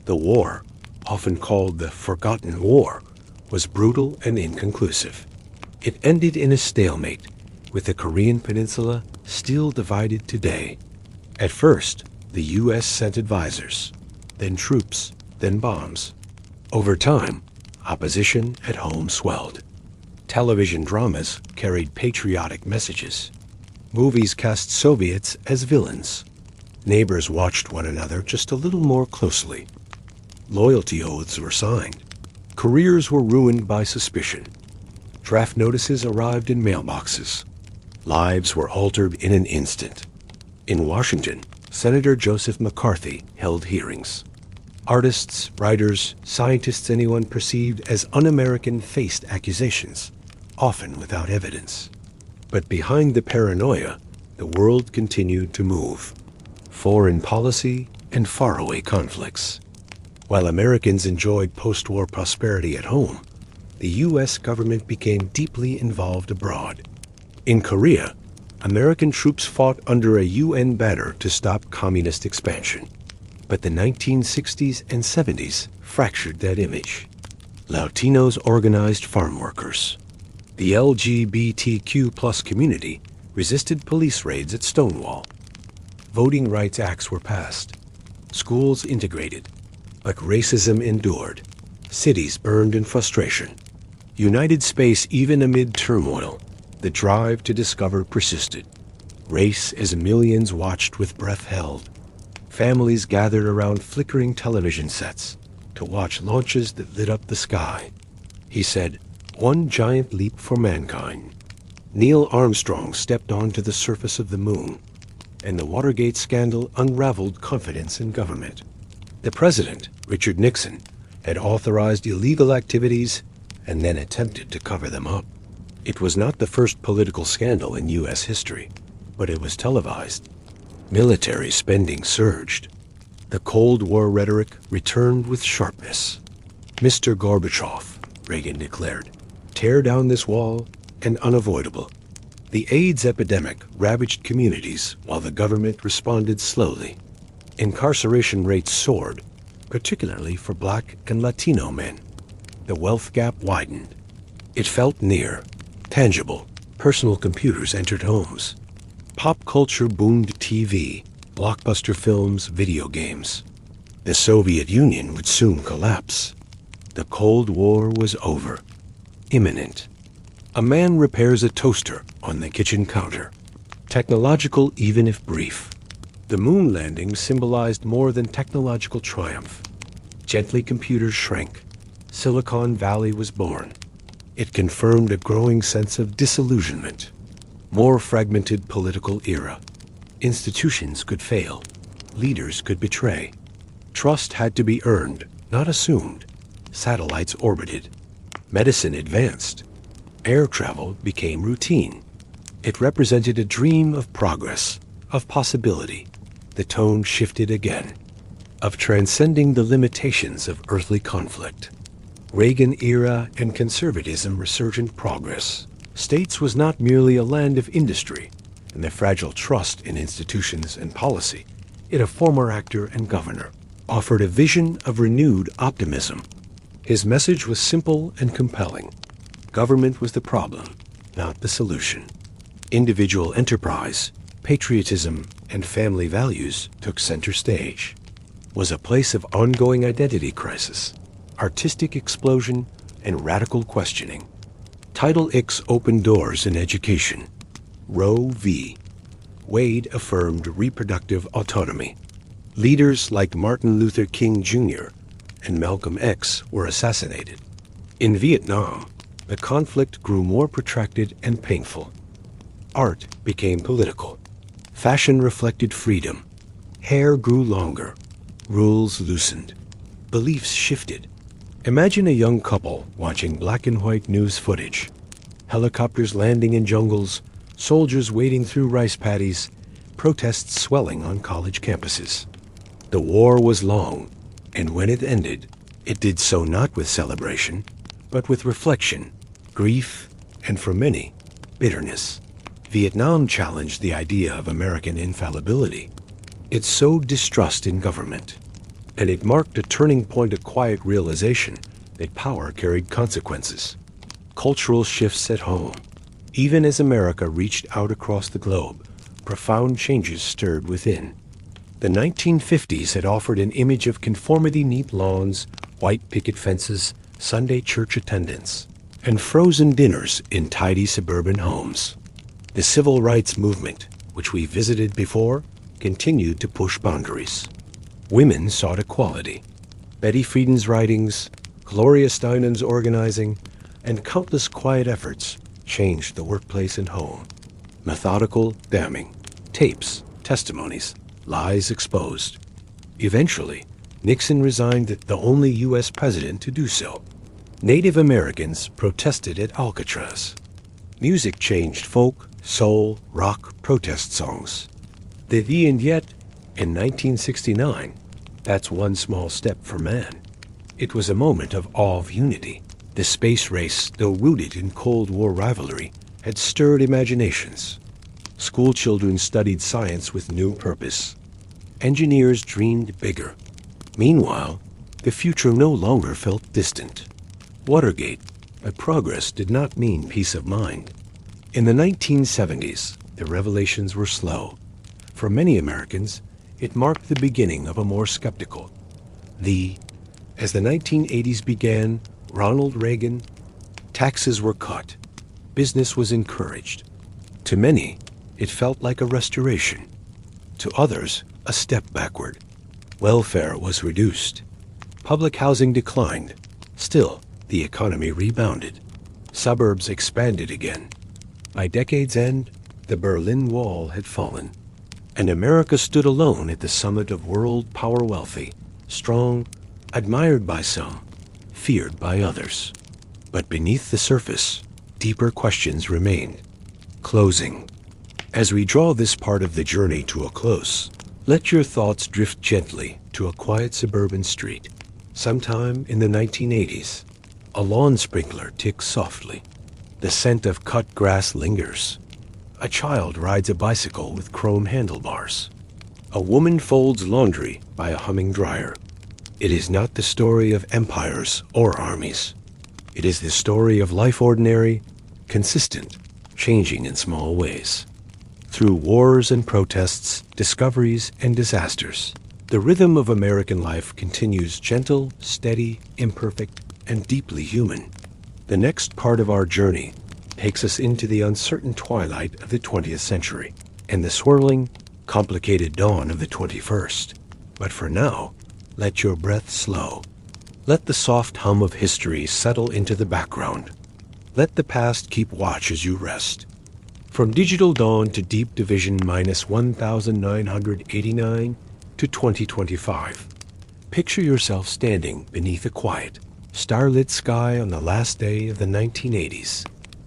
The war, often called the Forgotten War, was brutal and inconclusive. It ended in a stalemate, with the Korean Peninsula still divided today. At first, the U.S. sent advisors, then troops, then bombs. Over time, opposition at home swelled. Television dramas carried patriotic messages. Movies cast Soviets as villains. Neighbors watched one another just a little more closely. Loyalty oaths were signed. Careers were ruined by suspicion. Draft notices arrived in mailboxes. Lives were altered in an instant. In Washington, Senator Joseph McCarthy held hearings. Artists, writers, scientists, anyone perceived as un-American faced accusations, often without evidence. But behind the paranoia, the world continued to move. Foreign policy and faraway conflicts. While Americans enjoyed post-war prosperity at home, the U.S. government became deeply involved abroad. In Korea, American troops fought under a UN banner to stop communist expansion. But the 1960s and 70s fractured that image. Latinos organized farm workers. The LGBTQ+ community resisted police raids at Stonewall. Voting Rights Acts were passed. Schools integrated. But racism endured. Cities burned in frustration. United space even amid turmoil. The drive to discover persisted. Race as millions watched with breath held. Families gathered around flickering television sets to watch launches that lit up the sky. He said, "One giant leap for mankind." Neil Armstrong stepped onto the surface of the moon, and the Watergate scandal unraveled confidence in government. The president, Richard Nixon, had authorized illegal activities and then attempted to cover them up. It was not the first political scandal in U.S. history, but it was televised. Military spending surged. The Cold War rhetoric returned with sharpness. "Mr. Gorbachev," Reagan declared, "tear down this wall and unavoidable." The AIDS epidemic ravaged communities while the government responded slowly. Incarceration rates soared, particularly for Black and Latino men. The wealth gap widened. It felt near, tangible. Personal computers entered homes. Pop culture boomed TV, blockbuster films, video games. The Soviet Union would soon collapse. The Cold War was over. Imminent. A man repairs a toaster on the kitchen counter. Technological, even if brief. The moon landing symbolized more than technological triumph. Gently computers shrank. Silicon Valley was born. It confirmed a growing sense of disillusionment. More fragmented political era. Institutions could fail. Leaders could betray. Trust had to be earned, not assumed. Satellites orbited. Medicine advanced. Air travel became routine. It represented a dream of progress, of possibility. The tone shifted again, of transcending the limitations of earthly conflict. Reagan era and conservatism resurgent progress. States was not merely a land of industry and the fragile trust in institutions and policy. It, a former actor and governor, offered a vision of renewed optimism. His message was simple and compelling. Government was the problem, not the solution. Individual enterprise, patriotism, and family values took center stage. Was a place of ongoing identity crisis, artistic explosion, and radical questioning. Title X opened doors in education. Roe v. Wade affirmed reproductive autonomy. Leaders like Martin Luther King Jr. and Malcolm X were assassinated. In Vietnam, the conflict grew more protracted and painful. Art became political. Fashion reflected freedom. Hair grew longer. Rules loosened. Beliefs shifted. Imagine a young couple watching black and white news footage. Helicopters landing in jungles, soldiers wading through rice paddies, protests swelling on college campuses. The war was long, and when it ended, it did so not with celebration, but with reflection, grief, and for many, bitterness. Vietnam challenged the idea of American infallibility. It sowed distrust in government, and it marked a turning point, a quiet realization that power carried consequences. Cultural shifts at home. Even as America reached out across the globe, profound changes stirred within. The 1950s had offered an image of conformity: neat lawns, white picket fences, Sunday church attendance, and frozen dinners in tidy suburban homes. The civil rights movement, which we visited before, continued to push boundaries. Women sought equality. Betty Friedan's writings, Gloria Steinem's organizing, and countless quiet efforts changed the workplace and home. Methodical damning, tapes, testimonies, lies exposed. Eventually, Nixon resigned, the only U.S. president to do so. Native Americans protested at Alcatraz. Music changed: folk, soul, rock, protest songs. The Vie and Yet in 1969, that's one small step for man. It was a moment of awe of unity. The space race, though rooted in Cold War rivalry, had stirred imaginations. School children studied science with new purpose. Engineers dreamed bigger. Meanwhile, the future no longer felt distant. Watergate, but progress did not mean peace of mind. In the 1970s, the revelations were slow. For many Americans, it marked the beginning of a more skeptical. As the 1980s began, Ronald Reagan, taxes were cut. Business was encouraged. To many, it felt like a restoration. To others, a step backward. Welfare was reduced. Public housing declined. Still, the economy rebounded. Suburbs expanded again. By decade's end, the Berlin Wall had fallen, and America stood alone at the summit of world power, wealthy, strong, admired by some, feared by others. But beneath the surface, deeper questions remained. Closing. As we draw this part of the journey to a close, let your thoughts drift gently to a quiet suburban street. Sometime in the 1980s, a lawn sprinkler ticks softly. The scent of cut grass lingers. A child rides a bicycle with chrome handlebars. A woman folds laundry by a humming dryer. It is not the story of empires or armies. It is the story of life ordinary, consistent, changing in small ways. Through wars and protests, discoveries and disasters, the rhythm of American life continues gentle, steady, imperfect, and deeply human. The next part of our journey takes us into the uncertain twilight of the 20th century and the swirling, complicated dawn of the 21st. But for now, let your breath slow. Let the soft hum of history settle into the background. Let the past keep watch as you rest. From digital dawn to deep division minus 1989 to 2025, picture yourself standing beneath a quiet, starlit sky on the last day of the 1980s.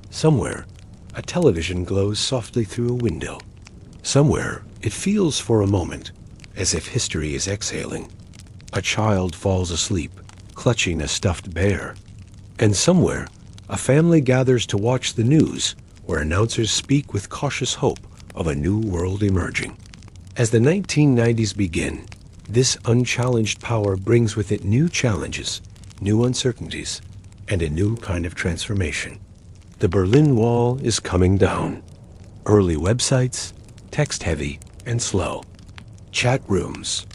Somewhere, a television glows softly through a window. Somewhere, it feels for a moment as if history is exhaling. A child falls asleep, clutching a stuffed bear. And somewhere, a family gathers to watch the news, where announcers speak with cautious hope of a new world emerging. As the 1990s begin, this unchallenged power brings with it new challenges, new uncertainties, and a new kind of transformation. The Berlin Wall is coming down. Early websites, text-heavy and slow. Chat rooms.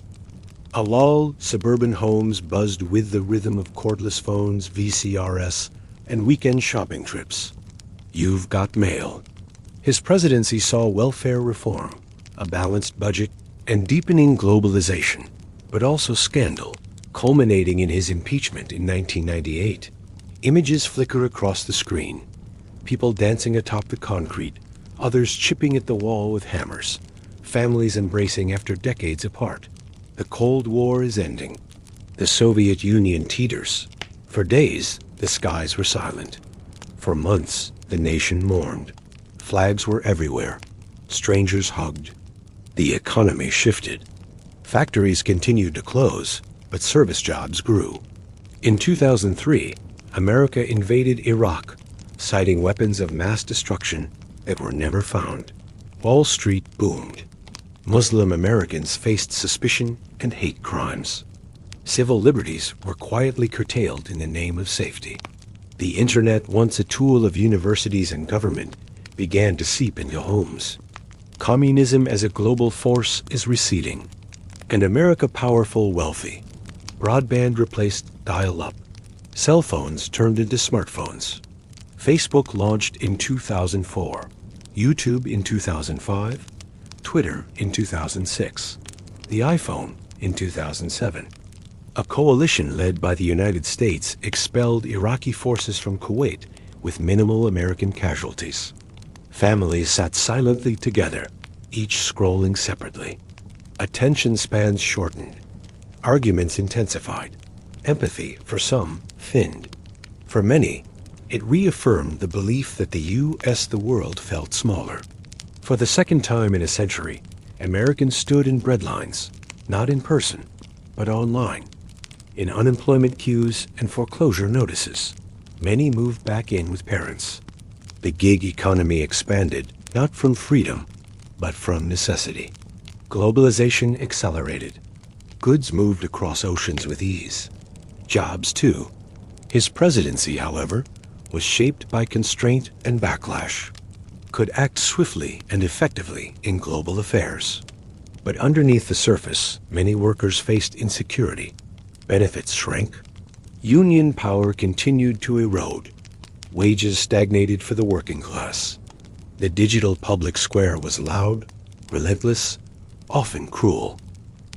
A lull, suburban homes buzzed with the rhythm of cordless phones, VCRS, and weekend shopping trips. You've got mail. His presidency saw welfare reform, a balanced budget, and deepening globalization, but also scandal, culminating in his impeachment in 1998. Images flicker across the screen. People dancing atop the concrete, others chipping at the wall with hammers, families embracing after decades apart. The Cold War is ending. The Soviet Union teeters. For days, the skies were silent. For months, the nation mourned. Flags were everywhere. Strangers hugged. The economy shifted. Factories continued to close, but service jobs grew. In 2003, America invaded Iraq, citing weapons of mass destruction that were never found. Wall Street boomed. Muslim Americans faced suspicion and hate crimes. Civil liberties were quietly curtailed in the name of safety. The internet, once a tool of universities and government, began to seep into homes. Communism as a global force is receding, and America powerful, wealthy. Broadband replaced dial-up. Cell phones turned into smartphones. Facebook launched in 2004, YouTube in 2005, Twitter in 2006, the iPhone in 2007. A coalition led by the United States expelled Iraqi forces from Kuwait with minimal American casualties. Families sat silently together, each scrolling separately. Attention spans shortened. Arguments intensified. Empathy, for some, thinned. For many, it reaffirmed the belief that the U.S. the world felt smaller. For the second time in a century, Americans stood in breadlines, not in person, but online. In unemployment queues and foreclosure notices, many moved back in with parents. The gig economy expanded, not from freedom, but from necessity. Globalization accelerated. Goods moved across oceans with ease. Jobs, too. His presidency, however, was shaped by constraint and backlash. Could act swiftly and effectively in global affairs. But underneath the surface, many workers faced insecurity. Benefits shrank. Union power continued to erode. Wages stagnated for the working class. The digital public square was loud, relentless, often cruel.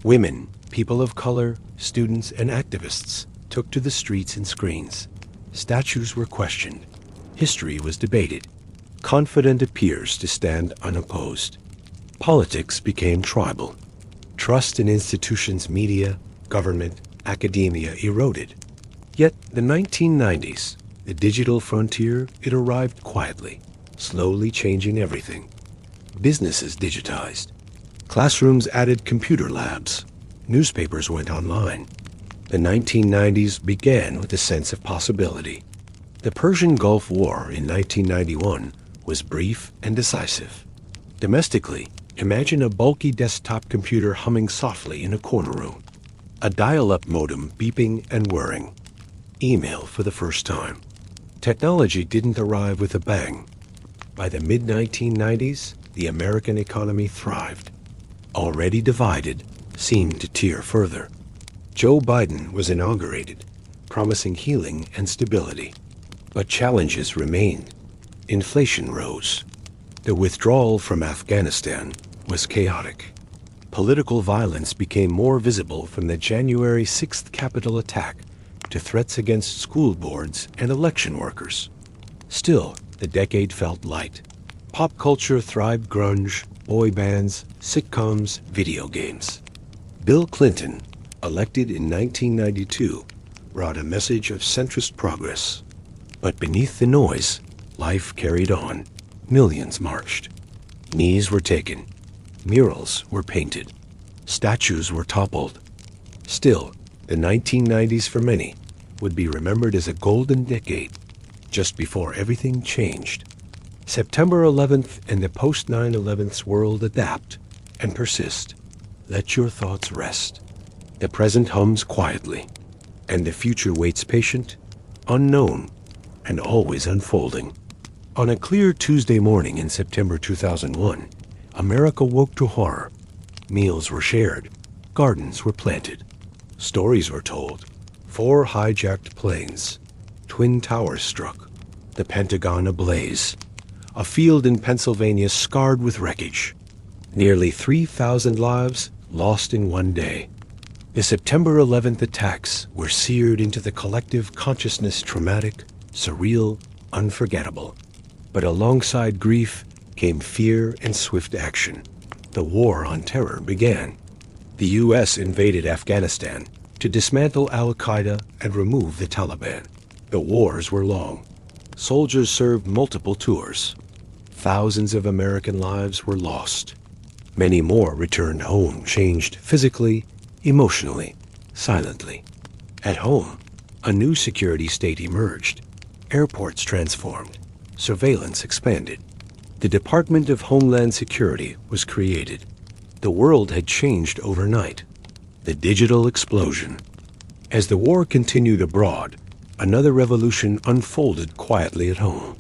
Women, people of color, students, and activists took to the streets and screens. Statues were questioned. History was debated. Confident appears to stand unopposed. Politics became tribal. Trust in institutions, media, government, academia eroded. Yet the 1990s, the digital frontier, it arrived quietly, slowly changing everything. Businesses digitized. Classrooms added computer labs. Newspapers went online. The 1990s began with a sense of possibility. The Persian Gulf War in 1991 was brief and decisive. Domestically, Imagine a bulky desktop computer humming softly in a corner room, a dial-up modem beeping and whirring, email for the first time. Technology didn't arrive with a bang. By the mid-1990s, the American economy thrived. Already divided, seemed to tear further. Joe Biden was inaugurated, promising healing and stability. But challenges remained. Inflation rose. The withdrawal from Afghanistan was chaotic. Political violence became more visible from the January 6th Capitol attack to threats against school boards and election workers. Still, the decade felt light. Pop culture thrived: grunge, boy bands, sitcoms, video games. Bill Clinton, elected in 1992, brought a message of centrist progress. But beneath the noise, life carried on. Millions marched. Knees were taken. Murals were painted. Statues were toppled. Still, the 1990s for many would be remembered as a golden decade, just before everything changed. September 11th and the post-9/11's world adapt and persist. Let your thoughts rest. The present hums quietly, and the future waits patient, unknown, and always unfolding. On a clear Tuesday morning in September 2001, America woke to horror. Meals were shared. Gardens were planted. Stories were told. 4 hijacked planes. Twin towers struck. The Pentagon ablaze. A field in Pennsylvania scarred with wreckage. Nearly 3,000 lives lost in one day. The September 11th attacks were seared into the collective consciousness, traumatic, surreal, unforgettable. But alongside grief came fear and swift action. The war on terror began. The U.S. invaded Afghanistan to dismantle al-Qaeda and remove the Taliban. The wars were long. Soldiers served multiple tours. Thousands of American lives were lost. Many more returned home, changed physically, emotionally, silently. At home, a new security state emerged. Airports transformed. Surveillance expanded. The Department of Homeland Security was created. The world had changed overnight. The digital explosion. As the war continued abroad, another revolution unfolded quietly at home.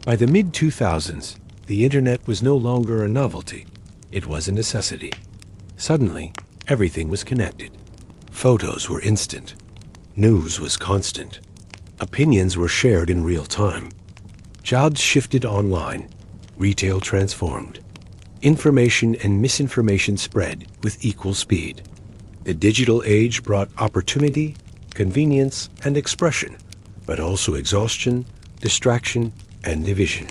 By the mid-2000s, the internet was no longer a novelty. It was a necessity. Suddenly, everything was connected. Photos were instant. News was constant. Opinions were shared in real time. Jobs shifted online. Retail transformed. Information and misinformation spread with equal speed. The digital age brought opportunity, convenience, and expression, but also exhaustion, distraction, and division.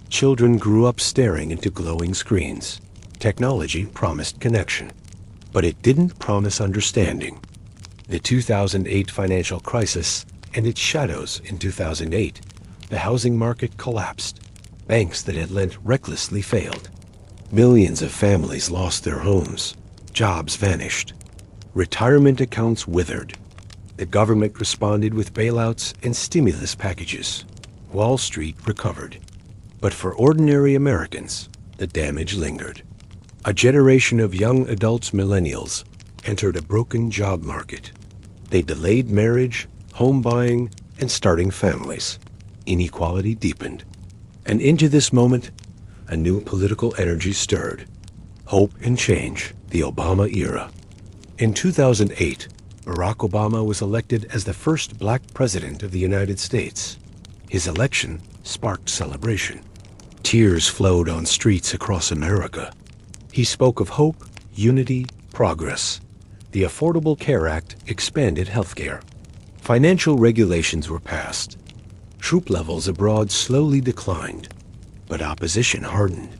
Children grew up staring into glowing screens. Technology promised connection, but it didn't promise understanding. The 2008 financial crisis and its shadows in 2008, the housing market collapsed. Banks that had lent recklessly failed. Millions of families lost their homes. Jobs vanished. Retirement accounts withered. The government responded with bailouts and stimulus packages. Wall Street recovered. But for ordinary Americans, the damage lingered. A generation of young adults, millennials, entered a broken job market. They delayed marriage, home buying, and starting families. Inequality deepened. And into this moment, a new political energy stirred. Hope and change, the Obama era. In 2008, Barack Obama was elected as the first black president of the United States. His election sparked celebration. Tears flowed on streets across America. He spoke of hope, unity, progress. The Affordable Care Act expanded healthcare. Financial regulations were passed. Troop levels abroad slowly declined, but opposition hardened.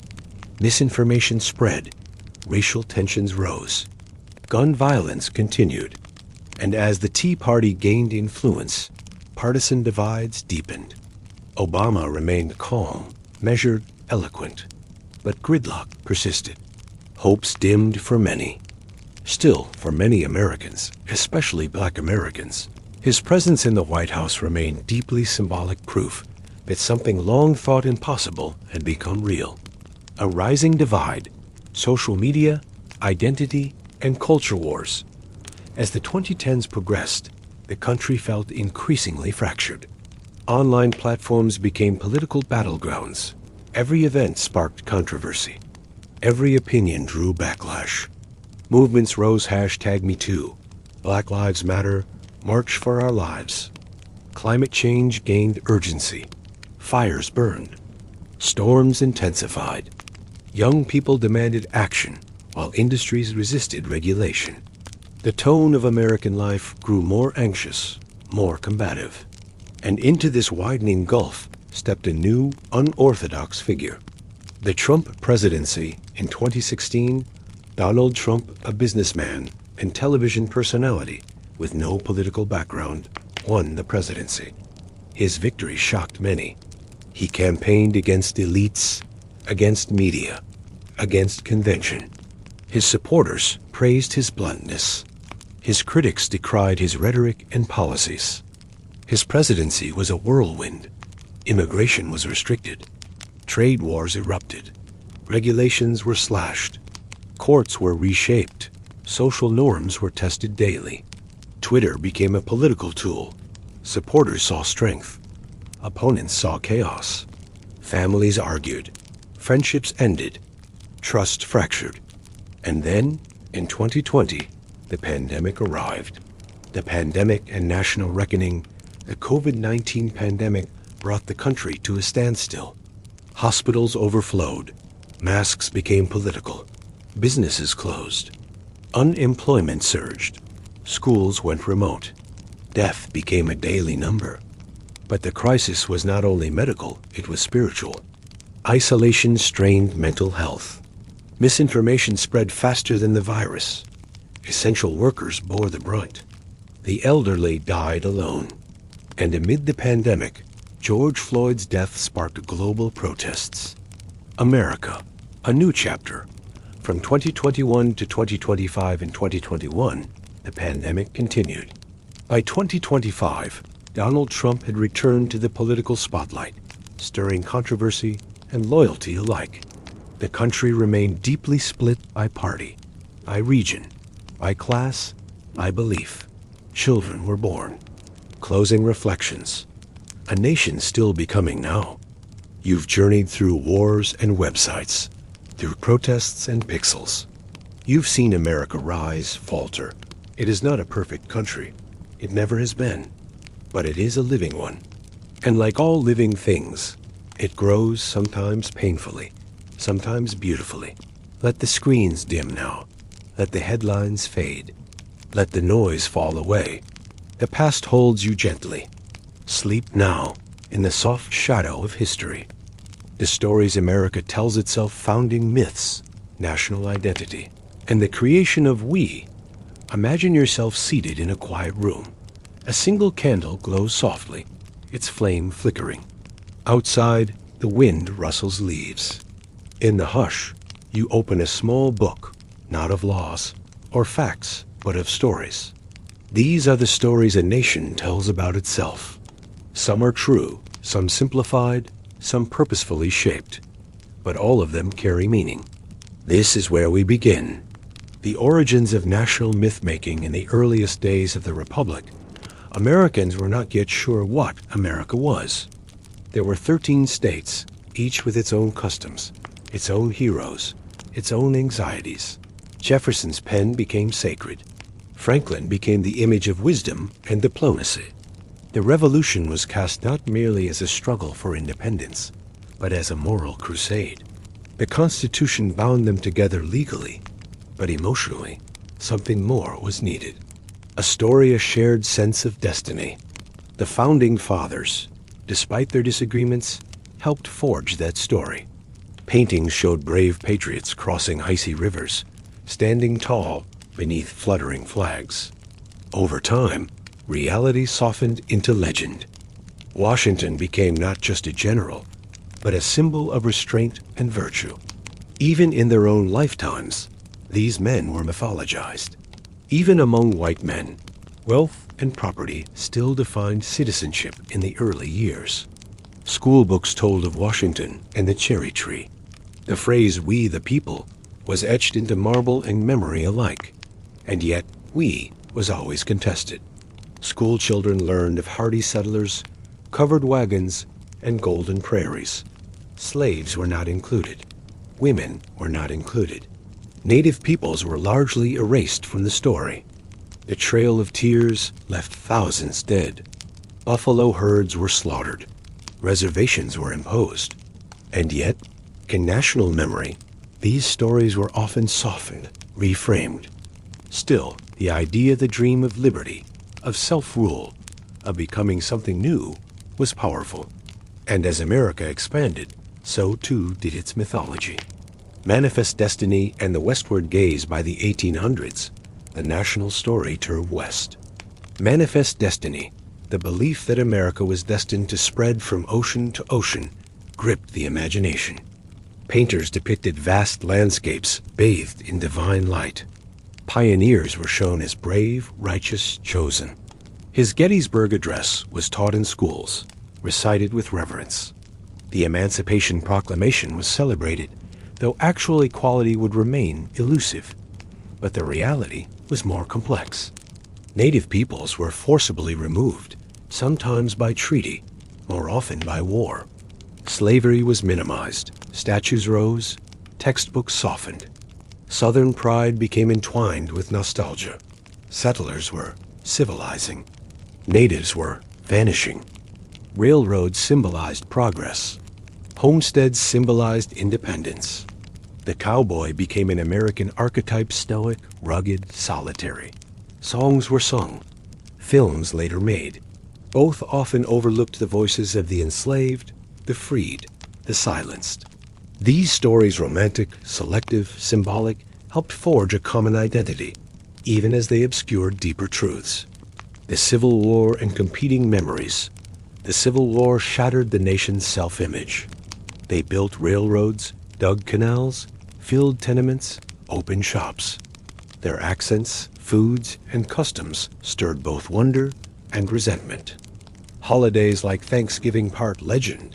Misinformation spread. Racial tensions rose. Gun violence continued. And as the Tea Party gained influence, partisan divides deepened. Obama remained calm, measured, eloquent, but gridlock persisted. Hopes dimmed for many. Still, for many Americans, especially black Americans, his presence in the White House remained deeply symbolic proof that something long thought impossible had become real. A rising divide social media, identity, and culture wars. As the 2010s progressed, the country felt increasingly fractured. Online platforms became political battlegrounds. Every event sparked controversy. Every opinion drew backlash. Movements rose #MeToo, Black Lives Matter, March for Our Lives. Climate change gained urgency. Fires burned. Storms intensified. Young people demanded action, while industries resisted regulation. The tone of American life grew more anxious, more combative. And into this widening gulf stepped a new, unorthodox figure. The Trump presidency in 2016, Donald Trump, a businessman and television personality with no political background, won the presidency. His victory shocked many. He campaigned against elites, against media, against convention. His supporters praised his bluntness. His critics decried his rhetoric and policies. His presidency was a whirlwind. Immigration was restricted. Trade wars erupted. Regulations were slashed. Courts were reshaped. Social norms were tested daily. Twitter became a political tool. Supporters saw strength. Opponents saw chaos. Families argued. Friendships ended. Trust fractured. And then, in 2020, the pandemic arrived. The pandemic and national reckoning, the COVID-19 pandemic brought the country to a standstill. Hospitals overflowed. Masks became political. Businesses closed. Unemployment surged. Schools went remote. Death became a daily number. But the crisis was not only medical, it was spiritual. Isolation strained mental health. Misinformation spread faster than the virus. Essential workers bore the brunt. The elderly died alone. And amid the pandemic, George Floyd's death sparked global protests. America, a new chapter. From 2021 to 2025 and 2021, the pandemic continued. By 2025, Donald Trump had returned to the political spotlight, stirring controversy and loyalty alike. The country remained deeply split by party, by region, by class, by belief. Children were born. Closing reflections. A nation still becoming now. You've journeyed through wars and websites, through protests and pixels. You've seen America rise, falter. It is not a perfect country. It never has been. But it is a living one. And like all living things, it grows sometimes painfully, sometimes beautifully. Let the screens dim now. Let the headlines fade. Let the noise fall away. The past holds you gently. Sleep now in the soft shadow of history. The stories America tells itself founding myths, national identity, and the creation of we. Imagine yourself seated in a quiet room. A single candle glows softly, its flame flickering. Outside, the wind rustles leaves. In the hush, you open a small book, not of laws or facts, but of stories. These are the stories a nation tells about itself. Some are true, some simplified, some purposefully shaped. But all of them carry meaning. This is where we begin. The origins of national myth-making in the earliest days of the Republic. Americans were not yet sure what America was. There were 13 states, each with its own customs, its own heroes, its own anxieties. Jefferson's pen became sacred. Franklin became the image of wisdom and diplomacy. The Revolution was cast not merely as a struggle for independence, but as a moral crusade. The Constitution bound them together legally, but emotionally, something more was needed. A story, a shared sense of destiny. The Founding Fathers, despite their disagreements, helped forge that story. Paintings showed brave patriots crossing icy rivers, standing tall beneath fluttering flags. Over time, reality softened into legend. Washington became not just a general, but a symbol of restraint and virtue. Even in their own lifetimes, these men were mythologized. Even among white men, wealth and property still defined citizenship in the early years. School books told of Washington and the cherry tree. The phrase "we the people" was etched into marble and memory alike, and yet we was always contested. School children learned of hardy settlers, covered wagons, and golden prairies. Slaves were not included. Women were not included. Native peoples were largely erased from the story. The Trail of Tears left thousands dead. Buffalo herds were slaughtered. Reservations were imposed. And yet, in national memory, these stories were often softened, reframed. Still, the idea, the dream of liberty, of self-rule, of becoming something new, was powerful. And as America expanded, so too did its mythology. Manifest Destiny and the Westward Gaze by the 1800s, the national story turned west. Manifest Destiny, the belief that America was destined to spread from ocean to ocean, gripped the imagination. Painters depicted vast landscapes bathed in divine light. Pioneers were shown as brave, righteous, chosen. His Gettysburg Address was taught in schools, recited with reverence. The Emancipation Proclamation was celebrated, though actual equality would remain elusive. But the reality was more complex. Native peoples were forcibly removed, sometimes by treaty, more often by war. Slavery was minimized, statues rose, textbooks softened. Southern pride became entwined with nostalgia. Settlers were civilizing. Natives were vanishing. Railroads symbolized progress. Homesteads symbolized independence. The cowboy became an American archetype, stoic, rugged, solitary. Songs were sung. Films later made. Both often overlooked the voices of the enslaved, the freed, the silenced. These stories, romantic, selective, symbolic, helped forge a common identity, even as they obscured deeper truths. The Civil War and competing memories. The Civil War shattered the nation's self-image. They built railroads, dug canals, filled tenements, opened shops. Their accents, foods, and customs stirred both wonder and resentment. Holidays like Thanksgiving, part legend,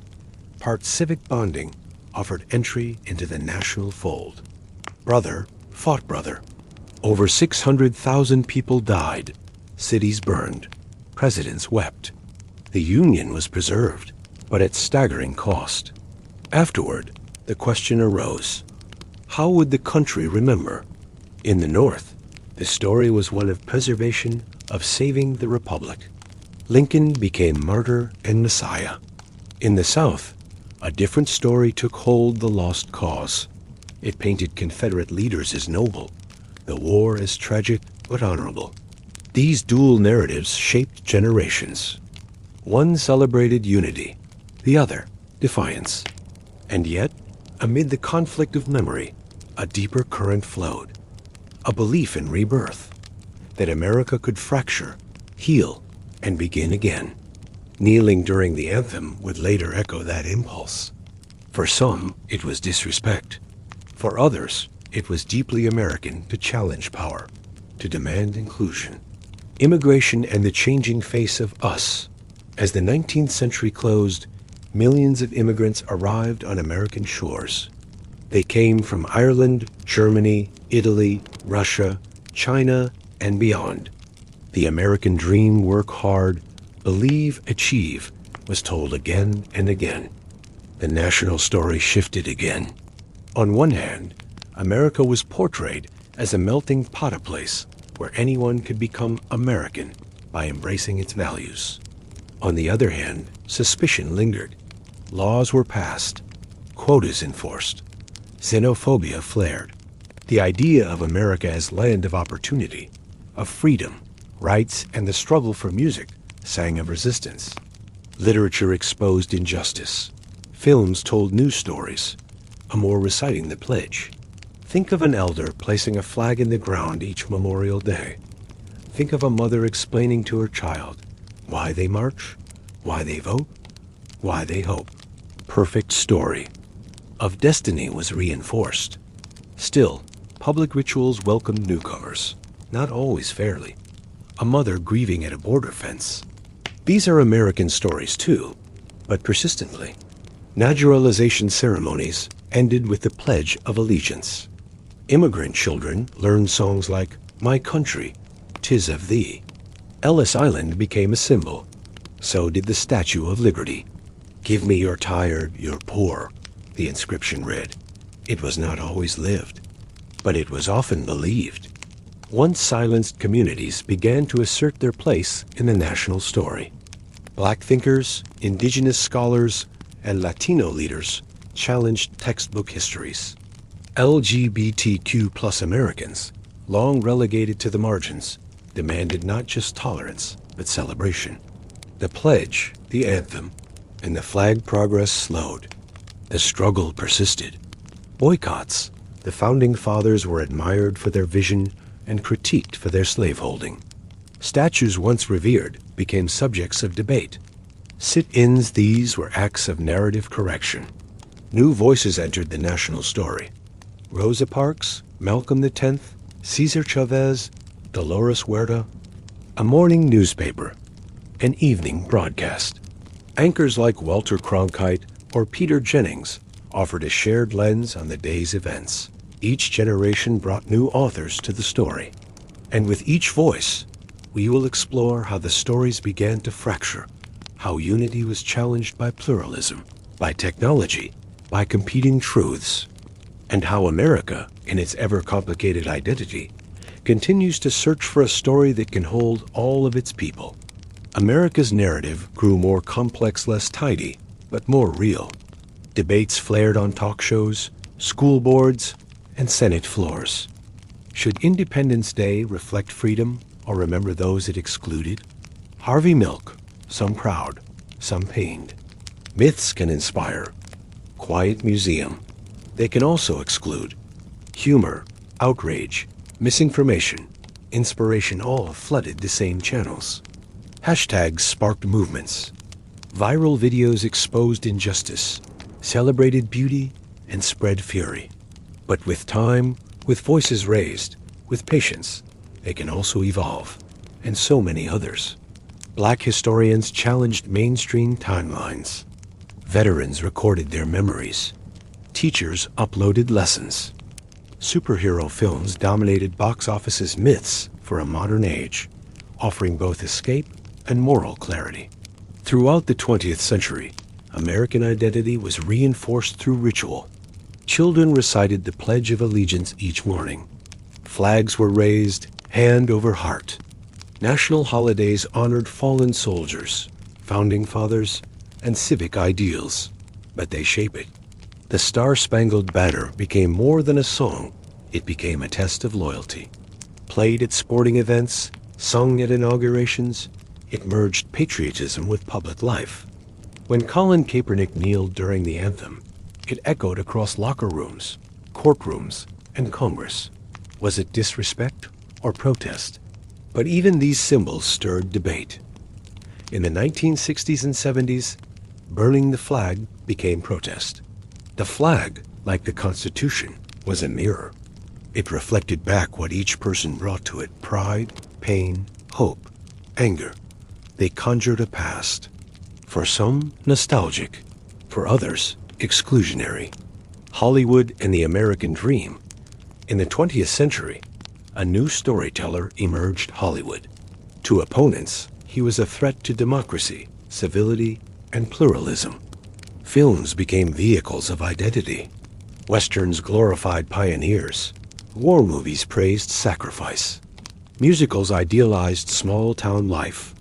part civic bonding, offered entry into the national fold. Brother fought brother. Over 600,000 people died. Cities burned. Presidents wept. The Union was preserved, but at staggering cost. Afterward, the question arose: how would the country remember? In the North, the story was one of preservation, of saving the Republic. Lincoln became martyr and messiah. In the South, a different story took hold: the lost cause. It painted Confederate leaders as noble, the war as tragic but honorable. These dual narratives shaped generations. One celebrated unity, the other defiance. And yet, amid the conflict of memory, a deeper current flowed. A belief in rebirth, that America could fracture, heal, and begin again. Kneeling during the anthem would later echo that impulse. For some, it was disrespect. For others, it was deeply American to challenge power, to demand inclusion. Immigration and the changing face of us. As the 19th century closed, millions of immigrants arrived on American shores. They came from Ireland, Germany, Italy, Russia, China, and beyond. The American dream, work hard, believe, achieve, was told again and again. The national story shifted again. On one hand, America was portrayed as a melting pot of place where anyone could become American by embracing its values. On the other hand, suspicion lingered. Laws were passed, quotas enforced, xenophobia flared. The idea of America as land of opportunity, of freedom, rights, and the struggle for music sang of resistance. Literature exposed injustice. Films told news stories. A more reciting the pledge. Think of an elder placing a flag in the ground each Memorial Day. Think of a mother explaining to her child why they march, why they vote, why they hope. Perfect story. Of destiny was reinforced. Still, public rituals welcomed newcomers, not always fairly. A mother grieving at a border fence. These are American stories too, but persistently. Naturalization ceremonies ended with the Pledge of Allegiance. Immigrant children learned songs like My Country, 'Tis of Thee. Ellis Island became a symbol. So did the Statue of Liberty. Give me your tired, your poor, the inscription read. It was not always lived, but it was often believed. Once silenced communities began to assert their place in the national story. Black thinkers, indigenous scholars, and Latino leaders challenged textbook histories. LGBTQ+ Americans, long relegated to the margins, demanded not just tolerance, but celebration. The pledge, the anthem, and the flag progress slowed. The struggle persisted. Boycotts. The founding fathers were admired for their vision and critiqued for their slaveholding. Statues once revered became subjects of debate. Sit-ins, these were acts of narrative correction. New voices entered the national story. Rosa Parks, Malcolm X, Cesar Chavez, Dolores Huerta, a morning newspaper, an evening broadcast. Anchors like Walter Cronkite or Peter Jennings offered a shared lens on the day's events. Each generation brought new authors to the story. And with each voice, we will explore how the stories began to fracture, how unity was challenged by pluralism, by technology, by competing truths, and how America, in its ever-complicated identity, continues to search for a story that can hold all of its people. America's narrative grew more complex, less tidy, but more real. Debates flared on talk shows, school boards, and Senate floors. Should Independence Day reflect freedom or remember those it excluded? Harvey Milk, some proud, some pained. Myths can inspire. Quiet museum. They can also exclude. Humor, outrage, misinformation, inspiration all flooded the same channels. Hashtags sparked movements. Viral videos exposed injustice, celebrated beauty, and spread fury. But with time, with voices raised, with patience, they can also evolve, and so many others. Black historians challenged mainstream timelines. Veterans recorded their memories. Teachers uploaded lessons. Superhero films dominated box office's myths for a modern age, offering both escape and moral clarity. Throughout the 20th century, American identity was reinforced through ritual. Children recited the Pledge of Allegiance each morning. Flags were raised, hand over heart. National holidays honored fallen soldiers, founding fathers, and civic ideals, but they shape it. The Star-Spangled Banner became more than a song. It became a test of loyalty. Played at sporting events, sung at inaugurations, it merged patriotism with public life. When Colin Kaepernick kneeled during the anthem, it echoed across locker rooms, courtrooms, and Congress. Was it disrespect or protest? But even these symbols stirred debate. In the 1960s and 70s, burning the flag became protest. The flag, like the Constitution, was a mirror. It reflected back what each person brought to it: pride, pain, hope, anger. They conjured a past. For some, nostalgic. For others, exclusionary. Hollywood and the American dream. In the 20th century, a new storyteller emerged: Hollywood. To opponents, he was a threat to democracy, civility, and pluralism. Films became vehicles of identity. Westerns glorified pioneers. War movies praised sacrifice. Musicals idealized small-town life.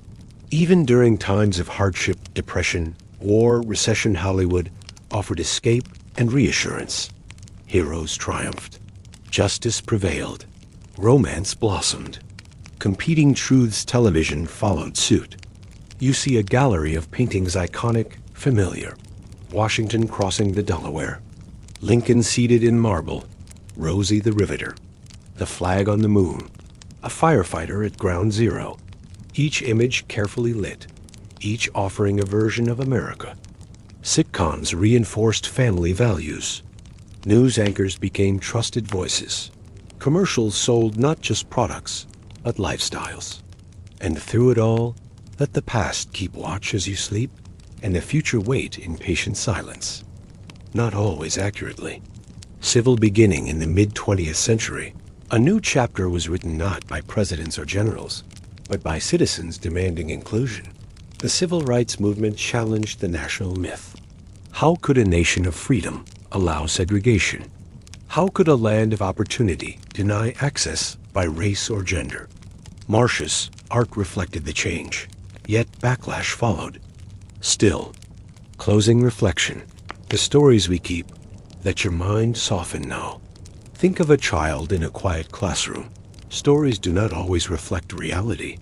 Even during times of hardship, depression, war, recession, Hollywood offered escape and reassurance. Heroes triumphed. Justice prevailed. Romance blossomed. Competing truths television followed suit. You see a gallery of paintings iconic, familiar. Washington crossing the Delaware. Lincoln seated in marble. Rosie the Riveter. The flag on the moon. A firefighter at Ground Zero. Each image carefully lit. Each offering a version of America. Sitcoms reinforced family values. News anchors became trusted voices. Commercials sold not just products, but lifestyles. And through it all, let the past keep watch as you sleep, and the future wait in patient silence. Not always accurately, civil beginning in the mid-20th century. A new chapter was written not by presidents or generals, but by citizens demanding inclusion. The civil rights movement challenged the national myth. How could a nation of freedom allow segregation? How could a land of opportunity deny access by race or gender? Marcia's art reflected the change, yet backlash followed. Still, closing reflection, the stories we keep, let your mind soften now. Think of a child in a quiet classroom. Stories do not always reflect reality.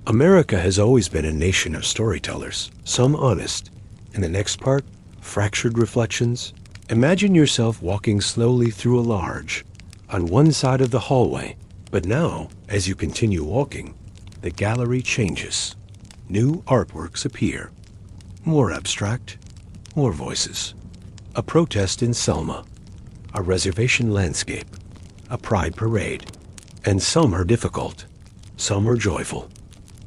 America has always been a nation of storytellers, some honest. In the next part, fractured reflections. Imagine yourself walking slowly through a large, on one side of the hallway, but now, as you continue walking, the gallery changes. New artworks appear. More abstract, more voices. A protest in Selma, a reservation landscape, a pride parade. And some are difficult, some are joyful,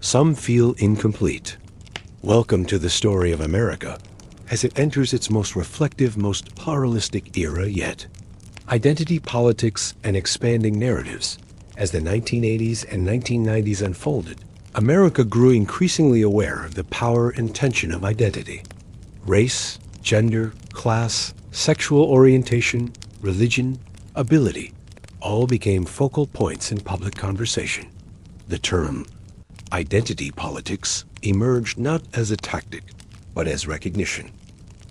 some feel incomplete. Welcome to the story of America, as it enters its most reflective, most pluralistic era yet. Identity politics and expanding narratives. As the 1980s and 1990s unfolded, America grew increasingly aware of the power and tension of identity. Race, gender, class, sexual orientation, religion, ability, all became focal points in public conversation. The term identity politics emerged not as a tactic, but as recognition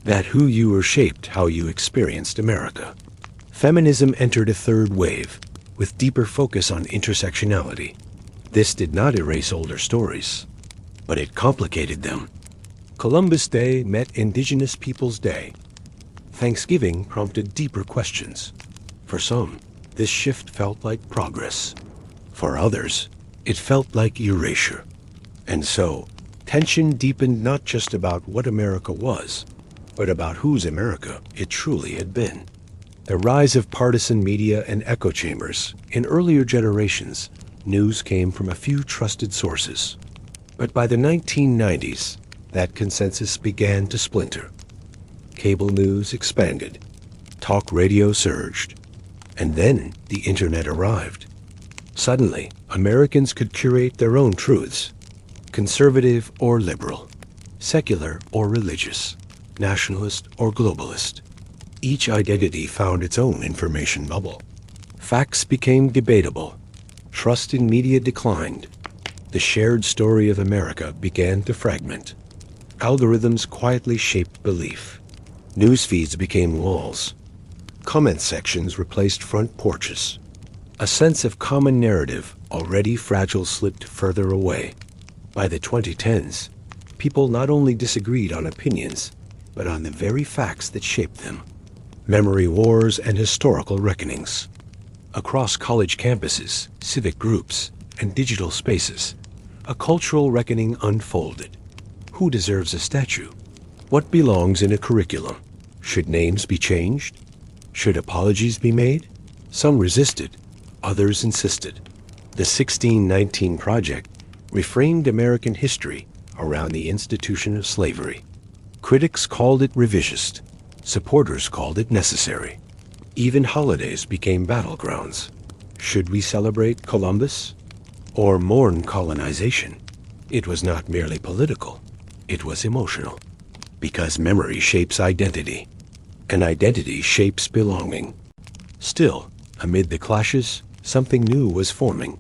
that who you were shaped how you experienced America. Feminism entered a third wave, with deeper focus on intersectionality. This did not erase older stories, but it complicated them. Columbus Day met Indigenous Peoples Day. Thanksgiving prompted deeper questions. For some, this shift felt like progress. For others, it felt like erasure. And so, tension deepened not just about what America was, but about whose America it truly had been. The rise of partisan media and echo chambers. In earlier generations, news came from a few trusted sources. But by the 1990s, that consensus began to splinter. Cable news expanded. Talk radio surged. And then the internet arrived. Suddenly, Americans could curate their own truths. Conservative or liberal. Secular or religious. Nationalist or globalist. Each identity found its own information bubble. Facts became debatable. Trust in media declined. The shared story of America began to fragment. Algorithms quietly shaped belief. News feeds became walls. Comment sections replaced front porches. A sense of common narrative, already fragile, slipped further away. By the 2010s, people not only disagreed on opinions, but on the very facts that shaped them. Memory wars and historical reckonings. Across college campuses, civic groups, and digital spaces, a cultural reckoning unfolded. Who deserves a statue? What belongs in a curriculum? Should names be changed? Should apologies be made? Some resisted, others insisted. The 1619 Project reframed American history around the institution of slavery. Critics called it revisionist. Supporters called it necessary. Even holidays became battlegrounds. Should we celebrate Columbus or mourn colonization? It was not merely political. It was emotional. Because memory shapes identity, and identity shapes belonging. Still, amid the clashes, something new was forming.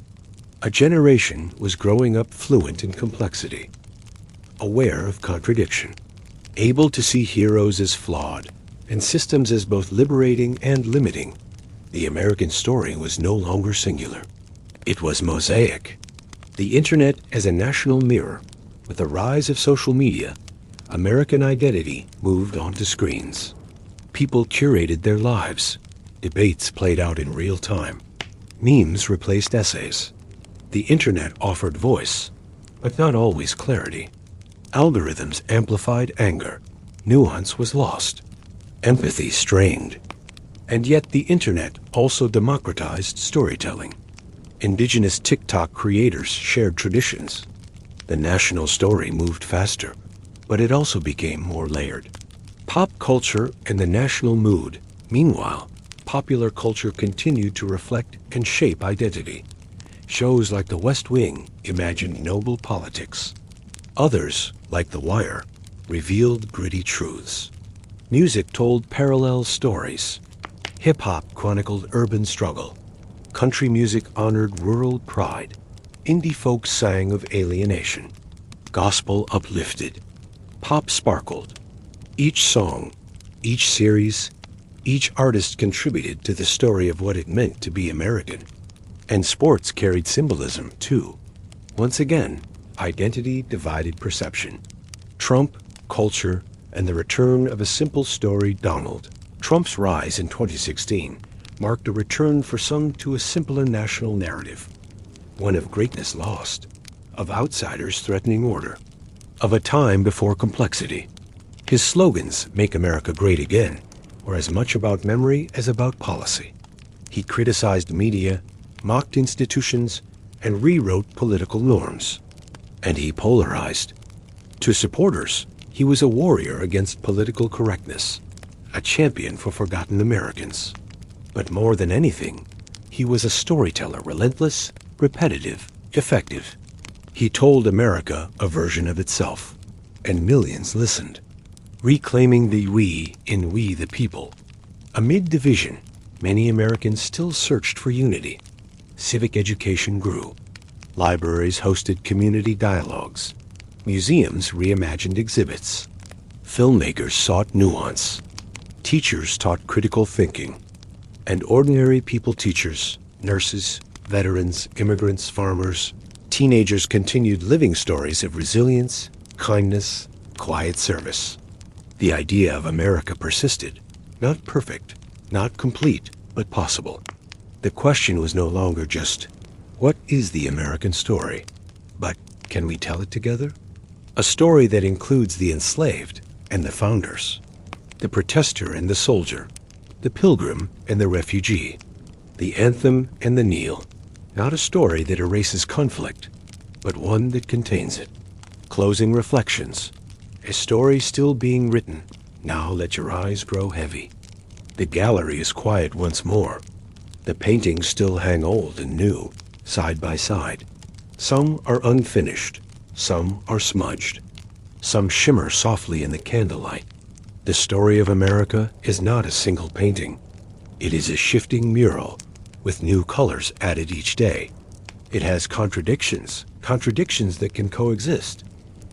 A generation was growing up fluent in complexity, aware of contradiction, able to see heroes as flawed and systems as both liberating and limiting. The American story was no longer singular. It was mosaic. The internet as a national mirror. With the rise of social media, American identity moved onto screens. People curated their lives. Debates played out in real time. Memes replaced essays. The internet offered voice, but not always clarity. Algorithms amplified anger. Nuance was lost. Empathy strained. And yet the internet also democratized storytelling. Indigenous TikTok creators shared traditions. The national story moved faster, but it also became more layered. Pop culture and the national mood. Meanwhile, popular culture continued to reflect and shape identity. Shows like The West Wing imagined noble politics. Others, like The Wire, revealed gritty truths. Music told parallel stories. Hip-hop chronicled urban struggle. Country music honored rural pride. Indie folk sang of alienation. Gospel uplifted. Pop sparkled. Each song, each series, each artist contributed to the story of what it meant to be American. And sports carried symbolism, too. Once again, identity divided perception. Trump, culture, and the return of a simple story Donald. Trump's rise in 2016 marked a return for some to a simpler national narrative. One of greatness lost, of outsiders threatening order, of a time before complexity. His slogans, "Make America Great Again," were as much about memory as about policy. He criticized media, mocked institutions, and rewrote political norms. And he polarized. To supporters, he was a warrior against political correctness, a champion for forgotten Americans. But more than anything, he was a storyteller, relentless, repetitive, effective. He told America a version of itself, and millions listened, reclaiming the we in we the people. Amid division, many Americans still searched for unity. Civic education grew. Libraries hosted community dialogues. Museums reimagined exhibits. Filmmakers sought nuance. Teachers taught critical thinking. And ordinary people teachers, nurses, veterans, immigrants, farmers, teenagers continued living stories of resilience, kindness, quiet service. The idea of America persisted. Not perfect, not complete, but possible. The question was no longer just, what is the American story? But can we tell it together? A story that includes the enslaved and the founders, the protester and the soldier, the pilgrim and the refugee, the anthem and the kneel. Not a story that erases conflict, but one that contains it. Closing reflections. A story still being written. Now let your eyes grow heavy. The gallery is quiet once more. The paintings still hang old and new, side by side. Some are unfinished. Some are smudged. Some shimmer softly in the candlelight. The story of America is not a single painting. It is a shifting mural with new colors added each day. It has contradictions that can coexist.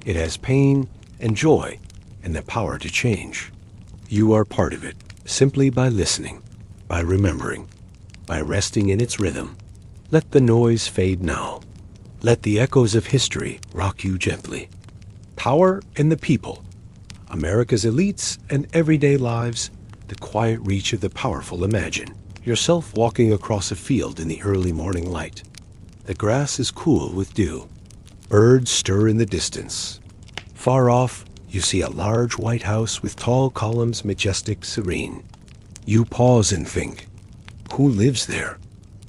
It has pain and joy and the power to change. You are part of it simply by listening, by remembering, by resting in its rhythm. Let the noise fade now. Let the echoes of history rock you gently. Power in the people. America's elites and everyday lives, the quiet reach of the powerful imagine. Yourself walking across a field in the early morning light. The grass is cool with dew. Birds stir in the distance. Far off, you see a large white house with tall columns, majestic, serene. You pause and think, who lives there?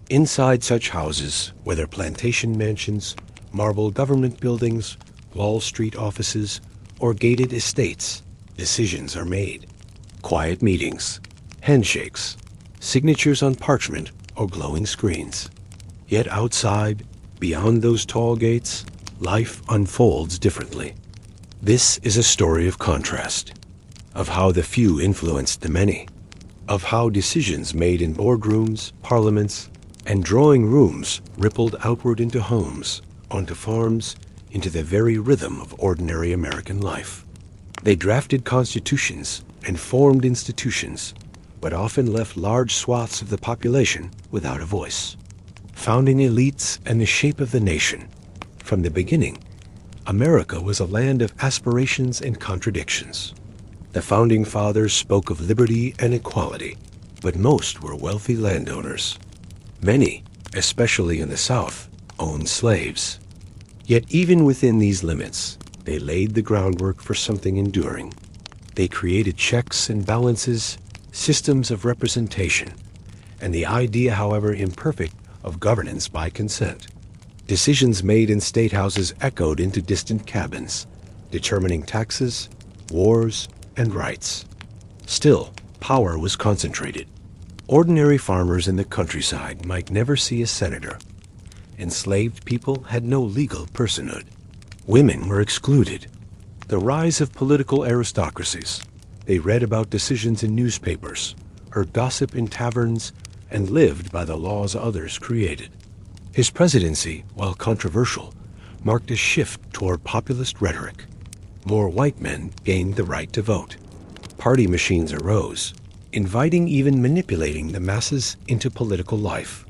Inside such houses, whether plantation mansions, marble government buildings, Wall Street offices, or gated estates, decisions are made. Quiet meetings, handshakes, signatures on parchment or glowing screens. Yet outside, beyond those tall gates, life unfolds differently. This is a story of contrast, of how the few influenced the many, of how decisions made in boardrooms, parliaments, and drawing rooms rippled outward into homes, onto farms, into the very rhythm of ordinary American life. They drafted constitutions and formed institutions, but often left large swaths of the population without a voice. Founding elites and the shape of the nation. From the beginning, America was a land of aspirations and contradictions. The founding fathers spoke of liberty and equality, but most were wealthy landowners. Many, especially in the South, owned slaves. Yet even within these limits, they laid the groundwork for something enduring. They created checks and balances, systems of representation, and the idea, however imperfect, of governance by consent. Decisions made in state houses echoed into distant cabins, determining taxes, wars, and rights. Still, power was concentrated. Ordinary farmers in the countryside might never see a senator. Enslaved people had no legal personhood. Women were excluded. The rise of political aristocracies. They read about decisions in newspapers, heard gossip in taverns, and lived by the laws others created. His presidency, while controversial, marked a shift toward populist rhetoric. More white men gained the right to vote. Party machines arose, inviting, even manipulating the masses into political life.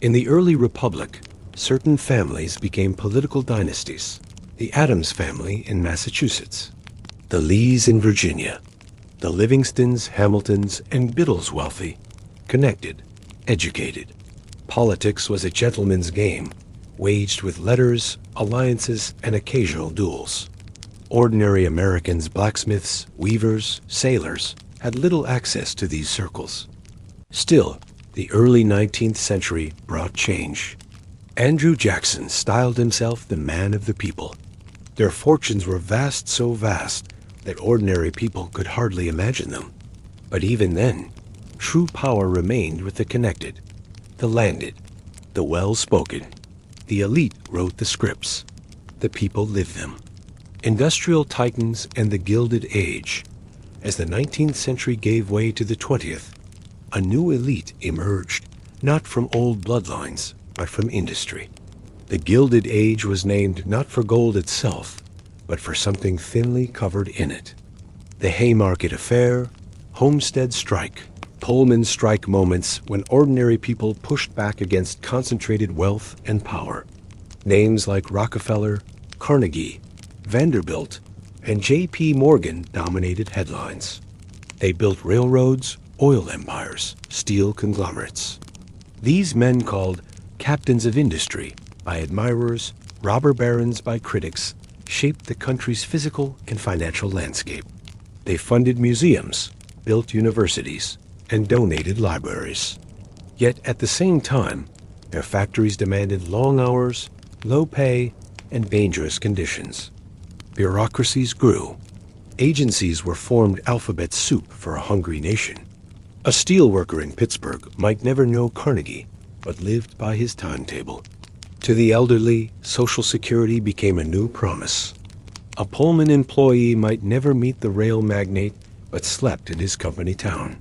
In the early republic, certain families became political dynasties. The Adams family in Massachusetts, the Lees in Virginia, the Livingstons, Hamiltons, and Biddles wealthy, connected, educated. Politics was a gentleman's game, waged with letters, alliances, and occasional duels. Ordinary Americans, blacksmiths, weavers, sailors, had little access to these circles. Still, the early 19th century brought change. Andrew Jackson styled himself the man of the people. Their fortunes were vast, so vast that ordinary people could hardly imagine them. But even then, true power remained with the connected, the landed, the well-spoken. The elite wrote the scripts. The people lived them. Industrial titans and the Gilded Age. As the 19th century gave way to the 20th, a new elite emerged, not from old bloodlines, but from industry. The Gilded Age was named not for gold itself, but for something thinly covered in it. The Haymarket Affair, Homestead Strike, Pullman strike moments when ordinary people pushed back against concentrated wealth and power. Names like Rockefeller, Carnegie, Vanderbilt, and J.P. Morgan dominated headlines. They built railroads, oil empires, steel conglomerates. These men, called captains of industry by admirers, robber barons by critics, shaped the country's physical and financial landscape. They funded museums, built universities, and donated libraries. Yet at the same time, their factories demanded long hours, low pay, and dangerous conditions. Bureaucracies grew. Agencies were formed alphabet soup for a hungry nation. A steelworker in Pittsburgh might never know Carnegie, but lived by his timetable. To the elderly, Social Security became a new promise. A Pullman employee might never meet the rail magnate, but slept in his company town.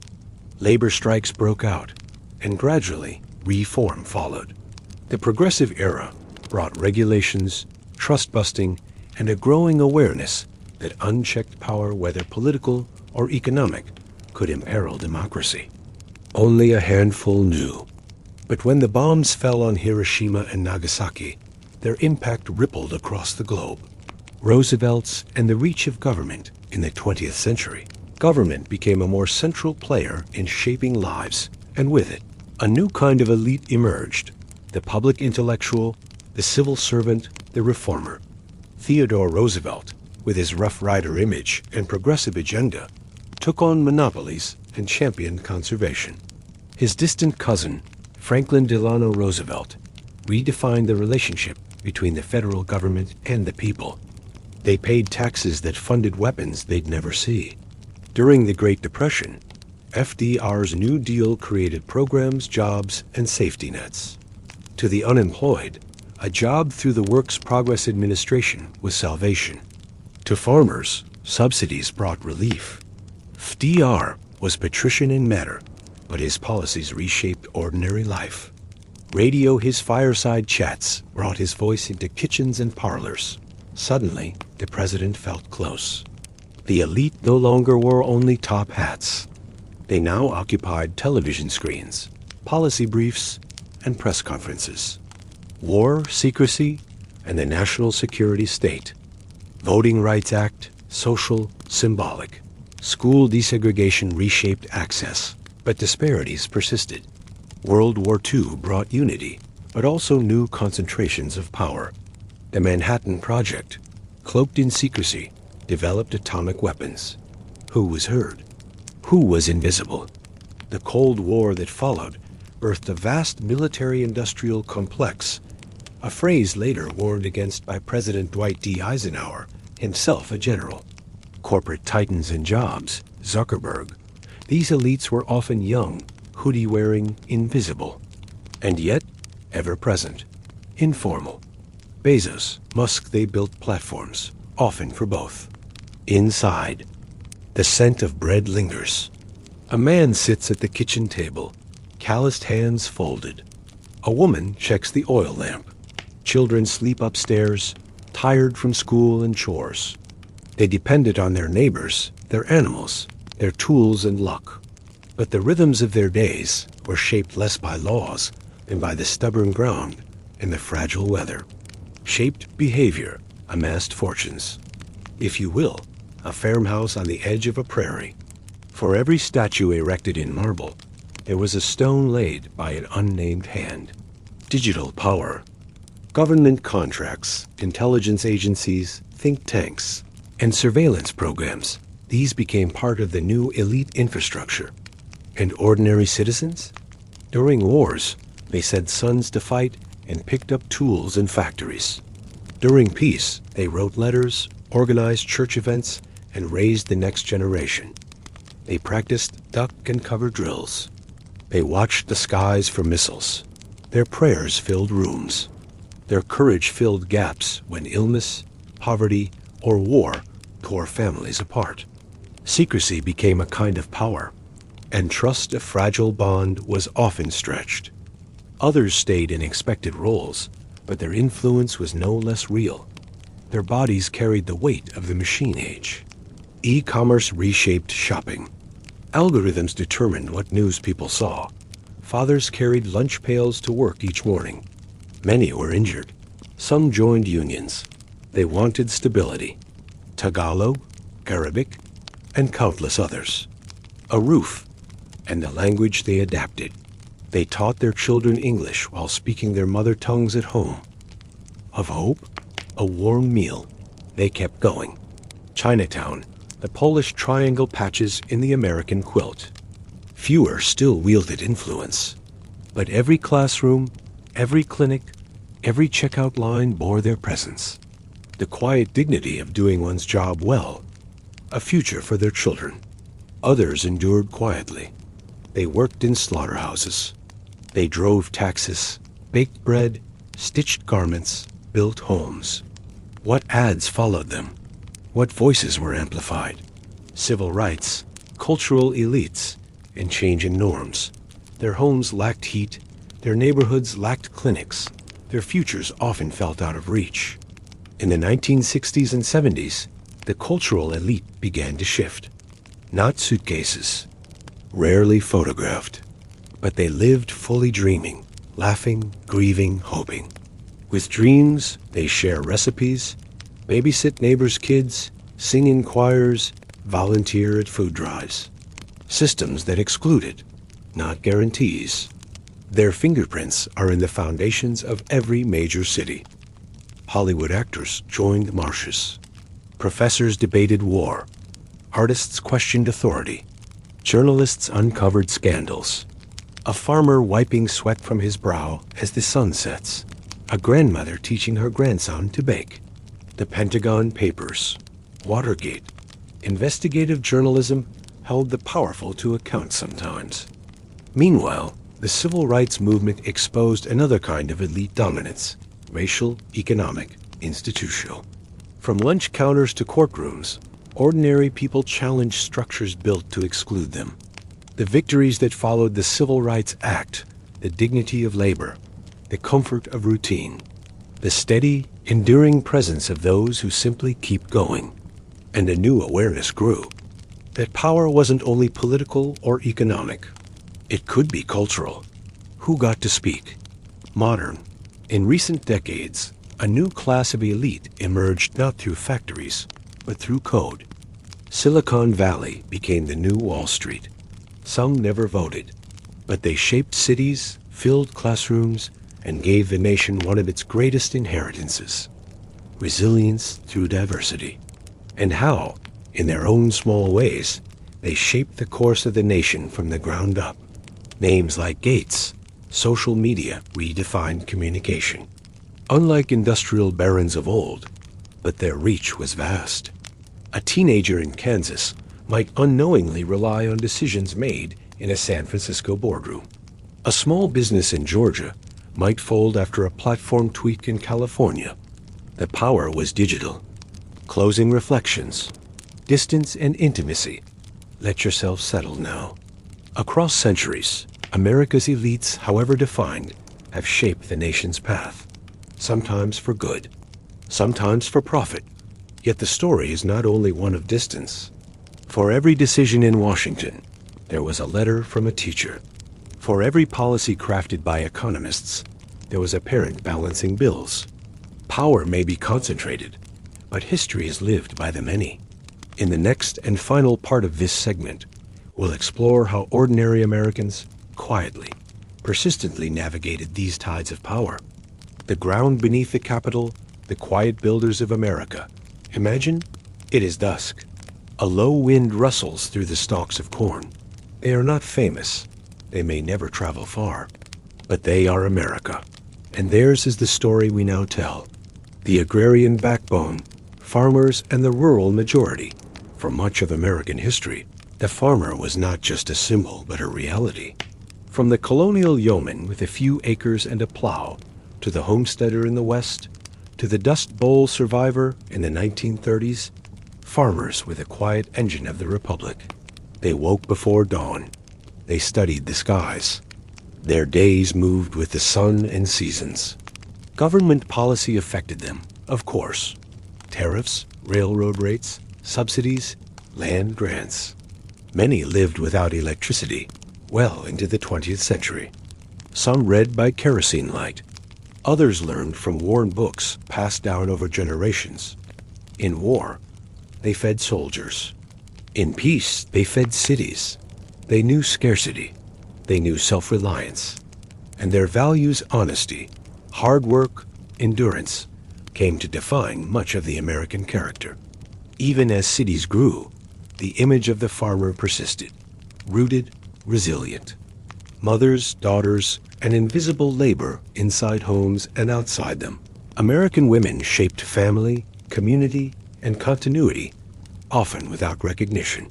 Labor strikes broke out, and gradually, reform followed. The Progressive Era brought regulations, trust-busting, and a growing awareness that unchecked power, whether political or economic, could imperil democracy. Only a handful knew. But when the bombs fell on Hiroshima and Nagasaki, their impact rippled across the globe. Roosevelt's and the reach of government in the 20th century. Government became a more central player in shaping lives, and with it, a new kind of elite emerged: the public intellectual, the civil servant, the reformer. Theodore Roosevelt, with his Rough Rider image and progressive agenda, took on monopolies and championed conservation. His distant cousin, Franklin Delano Roosevelt, redefined the relationship between the federal government and the people. They paid taxes that funded weapons they'd never see. During the Great Depression, FDR's New Deal created programs, jobs, and safety nets. To the unemployed, a job through the Works Progress Administration was salvation. To farmers, subsidies brought relief. FDR was patrician in matter, but his policies reshaped ordinary life. Radio, his fireside chats, brought his voice into kitchens and parlors. Suddenly, the president felt close. The elite no longer wore only top hats. They now occupied television screens, policy briefs, and press conferences. War, secrecy, and the national security state. Voting Rights Act, social, symbolic. School desegregation reshaped access, but disparities persisted. World War II brought unity, but also new concentrations of power. The Manhattan Project, cloaked in secrecy, developed atomic weapons. Who was heard? Who was invisible? The Cold War that followed birthed a vast military-industrial complex, a phrase later warned against by President Dwight D. Eisenhower, himself a general. Corporate titans and jobs, Zuckerberg. These elites were often young, hoodie-wearing, invisible, and yet ever-present, informal. Bezos, Musk, they built platforms, often for both. Inside, the scent of bread lingers. A man sits at the kitchen table, calloused hands folded. A woman checks the oil lamp. Children sleep upstairs, tired from school and chores. They depended on their neighbors, their animals, their tools and luck. But the rhythms of their days were shaped less by laws than by the stubborn ground and the fragile weather. Shaped behavior, amassed fortunes. If you will, a farmhouse on the edge of a prairie. For every statue erected in marble, there was a stone laid by an unnamed hand. Digital power, government contracts, intelligence agencies, think tanks, and surveillance programs. These became part of the new elite infrastructure. And ordinary citizens? During wars, they sent sons to fight and picked up tools in factories. During peace, they wrote letters, organized church events, and raised the next generation. They practiced duck and cover drills. They watched the skies for missiles. Their prayers filled rooms. Their courage filled gaps when illness, poverty, or war tore families apart. Secrecy became a kind of power, and trust, a fragile bond, was often stretched. Others stayed in expected roles, but their influence was no less real. Their bodies carried the weight of the machine age. E-commerce reshaped shopping. Algorithms determined what news people saw. Fathers carried lunch pails to work each morning. Many were injured. Some joined unions. They wanted stability. Tagalog, Arabic, and countless others. A roof, and the language they adapted. They taught their children English while speaking their mother tongues at home. Of hope, a warm meal. They kept going. Chinatown, the Polish triangle patches in the American quilt. Fewer still wielded influence, but every classroom, every clinic, every checkout line bore their presence. The quiet dignity of doing one's job well, a future for their children. Others endured quietly. They worked in slaughterhouses. They drove taxis, baked bread, stitched garments, built homes. What ads followed them? What voices were amplified? Civil rights, cultural elites, and changing norms. Their homes lacked heat, their neighborhoods lacked clinics, their futures often felt out of reach. In the 1960s and 70s, the cultural elite began to shift. Not suitcases, rarely photographed, but they lived fully dreaming, laughing, grieving, hoping. With dreams, they share recipes, babysit neighbors' kids, sing in choirs, volunteer at food drives. Systems that excluded, not guarantees. Their fingerprints are in the foundations of every major city. Hollywood actors joined marches. Professors debated war. Artists questioned authority. Journalists uncovered scandals. A farmer wiping sweat from his brow as the sun sets. A grandmother teaching her grandson to bake. The Pentagon Papers. Watergate. Investigative journalism held the powerful to account sometimes. Meanwhile, the civil rights movement exposed another kind of elite dominance, racial, economic, institutional. From lunch counters to courtrooms, ordinary people challenged structures built to exclude them. The victories that followed the Civil Rights Act, the dignity of labor, the comfort of routine, the steady, enduring presence of those who simply keep going. And a new awareness grew. That power wasn't only political or economic. It could be cultural. Who got to speak? Modern. In recent decades, a new class of elite emerged not through factories, but through code. Silicon Valley became the new Wall Street. Some never voted, but they shaped cities, filled classrooms, and gave the nation one of its greatest inheritances: resilience through diversity. And how, in their own small ways, they shaped the course of the nation from the ground up. Names like Gates, social media redefined communication. Unlike industrial barons of old, but their reach was vast. A teenager in Kansas might unknowingly rely on decisions made in a San Francisco boardroom. A small business in Georgia might fold after a platform tweak in California. The power was digital. Closing reflections. Distance and intimacy. Let yourself settle now. Across centuries, America's elites, however defined, have shaped the nation's path. Sometimes for good, sometimes for profit. Yet the story is not only one of distance. For every decision in Washington, there was a letter from a teacher. For every policy crafted by economists, there was a parent balancing bills. Power may be concentrated, but history is lived by the many. In the next and final part of this segment, we'll explore how ordinary Americans quietly, persistently navigated these tides of power. The ground beneath the Capitol, the quiet builders of America. Imagine it is dusk. A low wind rustles through the stalks of corn. They are not famous. They may never travel far. But they are America. And theirs is the story we now tell. The agrarian backbone, farmers and the rural majority. For much of American history, the farmer was not just a symbol but a reality. From the colonial yeoman with a few acres and a plow, to the homesteader in the West, to the Dust Bowl survivor in the 1930s, farmers were the quiet engine of the Republic. They woke before dawn. They studied the skies. Their days moved with the sun and seasons. Government policy affected them, of course. Tariffs, railroad rates, subsidies, land grants. Many lived without electricity well into the 20th century. Some read by kerosene light. Others learned from worn books passed down over generations. In war, they fed soldiers. In peace, they fed cities. They knew scarcity. They knew self-reliance. And their values, honesty, hard work, endurance, came to define much of the American character. Even as cities grew, the image of the farmer persisted, rooted, resilient. Mothers, daughters, and invisible labor inside homes and outside them. American women shaped family, community, and continuity, often without recognition.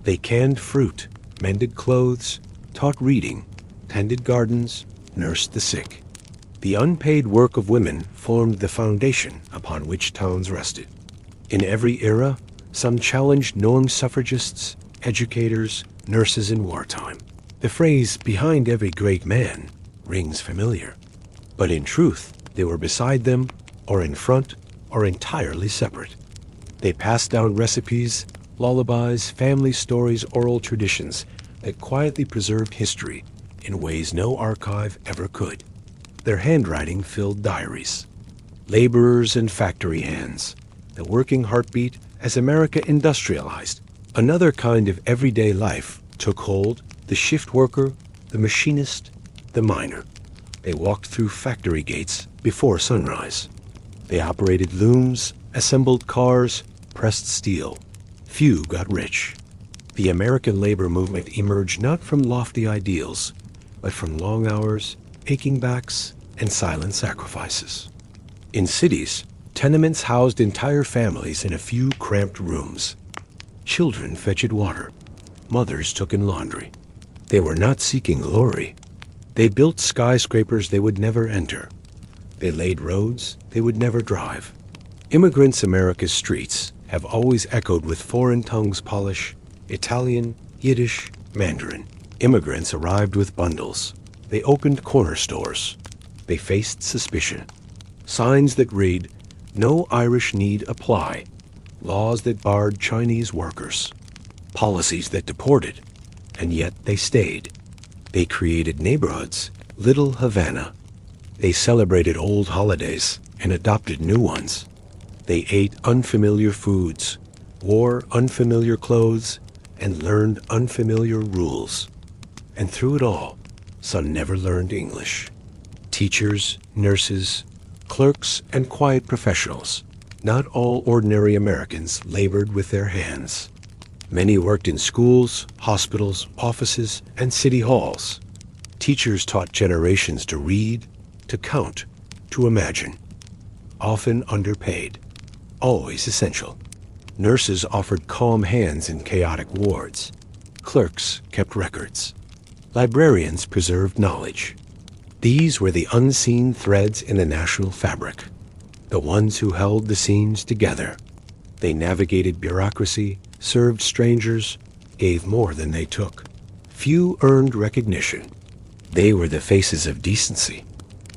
They canned fruit, mended clothes, taught reading, tended gardens, nursed the sick. The unpaid work of women formed the foundation upon which towns rested. In every era, some challenged knowing suffragists, educators, nurses in wartime. The phrase, "behind every great man," rings familiar. But in truth, they were beside them, or in front, or entirely separate. They passed down recipes, lullabies, family stories, oral traditions that quietly preserved history in ways no archive ever could. Their handwriting filled diaries. Laborers and factory hands, the working heartbeat as America industrialized. Another kind of everyday life took hold, the shift worker, the machinist, the miner. They walked through factory gates before sunrise. They operated looms, assembled cars, pressed steel. Few got rich. The American labor movement emerged not from lofty ideals, but from long hours, aching backs, and silent sacrifices. In cities, tenements housed entire families in a few cramped rooms. Children fetched water. Mothers took in laundry. They were not seeking glory. They built skyscrapers they would never enter. They laid roads they would never drive. Immigrants' America's streets have always echoed with foreign tongues polish, Italian, Yiddish, Mandarin. Immigrants arrived with bundles. They opened corner stores. They faced suspicion. Signs that read, "No Irish need apply." Laws that barred Chinese workers. Policies that deported. And yet they stayed. They created neighborhoods, Little Havana. They celebrated old holidays and adopted new ones. They ate unfamiliar foods, wore unfamiliar clothes, and learned unfamiliar rules. And through it all, some never learned English. Teachers, nurses, clerks, and quiet professionals. Not all ordinary Americans labored with their hands. Many worked in schools, hospitals, offices, and city halls. Teachers taught generations to read, to count, to imagine. Often underpaid, always essential. Nurses offered calm hands in chaotic wards. clerks kept records. Librarians preserved knowledge. These were the unseen threads in the national fabric, the ones who held the scenes together. They navigated bureaucracy, served strangers, gave more than they took. Few earned recognition. They were the faces of decency.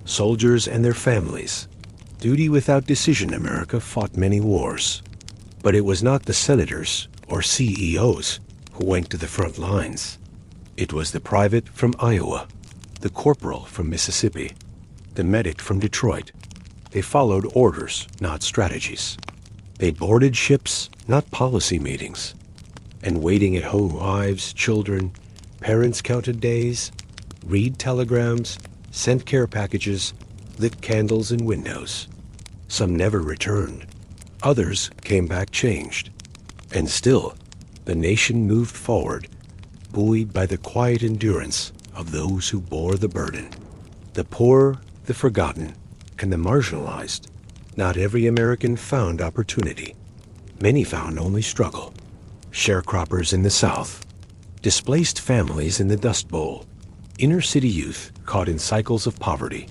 Soldiers and their families. Duty without decision America fought many wars. But it was not the senators or CEOs who went to the front lines. It was the private from Iowa, the corporal from Mississippi, the medic from Detroit. They followed orders, not strategies. They boarded ships, not policy meetings. And waiting at home, wives, children, parents counted days, read telegrams, sent care packages, lit candles in windows. Some never returned. Others came back changed. And still, the nation moved forward, buoyed by the quiet endurance of those who bore the burden. The poor, the forgotten, and the marginalized. Not every American found opportunity. Many found only struggle. Sharecroppers in the South, displaced families in the Dust Bowl, inner city youth caught in cycles of poverty,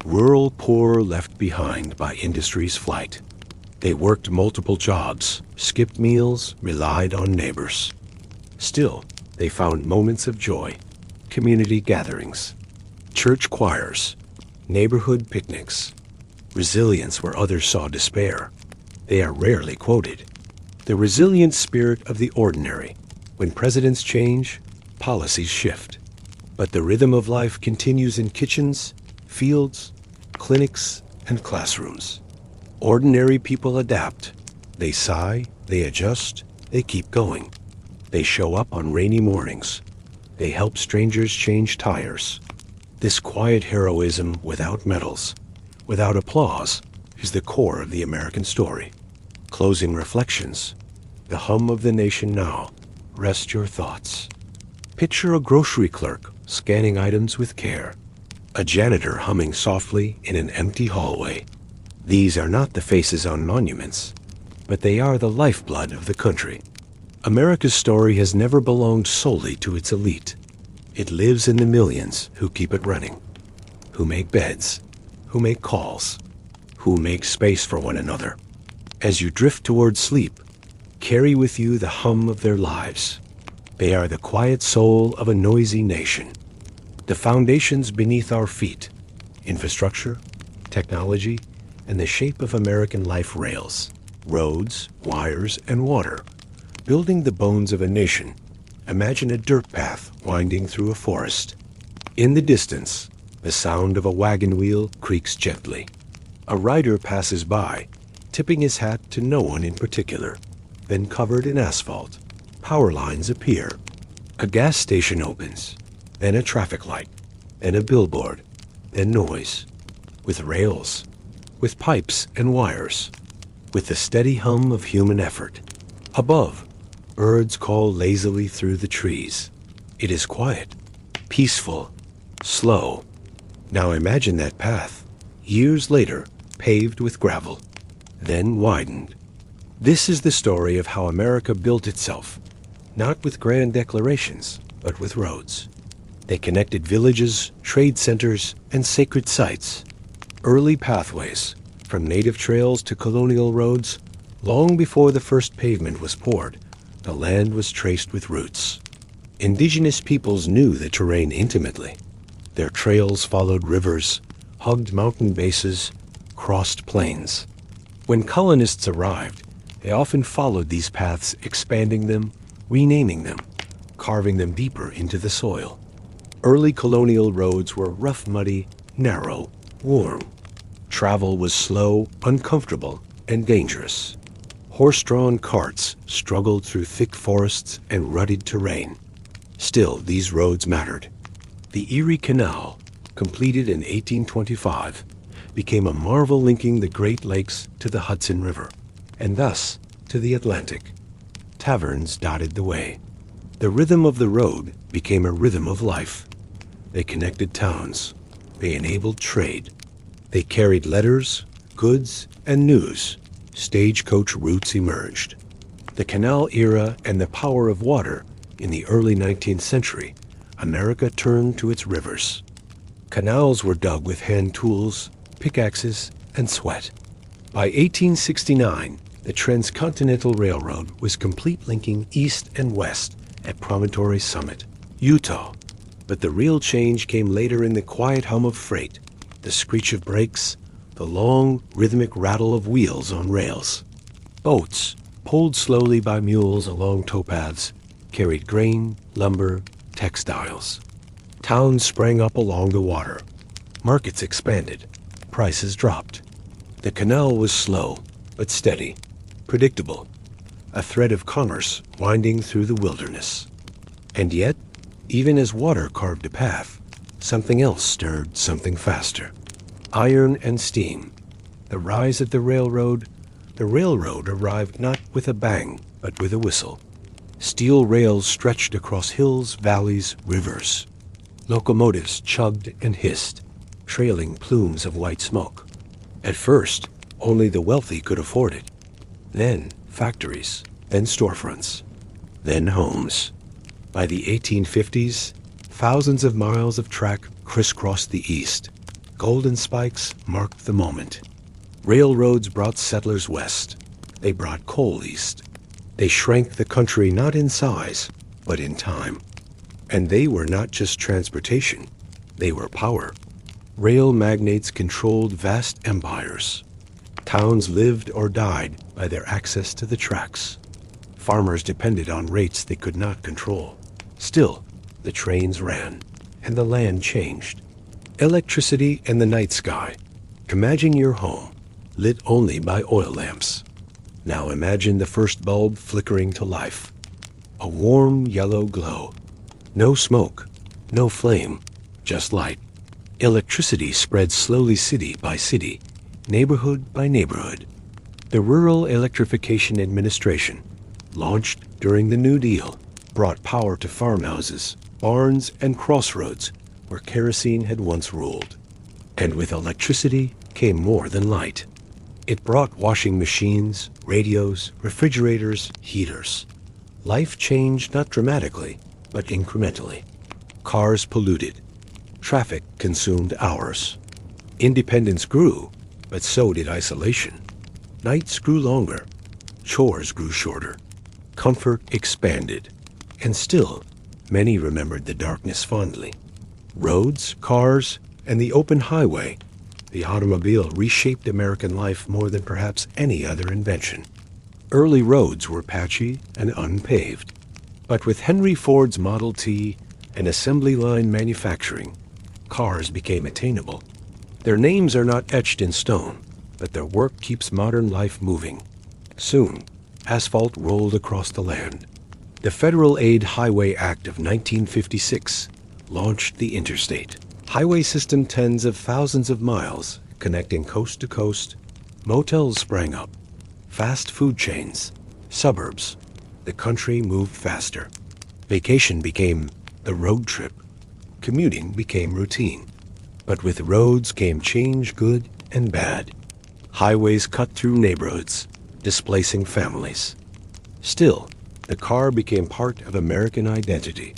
rural poor left behind by industry's flight. They worked multiple jobs, skipped meals, relied on neighbors. Still, they found moments of joy, community gatherings, church choirs, neighborhood picnics, resilience where others saw despair. They are rarely quoted. The resilient spirit of the ordinary. When presidents change, policies shift. But the rhythm of life continues in kitchens, fields, clinics, and classrooms. Ordinary people adapt. They sigh, they adjust, they keep going. They show up on rainy mornings. They help strangers change tires. This quiet heroism without medals, without applause, is the core of the American story. Closing reflections. The hum of the nation now. Rest your thoughts. Picture a grocery clerk scanning items with care. A janitor humming softly in an empty hallway. These are not the faces on monuments, but they are the lifeblood of the country. America's story has never belonged solely to its elite. It lives in the millions who keep it running, who make beds, who make calls, who make space for one another. As you drift toward sleep, carry with you the hum of their lives. They are the quiet soul of a noisy nation. The foundations beneath our feet, infrastructure, technology, and the shape of American life rails, roads, wires, and water, building the bones of a nation. Imagine a dirt path winding through a forest. In the distance, the sound of a wagon wheel creaks gently. A rider passes by, tipping his hat to no one in particular. Then covered in asphalt, power lines appear. A gas station opens, then a traffic light, then a billboard, then noise, with rails, with pipes and wires, with the steady hum of human effort. Above, birds call lazily through the trees. It is quiet, peaceful, slow. Now imagine that path, years later, paved with gravel, then widened. This is the story of how America built itself, not with grand declarations, but with roads. They connected villages, trade centers, and sacred sites. Early pathways, from native trails to colonial roads, long before the first pavement was poured, the land was traced with roots. Indigenous peoples knew the terrain intimately. Their trails followed rivers, hugged mountain bases, crossed plains. When colonists arrived, they often followed these paths, expanding them, renaming them, carving them deeper into the soil. Early colonial roads were rough, muddy, narrow, warm. Travel was slow, uncomfortable, and dangerous. Horse-drawn carts struggled through thick forests and rutted terrain. Still, these roads mattered. The Erie Canal, completed in 1825, became a marvel linking the Great Lakes to the Hudson River, and thus to the Atlantic. Taverns dotted the way. The rhythm of the road became a rhythm of life. They connected towns. They enabled trade. They carried letters, goods, and news. Stagecoach routes emerged. The canal era and the power of water In the early 19th century, America turned to its rivers. Canals were dug with hand tools, pickaxes, and sweat. By 1869, the Transcontinental Railroad was complete, linking east and west at Promontory Summit, Utah. But the real change came later in the quiet hum of freight, the screech of brakes, the long, rhythmic rattle of wheels on rails. Boats, pulled slowly by mules along towpaths, carried grain, lumber, textiles. Towns sprang up along the water. Markets expanded. Prices dropped. The canal was slow, but steady, predictable, a thread of commerce winding through the wilderness. And yet, even as water carved a path, something else stirred something faster. Iron and steam. The rise of the railroad arrived not with a bang, but with a whistle. Steel rails stretched across hills, valleys, rivers. Locomotives chugged and hissed, trailing plumes of white smoke. At first, only the wealthy could afford it. Then factories, then storefronts, then homes. By the 1850s, thousands of miles of track crisscrossed the east. Golden spikes marked the moment. Railroads brought settlers west. They brought coal east. They shrank the country not in size, but in time. And they were not just transportation. They were power. Rail magnates controlled vast empires. Towns lived or died by their access to the tracks. Farmers depended on rates they could not control. Still, the trains ran, and the land changed. Electricity and the night sky. Imagine your home, lit only by oil lamps. Now imagine the first bulb flickering to life. A warm yellow glow. No smoke, no flame, just light. Electricity spread slowly city by city, neighborhood by neighborhood. The Rural Electrification Administration, launched during the New Deal, brought power to farmhouses, barns, and crossroads where kerosene had once ruled. And with electricity came more than light. It brought washing machines, radios, refrigerators, heaters. Life changed not dramatically, but incrementally. Cars polluted. Traffic consumed hours. Independence grew, but so did isolation. Nights grew longer. Chores grew shorter. Comfort expanded. And still, many remembered the darkness fondly. Roads, cars, and the open highway, the automobile reshaped American life more than perhaps any other invention. Early roads were patchy and unpaved. But with Henry Ford's Model T and assembly line manufacturing, cars became attainable. Their names are not etched in stone, but their work keeps modern life moving. Soon, asphalt rolled across the land. The Federal Aid Highway Act of 1956 launched the interstate. Highway system tens of thousands of miles connecting coast to coast. Motels sprang up. Fast food chains. Suburbs. The country moved faster. Vacation became the road trip. Commuting became routine. But with roads came change, good and bad. Highways cut through neighborhoods, displacing families. Still, the car became part of American identity.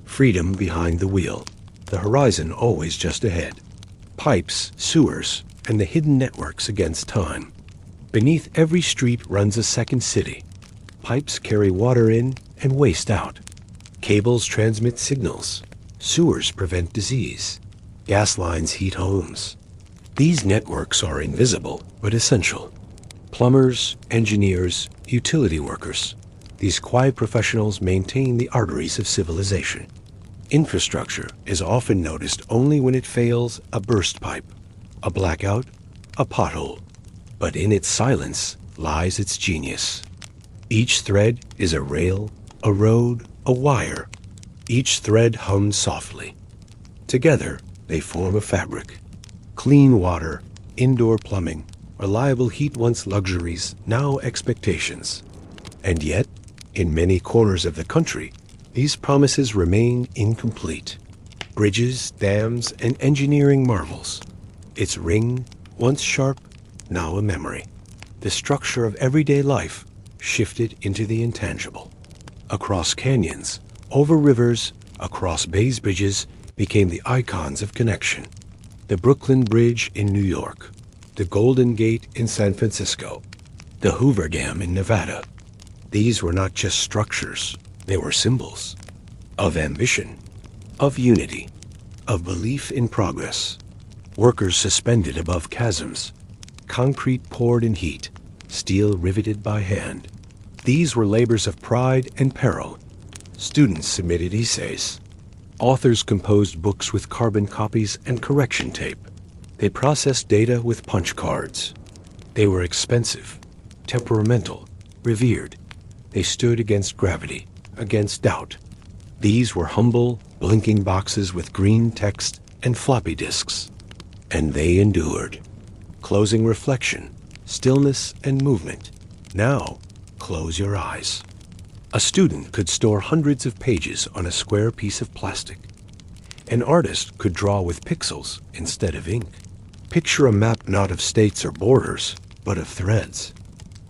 Freedom behind the wheel. The horizon always just ahead. Pipes, sewers, and the hidden networks against time. Beneath every street runs a second city. Pipes carry water in and waste out. Cables transmit signals. Sewers prevent disease. Gas lines heat homes. These networks are invisible but essential. Plumbers, engineers, utility workers. These quiet professionals maintain the arteries of civilization. Infrastructure is often noticed only when it fails: a burst pipe, a blackout, a pothole. But in its silence lies its genius. Each thread is a rail, a road, a wire. Each thread hums softly. Together, they form a fabric. Clean water, indoor plumbing, reliable heat, once luxuries, now expectations. And yet, in many corners of the country, these promises remain incomplete. Bridges, dams, and engineering marvels. Its ring, once sharp, now a memory. The structure of everyday life shifted into the intangible. Across canyons, Over rivers, across bays, bridges became the icons of connection. The Brooklyn Bridge in New York, the Golden Gate in San Francisco, the Hoover Dam in Nevada. These were not just structures, they were symbols of ambition, of unity, of belief in progress. Workers suspended above chasms, concrete poured in heat, steel riveted by hand. These were labors of pride and peril. Students submitted essays. Authors composed books with carbon copies and correction tape. They processed data with punch cards. They were expensive, temperamental, revered. They stood against gravity, against doubt. These were humble, blinking boxes with green text and floppy disks. And they endured. Closing reflection, stillness and movement. Now, close your eyes. A student could store hundreds of pages on a square piece of plastic. An artist could draw with pixels instead of ink. Picture a map not of states or borders, but of threads.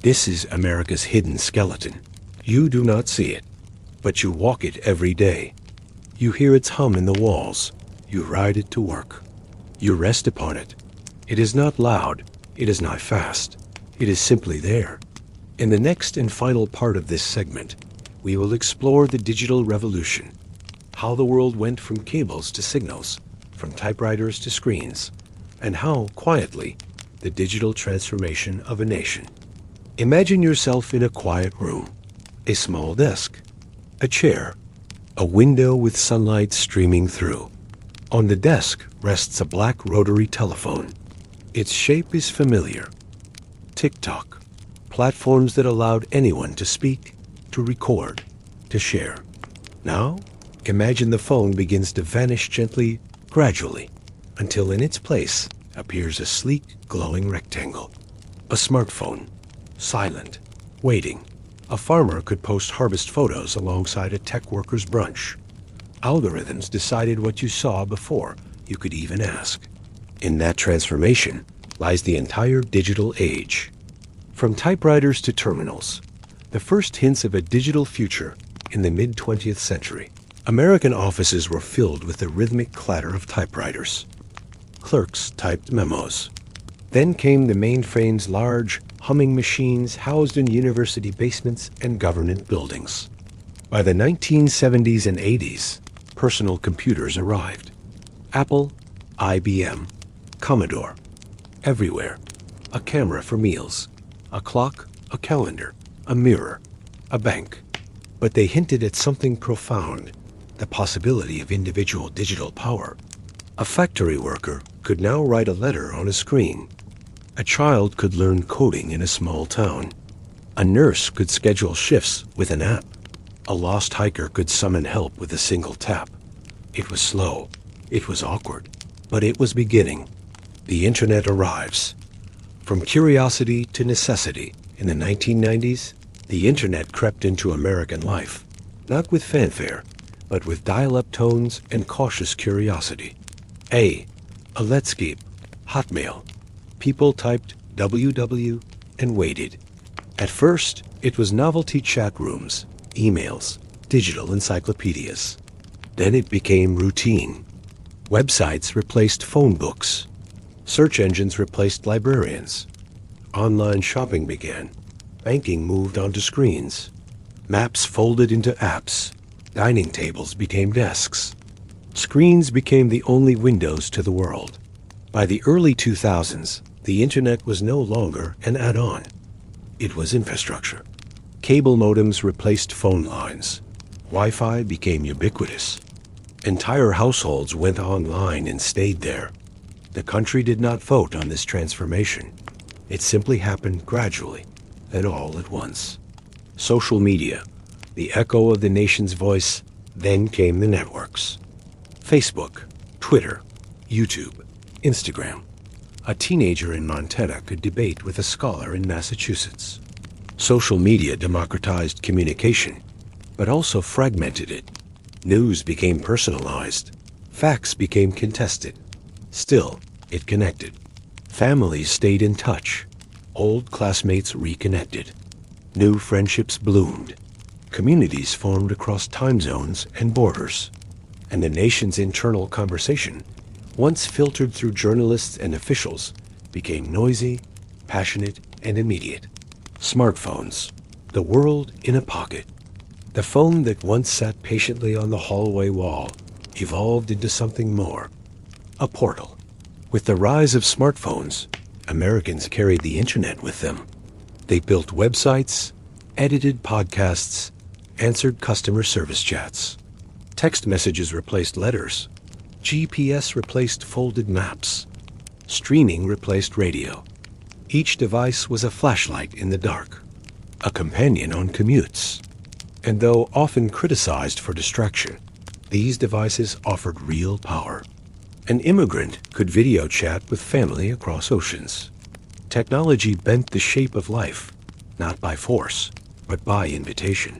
This is America's hidden skeleton. You do not see it, but you walk it every day. You hear its hum in the walls. You ride it to work. You rest upon it. It is not loud. It is not fast. It is simply there. In the next and final part of this segment, we will explore the digital revolution, how the world went from cables to signals, from typewriters to screens, and how, quietly, the digital transformation of a nation. Imagine yourself in a quiet room, a small desk, a chair, a window with sunlight streaming through. On the desk rests a black rotary telephone. Its shape is familiar. Tick-tock, platforms that allowed anyone to speak, to record, to share. Now, imagine the phone begins to vanish gently, gradually, until in its place appears a sleek, glowing rectangle. A smartphone, silent, waiting. A farmer could post harvest photos alongside a tech worker's brunch. Algorithms decided what you saw before you could even ask. In that transformation lies the entire digital age. From typewriters to terminals, the first hints of a digital future in the mid-20th century. American offices were filled with the rhythmic clatter of typewriters. Clerks typed memos. Then came the mainframe's large, humming machines housed in university basements and government buildings. By the 1970s and 80s, personal computers arrived. Apple, IBM, Commodore. Everywhere. A camera for meals. A clock, a calendar, a mirror, a bank. But they hinted at something profound, the possibility of individual digital power. A factory worker could now write a letter on a screen. A child could learn coding in a small town. A nurse could schedule shifts with an app. A lost hiker could summon help with a single tap. It was slow. It was awkward. But it was beginning. The internet arrives. From curiosity to necessity, in the 1990s, the internet crept into American life, not with fanfare, but with dial-up tones and cautious curiosity. A Letscape, Hotmail. People typed www and waited. At first, it was novelty chat rooms, emails, digital encyclopedias. Then it became routine. Websites replaced phone books. Search engines replaced librarians. Online shopping began. Banking moved onto screens. Maps folded into apps. Dining tables became desks. Screens became the only windows to the world. By the early 2000s, the internet was no longer an add-on. It was infrastructure. Cable modems replaced phone lines. Wi-Fi became ubiquitous. Entire households went online and stayed there. The country did not vote on this transformation. It simply happened gradually and all at once. Social media, the echo of the nation's voice, then came the networks. Facebook, Twitter, YouTube, Instagram. A teenager in Montana could debate with a scholar in Massachusetts. Social media democratized communication, but also fragmented it. News became personalized. Facts became contested. Still, it connected. Families stayed in touch. Old classmates reconnected. New friendships bloomed. Communities formed across time zones and borders, and the nation's internal conversation, once filtered through journalists and officials, became noisy, passionate, and immediate. Smartphones, the world in a pocket. The phone that once sat patiently on the hallway wall evolved into something more, a portal. With the rise of smartphones, Americans carried the internet with them. They built websites, edited podcasts, answered customer service chats. Text messages replaced letters. GPS replaced folded maps. Streaming replaced radio. Each device was a flashlight in the dark, a companion on commutes. And though often criticized for distraction, these devices offered real power. An immigrant could video chat with family across oceans. Technology bent the shape of life, not by force, but by invitation.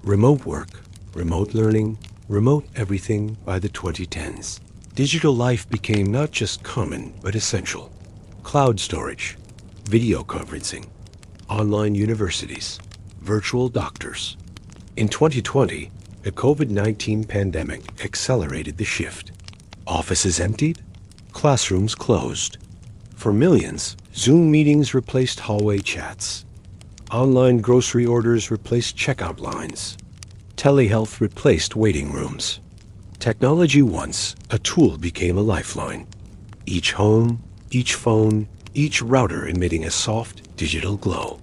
Remote work, remote learning, remote everything by the 2010s. Digital life became not just common, but essential. Cloud storage, video conferencing, online universities, virtual doctors. In 2020, the COVID-19 pandemic accelerated the shift. Offices emptied, classrooms closed. For millions, Zoom meetings replaced hallway chats. Online grocery orders replaced checkout lines. Telehealth replaced waiting rooms. Technology once, a tool became a lifeline. Each home, each phone, each router emitting a soft digital glow.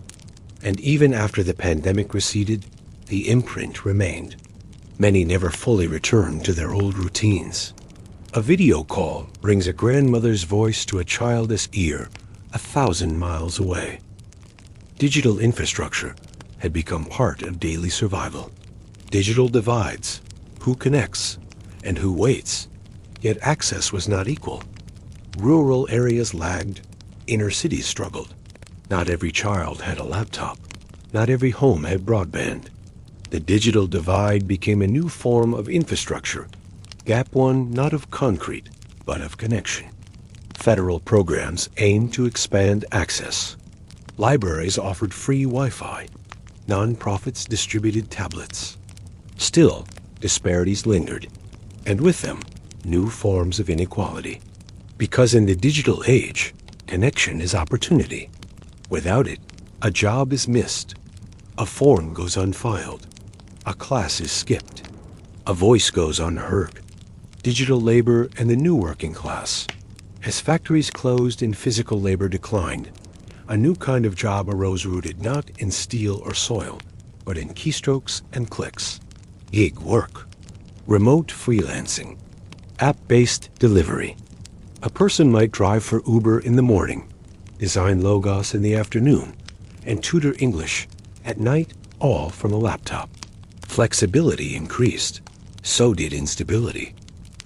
And even after the pandemic receded, the imprint remained. Many never fully returned to their old routines. A video call brings a grandmother's voice to a childless ear 1,000 miles away. Digital infrastructure had become part of daily survival. Digital divides, who connects and who waits, yet access was not equal. Rural areas lagged, inner cities struggled. Not every child had a laptop. Not every home had broadband. The digital divide became a new form of infrastructure, gap one not of concrete, but of connection. Federal programs aimed to expand access. Libraries offered free Wi-Fi. Nonprofits distributed tablets. Still, disparities lingered, and with them, new forms of inequality. Because in the digital age, connection is opportunity. Without it, a job is missed. A form goes unfiled. A class is skipped. A voice goes unheard. Digital labor and the new working class. As factories closed and physical labor declined, a new kind of job arose rooted not in steel or soil, but in keystrokes and clicks. Gig work. Remote freelancing. App-based delivery. A person might drive for Uber in the morning, design logos in the afternoon, and tutor English at night, all from a laptop. Flexibility increased. So did instability.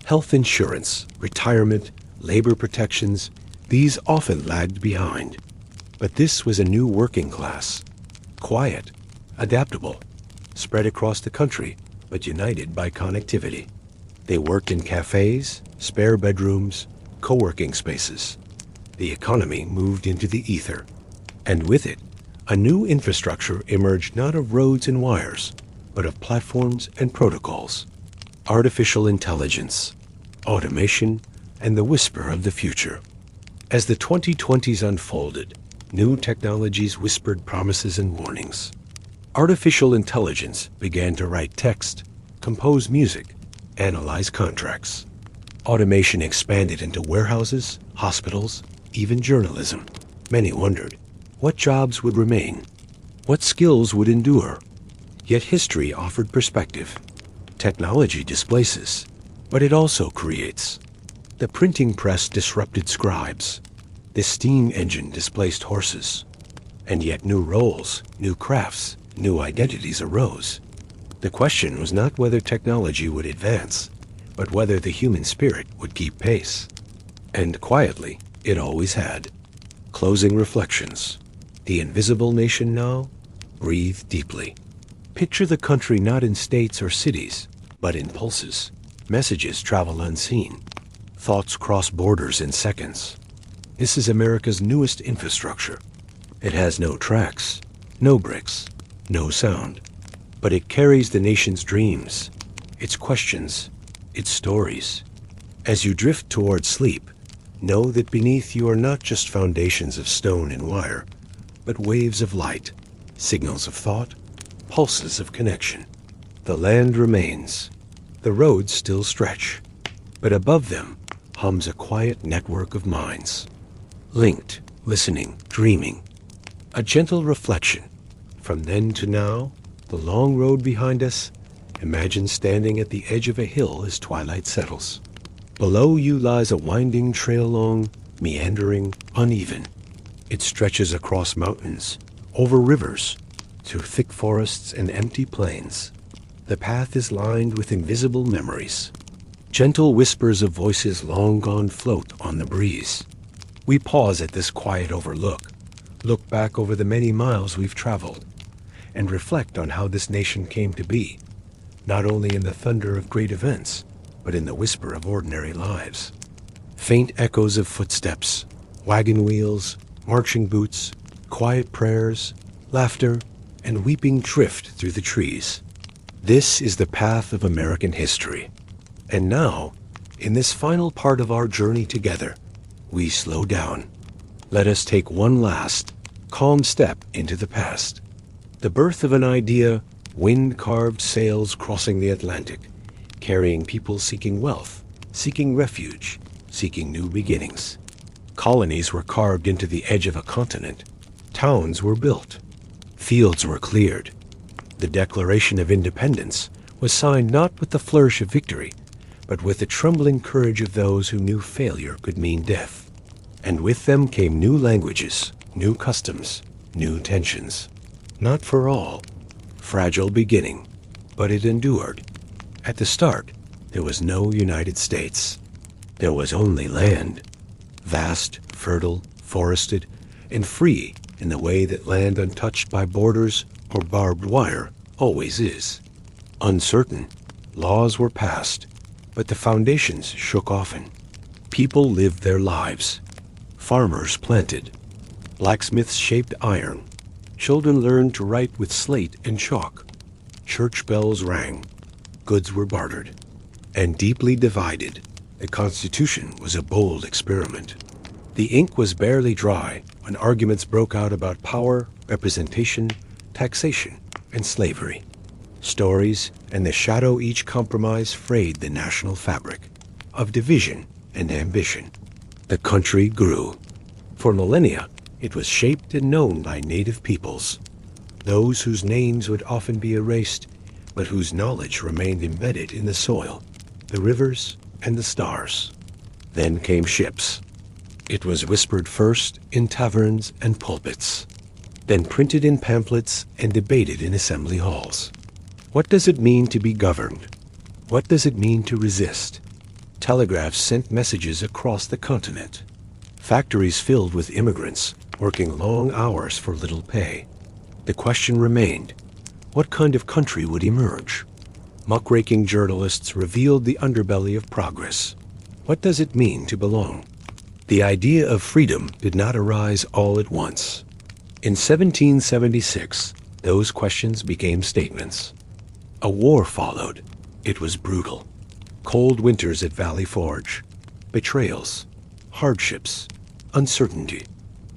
Health insurance, retirement, labor protections, these often lagged behind. But this was a new working class. Quiet, adaptable, spread across the country, but united by connectivity. They worked in cafes, spare bedrooms, co-working spaces. The economy moved into the ether. And with it, a new infrastructure emerged not of roads and wires, but of platforms and protocols. Artificial intelligence, automation, and the whisper of the future. As the 2020s unfolded, new technologies whispered promises and warnings. Artificial intelligence began to write text, compose music, analyze contracts. Automation expanded into warehouses, hospitals, even journalism. Many wondered, what jobs would remain? What skills would endure? Yet history offered perspective. Technology displaces, but it also creates. The printing press disrupted scribes. The steam engine displaced horses. And yet new roles, new crafts, new identities arose. The question was not whether technology would advance, but whether the human spirit would keep pace. And quietly, it always had. Closing reflections. The invisible nation now? Breathe deeply. Picture the country not in states or cities, but in pulses. Messages travel unseen. Thoughts cross borders in seconds. This is America's newest infrastructure. It has no tracks, no bricks, no sound. but it carries the nation's dreams, its questions, its stories. As you drift toward sleep, know that beneath you are not just foundations of stone and wire, but waves of light, signals of thought, pulses of connection. The land remains. The roads still stretch, but above them hums a quiet network of minds, linked, listening, dreaming. A gentle reflection. From then to now, the long road behind us, imagine standing at the edge of a hill as twilight settles. Below you lies a winding trail long, meandering, uneven. It stretches across mountains, over rivers, through thick forests and empty plains. The path is lined with invisible memories. Gentle whispers of voices long gone float on the breeze. We pause at this quiet overlook, look back over the many miles we've traveled, and reflect on how this nation came to be, not only in the thunder of great events, but in the whisper of ordinary lives. Faint echoes of footsteps, wagon wheels, marching boots, quiet prayers, laughter, and weeping drift through the trees. This is the path of American history. And now, in this final part of our journey together, we slow down. Let us take one last, calm step into the past. The birth of an idea, wind-carved sails crossing the Atlantic, carrying people seeking wealth, seeking refuge, seeking new beginnings. Colonies were carved into the edge of a continent. Towns were built. Fields were cleared. The Declaration of Independence was signed not with the flourish of victory, but with the trembling courage of those who knew failure could mean death. And with them came new languages, new customs, new tensions. Not for all. Fragile beginning, but it endured. At the start, there was no United States. There was only land. Vast, fertile, forested, and free in the way that land untouched by borders or barbed wire always is. Uncertain, laws were passed, but the foundations shook often. People lived their lives. Farmers planted. Blacksmiths shaped iron. Children learned to write with slate and chalk. Church bells rang. Goods were bartered. And deeply divided, the Constitution was a bold experiment. The ink was barely dry when arguments broke out about power, representation, taxation, and slavery. Stories and the shadow each compromise frayed the national fabric of division and ambition. The country grew. For millennia, it was shaped and known by native peoples, those whose names would often be erased, but whose knowledge remained embedded in the soil, the rivers, and the stars. Then came ships. It was whispered first in taverns and pulpits, then printed in pamphlets and debated in assembly halls. What does it mean to be governed? What does it mean to resist? Telegraphs sent messages across the continent. Factories filled with immigrants working long hours for little pay. The question remained, what kind of country would emerge? Muckraking journalists revealed the underbelly of progress. What does it mean to belong? The idea of freedom did not arise all at once. In 1776, those questions became statements. A war followed. It was brutal. Cold winters at Valley Forge, betrayals, hardships, uncertainty.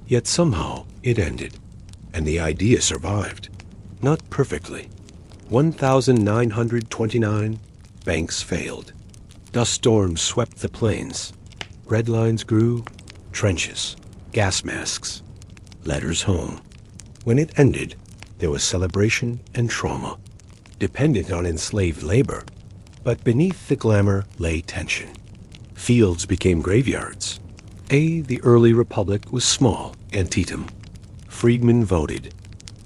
Yet somehow it ended, and the idea survived. Not perfectly. 1,929 banks failed. Dust storms swept the plains. Red lines grew, trenches, gas masks, letters home. When it ended, there was celebration and trauma, dependent on enslaved labor. But beneath the glamour lay tension. Fields became graveyards. The early republic was small, Antietam. Freedmen voted.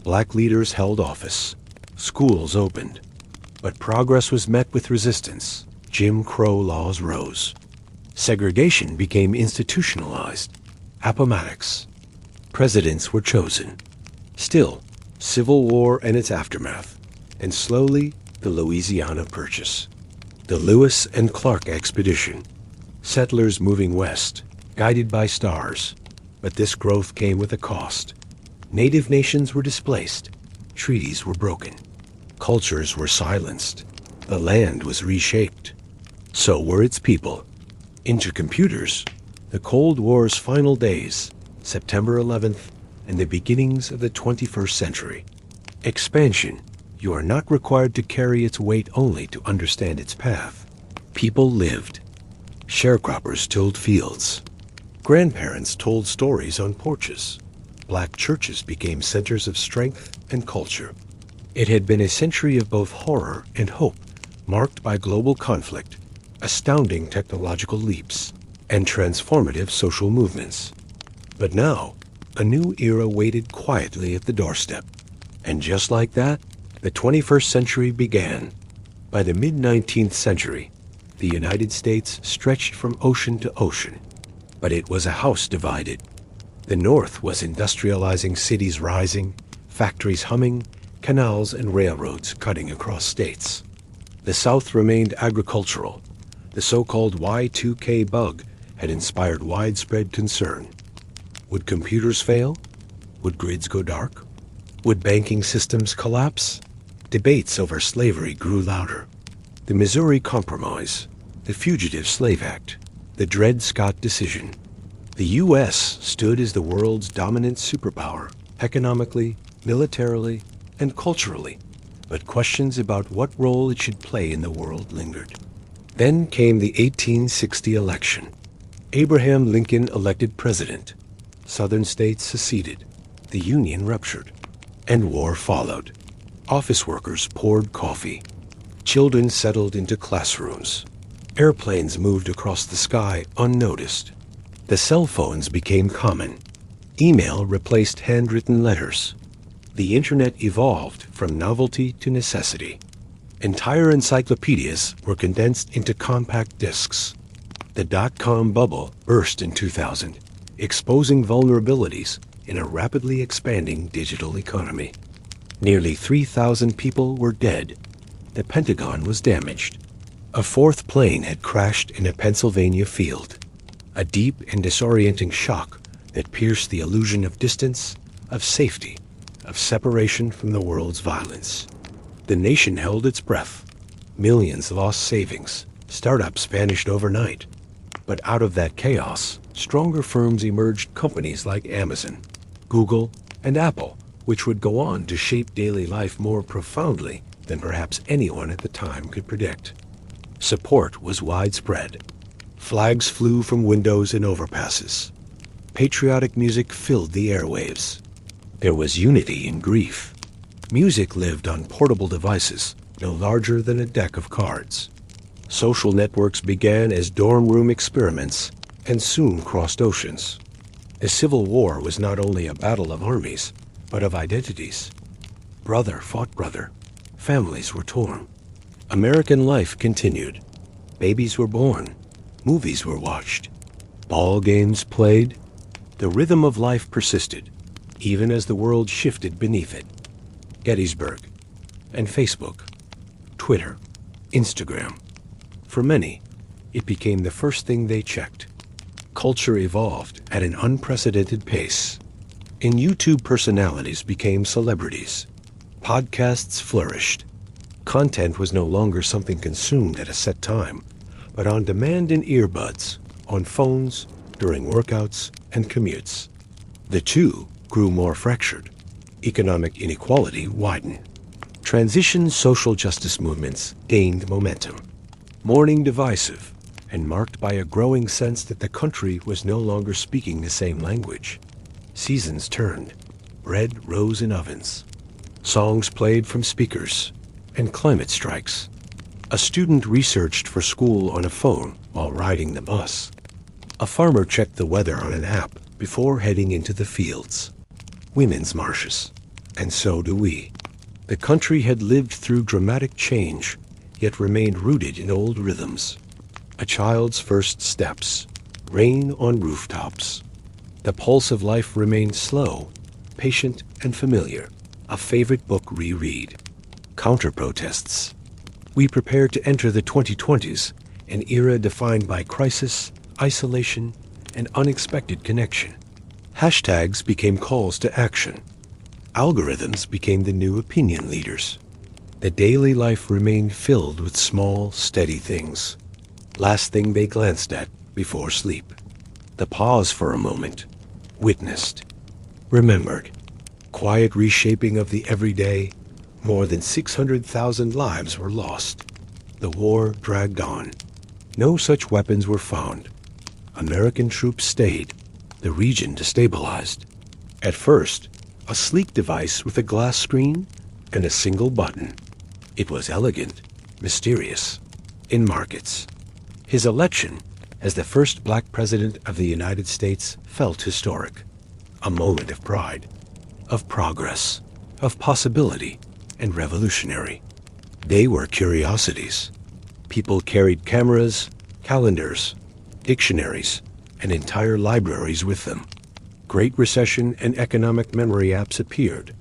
Black leaders held office. Schools opened. But progress was met with resistance. Jim Crow laws rose. Segregation became institutionalized. Appomattox. Presidents were chosen. Still, Civil War and its aftermath. And slowly, the Louisiana Purchase. The Lewis and Clark Expedition. Settlers moving west, guided by stars. But this growth came with a cost. Native nations were displaced. Treaties were broken. cultures were silenced. The land was reshaped. So were its people. Into computers, the Cold War's final days, September 11th, and the beginnings of the 21st century. Expansion. You are not required to carry its weight only to understand its path. People lived. Sharecroppers tilled fields. Grandparents told stories on porches. Black churches became centers of strength and culture. It had been a century of both horror and hope, marked by global conflict, astounding technological leaps, and transformative social movements. But now, a new era waited quietly at the doorstep. And just like that, the 21st century began. By the mid-19th century, the United States stretched from ocean to ocean, but it was a house divided. The North was industrializing, cities rising, factories humming, canals and railroads cutting across states. The South remained agricultural. The so-called Y2K bug had inspired widespread concern. Would computers fail? Would grids go dark? Would banking systems collapse? Debates over slavery grew louder. The Missouri Compromise, the Fugitive Slave Act, the Dred Scott decision. The U.S. stood as the world's dominant superpower, economically, militarily, and culturally, but questions about what role it should play in the world lingered. Then came the 1860 election. Abraham Lincoln elected president. Southern states seceded. The Union ruptured. And war followed. Office workers poured coffee. Children settled into classrooms. Airplanes moved across the sky unnoticed. The cell phones became common. Email replaced handwritten letters. The internet evolved from novelty to necessity. Entire encyclopedias were condensed into compact discs. The dot-com bubble burst in 2000, exposing vulnerabilities in a rapidly expanding digital economy. Nearly 3,000 people were dead. The Pentagon was damaged. A fourth plane had crashed in a Pennsylvania field. A deep and disorienting shock that pierced the illusion of distance, of safety, of separation from the world's violence. The nation held its breath. Millions lost savings. Startups vanished overnight. But out of that chaos, stronger firms emerged, companies like Amazon, Google, and Apple, which would go on to shape daily life more profoundly than perhaps anyone at the time could predict. Support was widespread. Flags flew from windows and overpasses. Patriotic music filled the airwaves. There was unity in grief. Music lived on portable devices, no larger than a deck of cards. Social networks began as dorm room experiments and soon crossed oceans. The Civil War was not only a battle of armies, but of identities. Brother fought brother. Families were torn. American life continued. Babies were born. Movies were watched. Ball games played. The rhythm of life persisted, even as the world shifted beneath it. Gettysburg, and Facebook, Twitter, Instagram. For many, it became the first thing they checked. Culture evolved at an unprecedented pace. And YouTube personalities became celebrities. Podcasts flourished. Content was no longer something consumed at a set time, but on demand in earbuds, on phones, during workouts and commutes. The two grew more fractured. Economic inequality widened. Transition social justice movements gained momentum. Mourning divisive and marked by a growing sense that the country was no longer speaking the same language. Seasons turned. Bread rose in ovens. Songs played from speakers. And climate strikes. A student researched for school on a phone while riding the bus. A farmer checked the weather on an app before heading into the fields. Women's marshes. And so do we. The country had lived through dramatic change, yet remained rooted in old rhythms. A child's first steps. Rain on rooftops. The pulse of life remained slow, patient, and familiar. A favorite book reread. Counter-protests. We prepared to enter the 2020s, an era defined by crisis, isolation, and unexpected connection. Hashtags became calls to action. Algorithms became the new opinion leaders. The daily life remained filled with small, steady things. Last thing they glanced at before sleep. The pause for a moment. Witnessed. Remembered. Quiet reshaping of the everyday. More than 600,000 lives were lost. The war dragged on. No such weapons were found. American troops stayed. The region destabilized. At first, a sleek device with a glass screen and a single button. It was elegant, mysterious, in markets. His election as the first black president of the United States felt historic. A moment of pride, of progress, of possibility, and revolutionary. They were curiosities. People carried cameras, calendars, dictionaries, and entire libraries with them. Great Recession and economic memory apps appeared.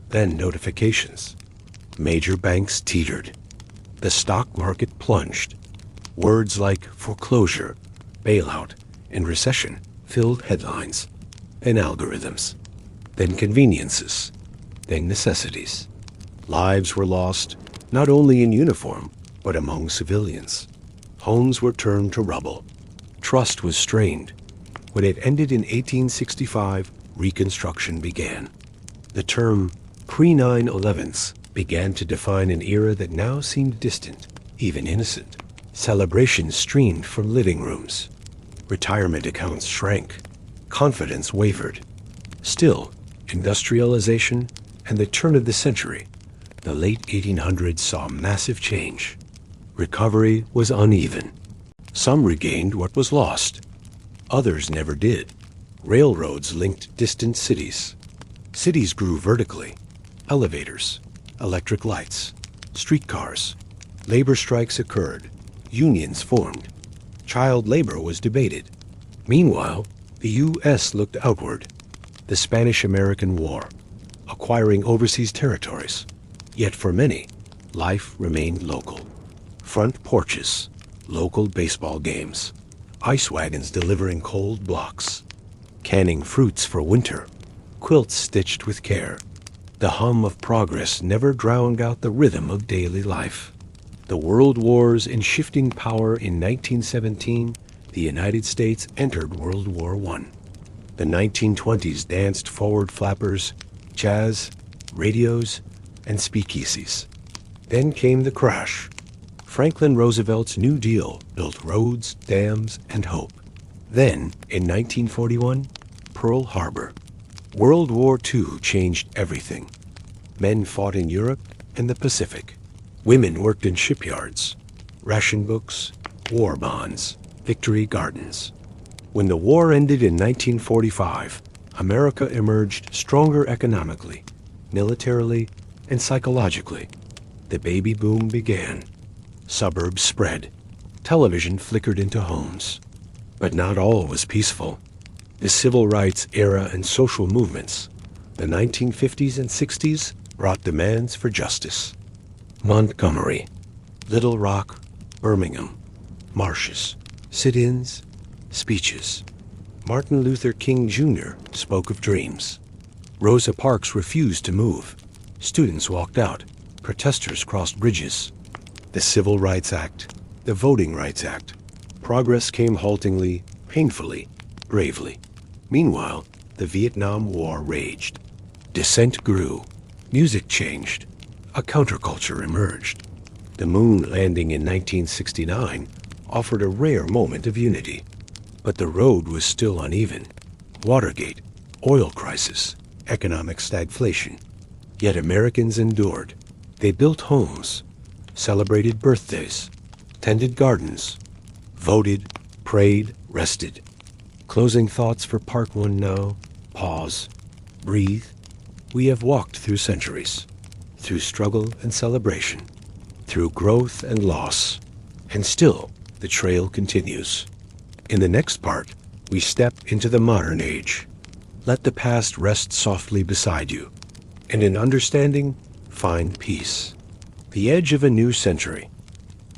Then notifications. Major banks teetered. The stock market plunged. Words like foreclosure, bailout, and recession filled headlines. Then algorithms. Then conveniences. Then necessities. Lives were lost, not only in uniform, but among civilians. Homes were turned to rubble. Trust was strained. When it ended in 1865, Reconstruction began. The term pre-9/11s began to define an era that now seemed distant, even innocent. Celebrations streamed from living rooms. Retirement accounts shrank. Confidence wavered. Still, industrialization and the turn of the century, the late 1800s, saw massive change. Recovery was uneven. Some regained what was lost. Others never did. Railroads linked distant cities. Cities grew vertically. Elevators, electric lights, streetcars. Labor strikes occurred. Unions formed. Child labor was debated. Meanwhile, the U.S. looked outward. The Spanish-American War, acquiring overseas territories. Yet for many, life remained local. Front porches, local baseball games, ice wagons delivering cold blocks, canning fruits for winter, quilts stitched with care. The hum of progress never drowned out the rhythm of daily life. The world wars in shifting power in 1917, the United States entered World War I. The 1920s danced forward flappers, jazz, radios, and speakeasies. Then came the crash. Franklin Roosevelt's New Deal built roads, dams, and hope. Then, in 1941, Pearl Harbor. World War II changed everything. Men fought in Europe and the Pacific. Women worked in shipyards, ration books, war bonds, victory gardens. When the war ended in 1945, America emerged stronger economically, militarily, and psychologically. The baby boom began. Suburbs spread. Television flickered into homes. But not all was peaceful. The civil rights era and social movements, the 1950s and 60s, brought demands for justice. Montgomery, Little Rock, Birmingham, marches, sit-ins, speeches. Martin Luther King Jr. spoke of dreams. Rosa Parks refused to move. Students walked out. Protesters crossed bridges. The Civil Rights Act, the Voting Rights Act. Progress came haltingly, painfully, bravely. Meanwhile, the Vietnam War raged. Dissent grew. Music changed. A counterculture emerged. The moon landing in 1969 offered a rare moment of unity. But the road was still uneven. Watergate, oil crisis, economic stagflation. Yet Americans endured. They built homes, celebrated birthdays, tended gardens, voted, prayed, rested. Closing thoughts for Part 1 now. Pause. Breathe. We have walked through centuries, through struggle and celebration, through growth and loss, and still the trail continues. In the next part, we step into the modern age. Let the past rest softly beside you, and in understanding, find peace. The edge of a new century.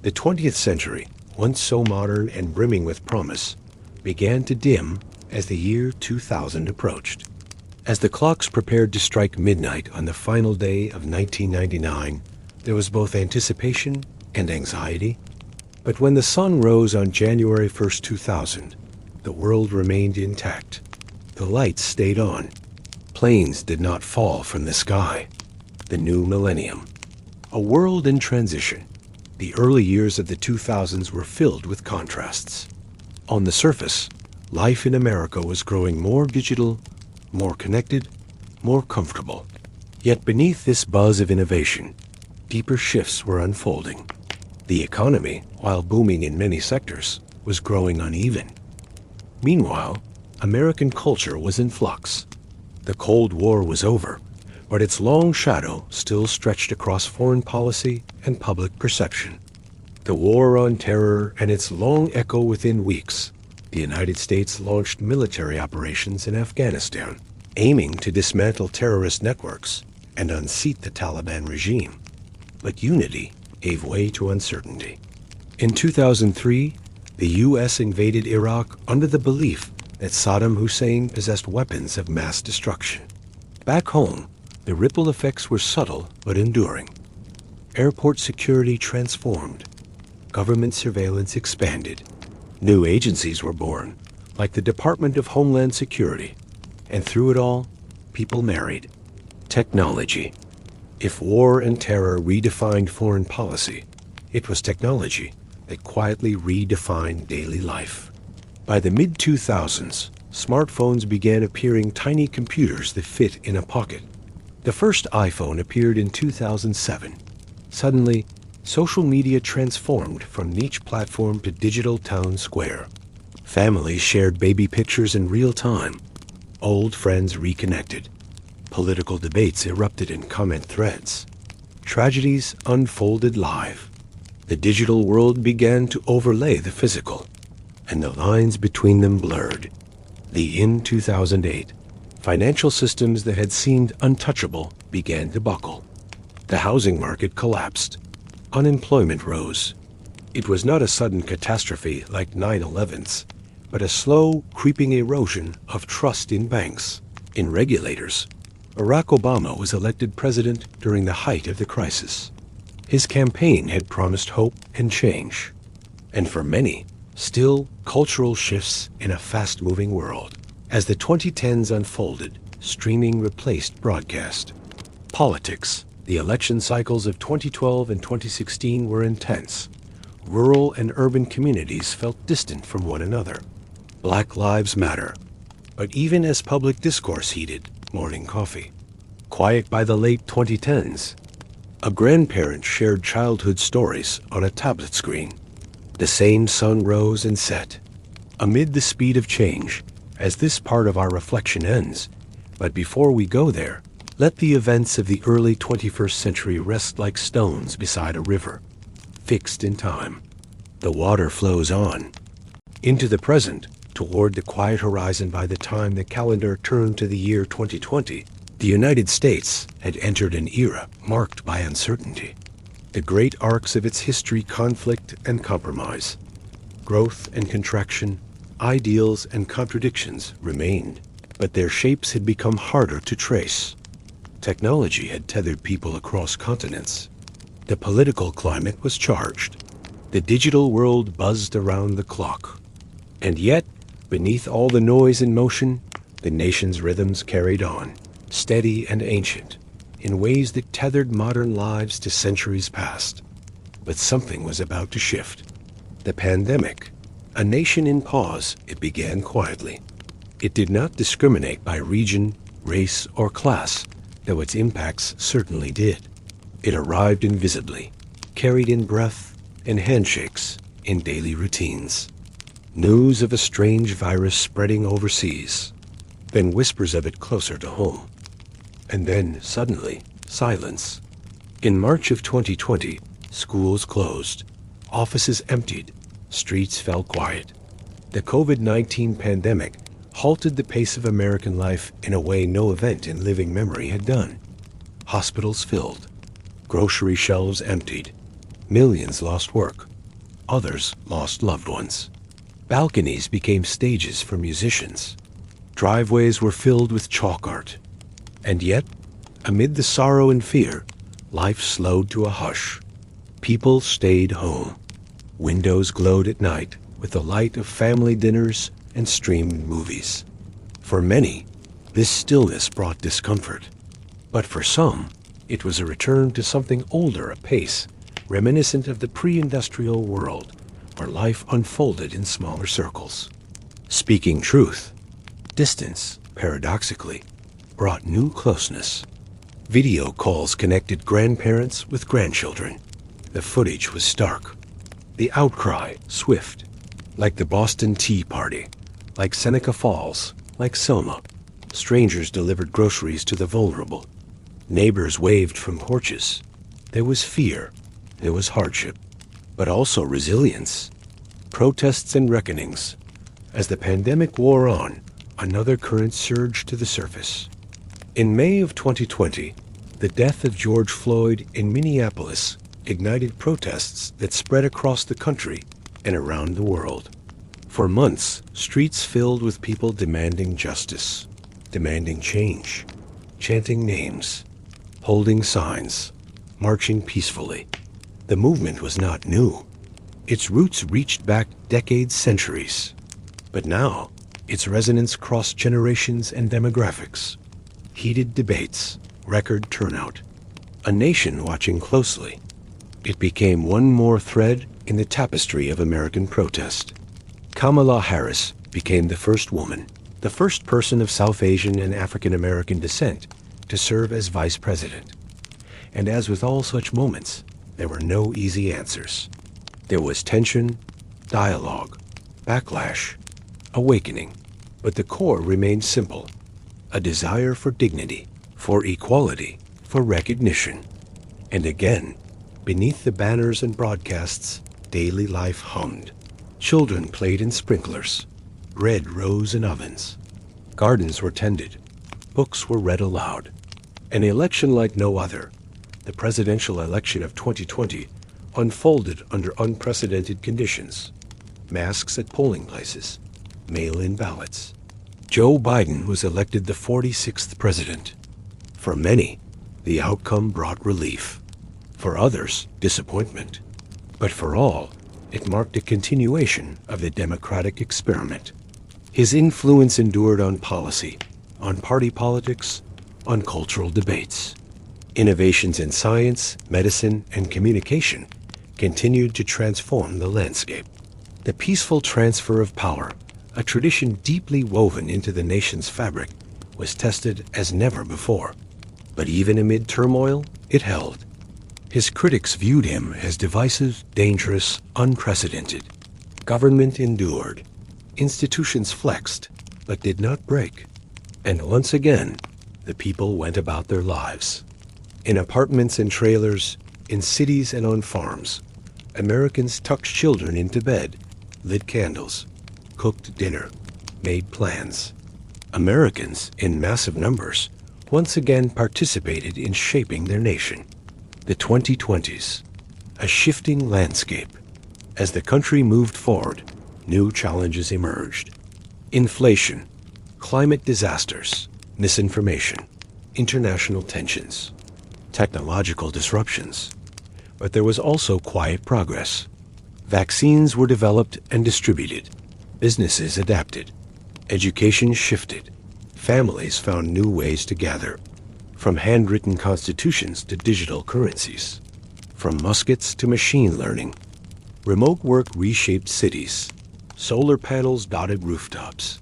The 20th century, once so modern and brimming with promise, began to dim as the year 2000 approached. As the clocks prepared to strike midnight on the final day of 1999, There was both anticipation and anxiety. But when the sun rose on January 1st, 2000, the world remained intact. The lights stayed on. Planes did not fall from the sky. The new millennium. A world in transition. The early years of the 2000s were filled with contrasts. On the surface, life in America was growing more digital, more connected, more comfortable. Yet beneath this buzz of innovation, deeper shifts were unfolding. The economy, while booming in many sectors, was growing uneven. Meanwhile, American culture was in flux. The Cold War was over, but its long shadow still stretched across foreign policy and public perception. The War on Terror and its long echo within weeks, the United States launched military operations in Afghanistan, aiming to dismantle terrorist networks and unseat the Taliban regime. But unity gave way to uncertainty. In 2003, the U.S. invaded Iraq under the belief that Saddam Hussein possessed weapons of mass destruction. Back home, the ripple effects were subtle but enduring. Airport security transformed. Government surveillance expanded. New agencies were born, like the Department of Homeland Security. And through it all, people married. Technology. If war and terror redefined foreign policy, it was technology that quietly redefined daily life. By the mid-2000s, smartphones began appearing tiny computers that fit in a pocket. The first iPhone appeared in 2007. Suddenly, social media transformed from niche platform to digital town square. Families shared baby pictures in real time. Old friends reconnected. Political debates erupted in comment threads. Tragedies unfolded live. The digital world began to overlay the physical, and the lines between them blurred. In 2008, financial systems that had seemed untouchable began to buckle. The housing market collapsed. Unemployment rose. It was not a sudden catastrophe like 9/11's, but a slow, creeping erosion of trust in banks, in regulators. Barack Obama was elected president during the height of the crisis. His campaign had promised hope and change. And for many, still cultural shifts in a fast-moving world. As the 2010s unfolded, streaming replaced broadcast. Politics. The election cycles of 2012 and 2016 were intense. Rural and urban communities felt distant from one another. Black Lives Matter. But even as public discourse heated, morning coffee. Quiet by the late 2010s. A grandparent shared childhood stories on a tablet screen. The same sun rose and set. Amid the speed of change, as this part of our reflection ends, but before we go there, let the events of the early 21st century rest like stones beside a river, fixed in time. The water flows on. Into the present, toward the quiet horizon. By the time the calendar turned to the year 2020, the United States had entered an era marked by uncertainty. The great arcs of its history, conflict and compromise, growth and contraction, ideals and contradictions remained, but their shapes had become harder to trace. Technology had tethered people across continents. The political climate was charged. The digital world buzzed around the clock. And yet, beneath all the noise and motion, the nation's rhythms carried on, steady and ancient, in ways that tethered modern lives to centuries past. But something was about to shift. The pandemic. A nation in pause, it began quietly. It did not discriminate by region, race, or class, though its impacts certainly did. It arrived invisibly, carried in breath and handshakes in daily routines. News of a strange virus spreading overseas, then whispers of it closer to home. And then, suddenly, silence. In March of 2020, schools closed, offices emptied, streets fell quiet. The COVID-19 pandemic halted the pace of American life in a way no event in living memory had done. Hospitals filled, grocery shelves emptied, millions lost work, others lost loved ones. Balconies became stages for musicians. Driveways were filled with chalk art. And yet, amid the sorrow and fear, life slowed to a hush. People stayed home. Windows glowed at night with the light of family dinners and streamed movies. For many, this stillness brought discomfort. But for some, it was a return to something older apace, reminiscent of the pre-industrial world, where life unfolded in smaller circles. Speaking truth, distance, paradoxically, brought new closeness. Video calls connected grandparents with grandchildren. The footage was stark. The outcry swift, like the Boston Tea Party, like Seneca Falls, like Selma. Strangers delivered groceries to the vulnerable. Neighbors waved from porches. There was fear, there was hardship, but also resilience. Protests and reckonings. As the pandemic wore on, another current surged to the surface. In May of 2020, the death of George Floyd in Minneapolis ignited protests that spread across the country and around the world. For months, streets filled with people demanding justice, demanding change, chanting names, holding signs, marching peacefully. The movement was not new. Its roots reached back decades, centuries. But now, its resonance crossed generations and demographics. Heated debates, record turnout, a nation watching closely. It became one more thread in the tapestry of American protest. Kamala Harris became the first woman, the first person of South Asian and African American descent to serve as vice president. And as with all such moments, there were no easy answers. There was tension, dialogue, backlash, awakening, but the core remained simple: a desire for dignity, for equality, for recognition. And again, beneath the banners and broadcasts, daily life hummed. Children played in sprinklers. Bread rose in ovens. Gardens were tended. Books were read aloud. An election like no other, the presidential election of 2020, unfolded under unprecedented conditions. Masks at polling places, mail-in ballots. Joe Biden was elected the 46th president. For many, the outcome brought relief. For others, disappointment. But for all, it marked a continuation of the democratic experiment. His influence endured on policy, on party politics, on cultural debates. Innovations in science, medicine, and communication continued to transform the landscape. The peaceful transfer of power, a tradition deeply woven into the nation's fabric, was tested as never before. But even amid turmoil, it held. His critics viewed him as divisive, dangerous, unprecedented. Government endured. Institutions flexed, but did not break. And once again, the people went about their lives. In apartments and trailers, in cities and on farms, Americans tucked children into bed, lit candles, cooked dinner, made plans. Americans, in massive numbers, once again participated in shaping their nation. The 2020s, a shifting landscape. As the country moved forward, new challenges emerged. Inflation, climate disasters, misinformation, international tensions, technological disruptions. But there was also quiet progress. Vaccines were developed and distributed. Businesses adapted. Education shifted. Families found new ways to gather. From handwritten constitutions to digital currencies. From muskets to machine learning. Remote work reshaped cities. Solar panels dotted rooftops.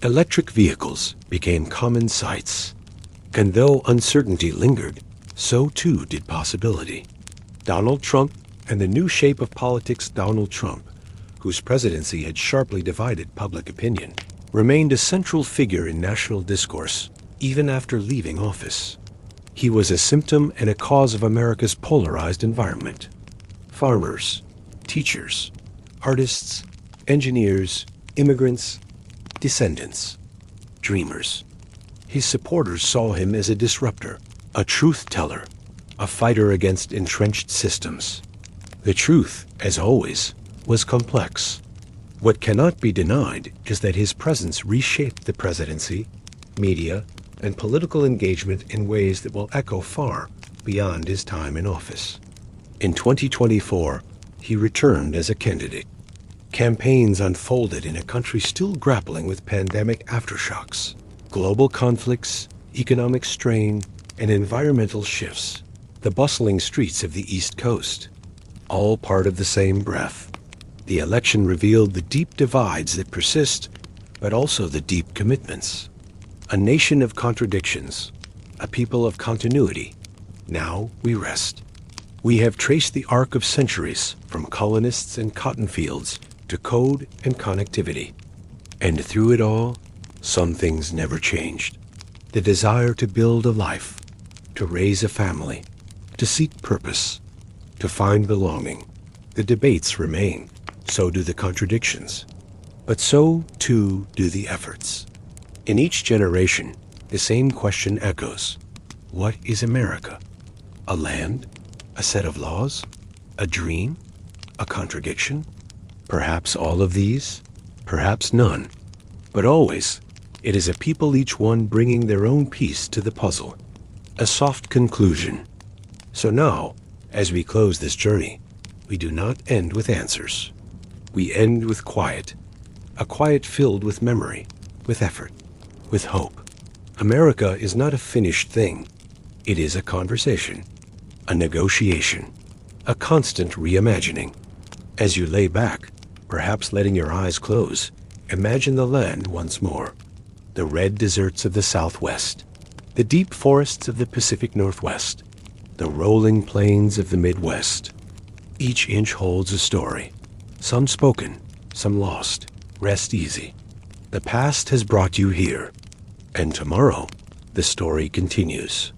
Electric vehicles became common sights. And though uncertainty lingered, so too did possibility. Donald Trump and the new shape of politics, Donald Trump, whose presidency had sharply divided public opinion, remained a central figure in national discourse, even after leaving office. He was a symptom and a cause of America's polarized environment. Farmers, teachers, artists, engineers, immigrants, descendants, dreamers. His supporters saw him as a disruptor, a truth teller, a fighter against entrenched systems. The truth, as always, was complex. What cannot be denied is that his presence reshaped the presidency, media, and political engagement in ways that will echo far, beyond his time in office. In 2024, he returned as a candidate. Campaigns unfolded in a country still grappling with pandemic aftershocks, global conflicts, economic strain, and environmental shifts. The bustling streets of the East Coast, all part of the same breath. The election revealed the deep divides that persist, but also the deep commitments. A nation of contradictions, a people of continuity. Now we rest. We have traced the arc of centuries, from colonists and cotton fields to code and connectivity. And through it all, some things never changed. The desire to build a life, to raise a family, to seek purpose, to find belonging. The debates remain, so do the contradictions. But so, too, do the efforts. In each generation, the same question echoes. What is America? A land? A set of laws? A dream? A contradiction? Perhaps all of these? Perhaps none. But always, it is a people, each one bringing their own piece to the puzzle. A soft conclusion. So now, as we close this journey, we do not end with answers. We end with quiet. A quiet filled with memory, with effort, with hope. America is not a finished thing. It is a conversation, a negotiation, a constant reimagining. As you lay back, perhaps letting your eyes close, imagine the land once more. The red deserts of the Southwest, the deep forests of the Pacific Northwest, the rolling plains of the Midwest. Each inch holds a story, some spoken, some lost. Rest easy. The past has brought you here, and tomorrow the story continues.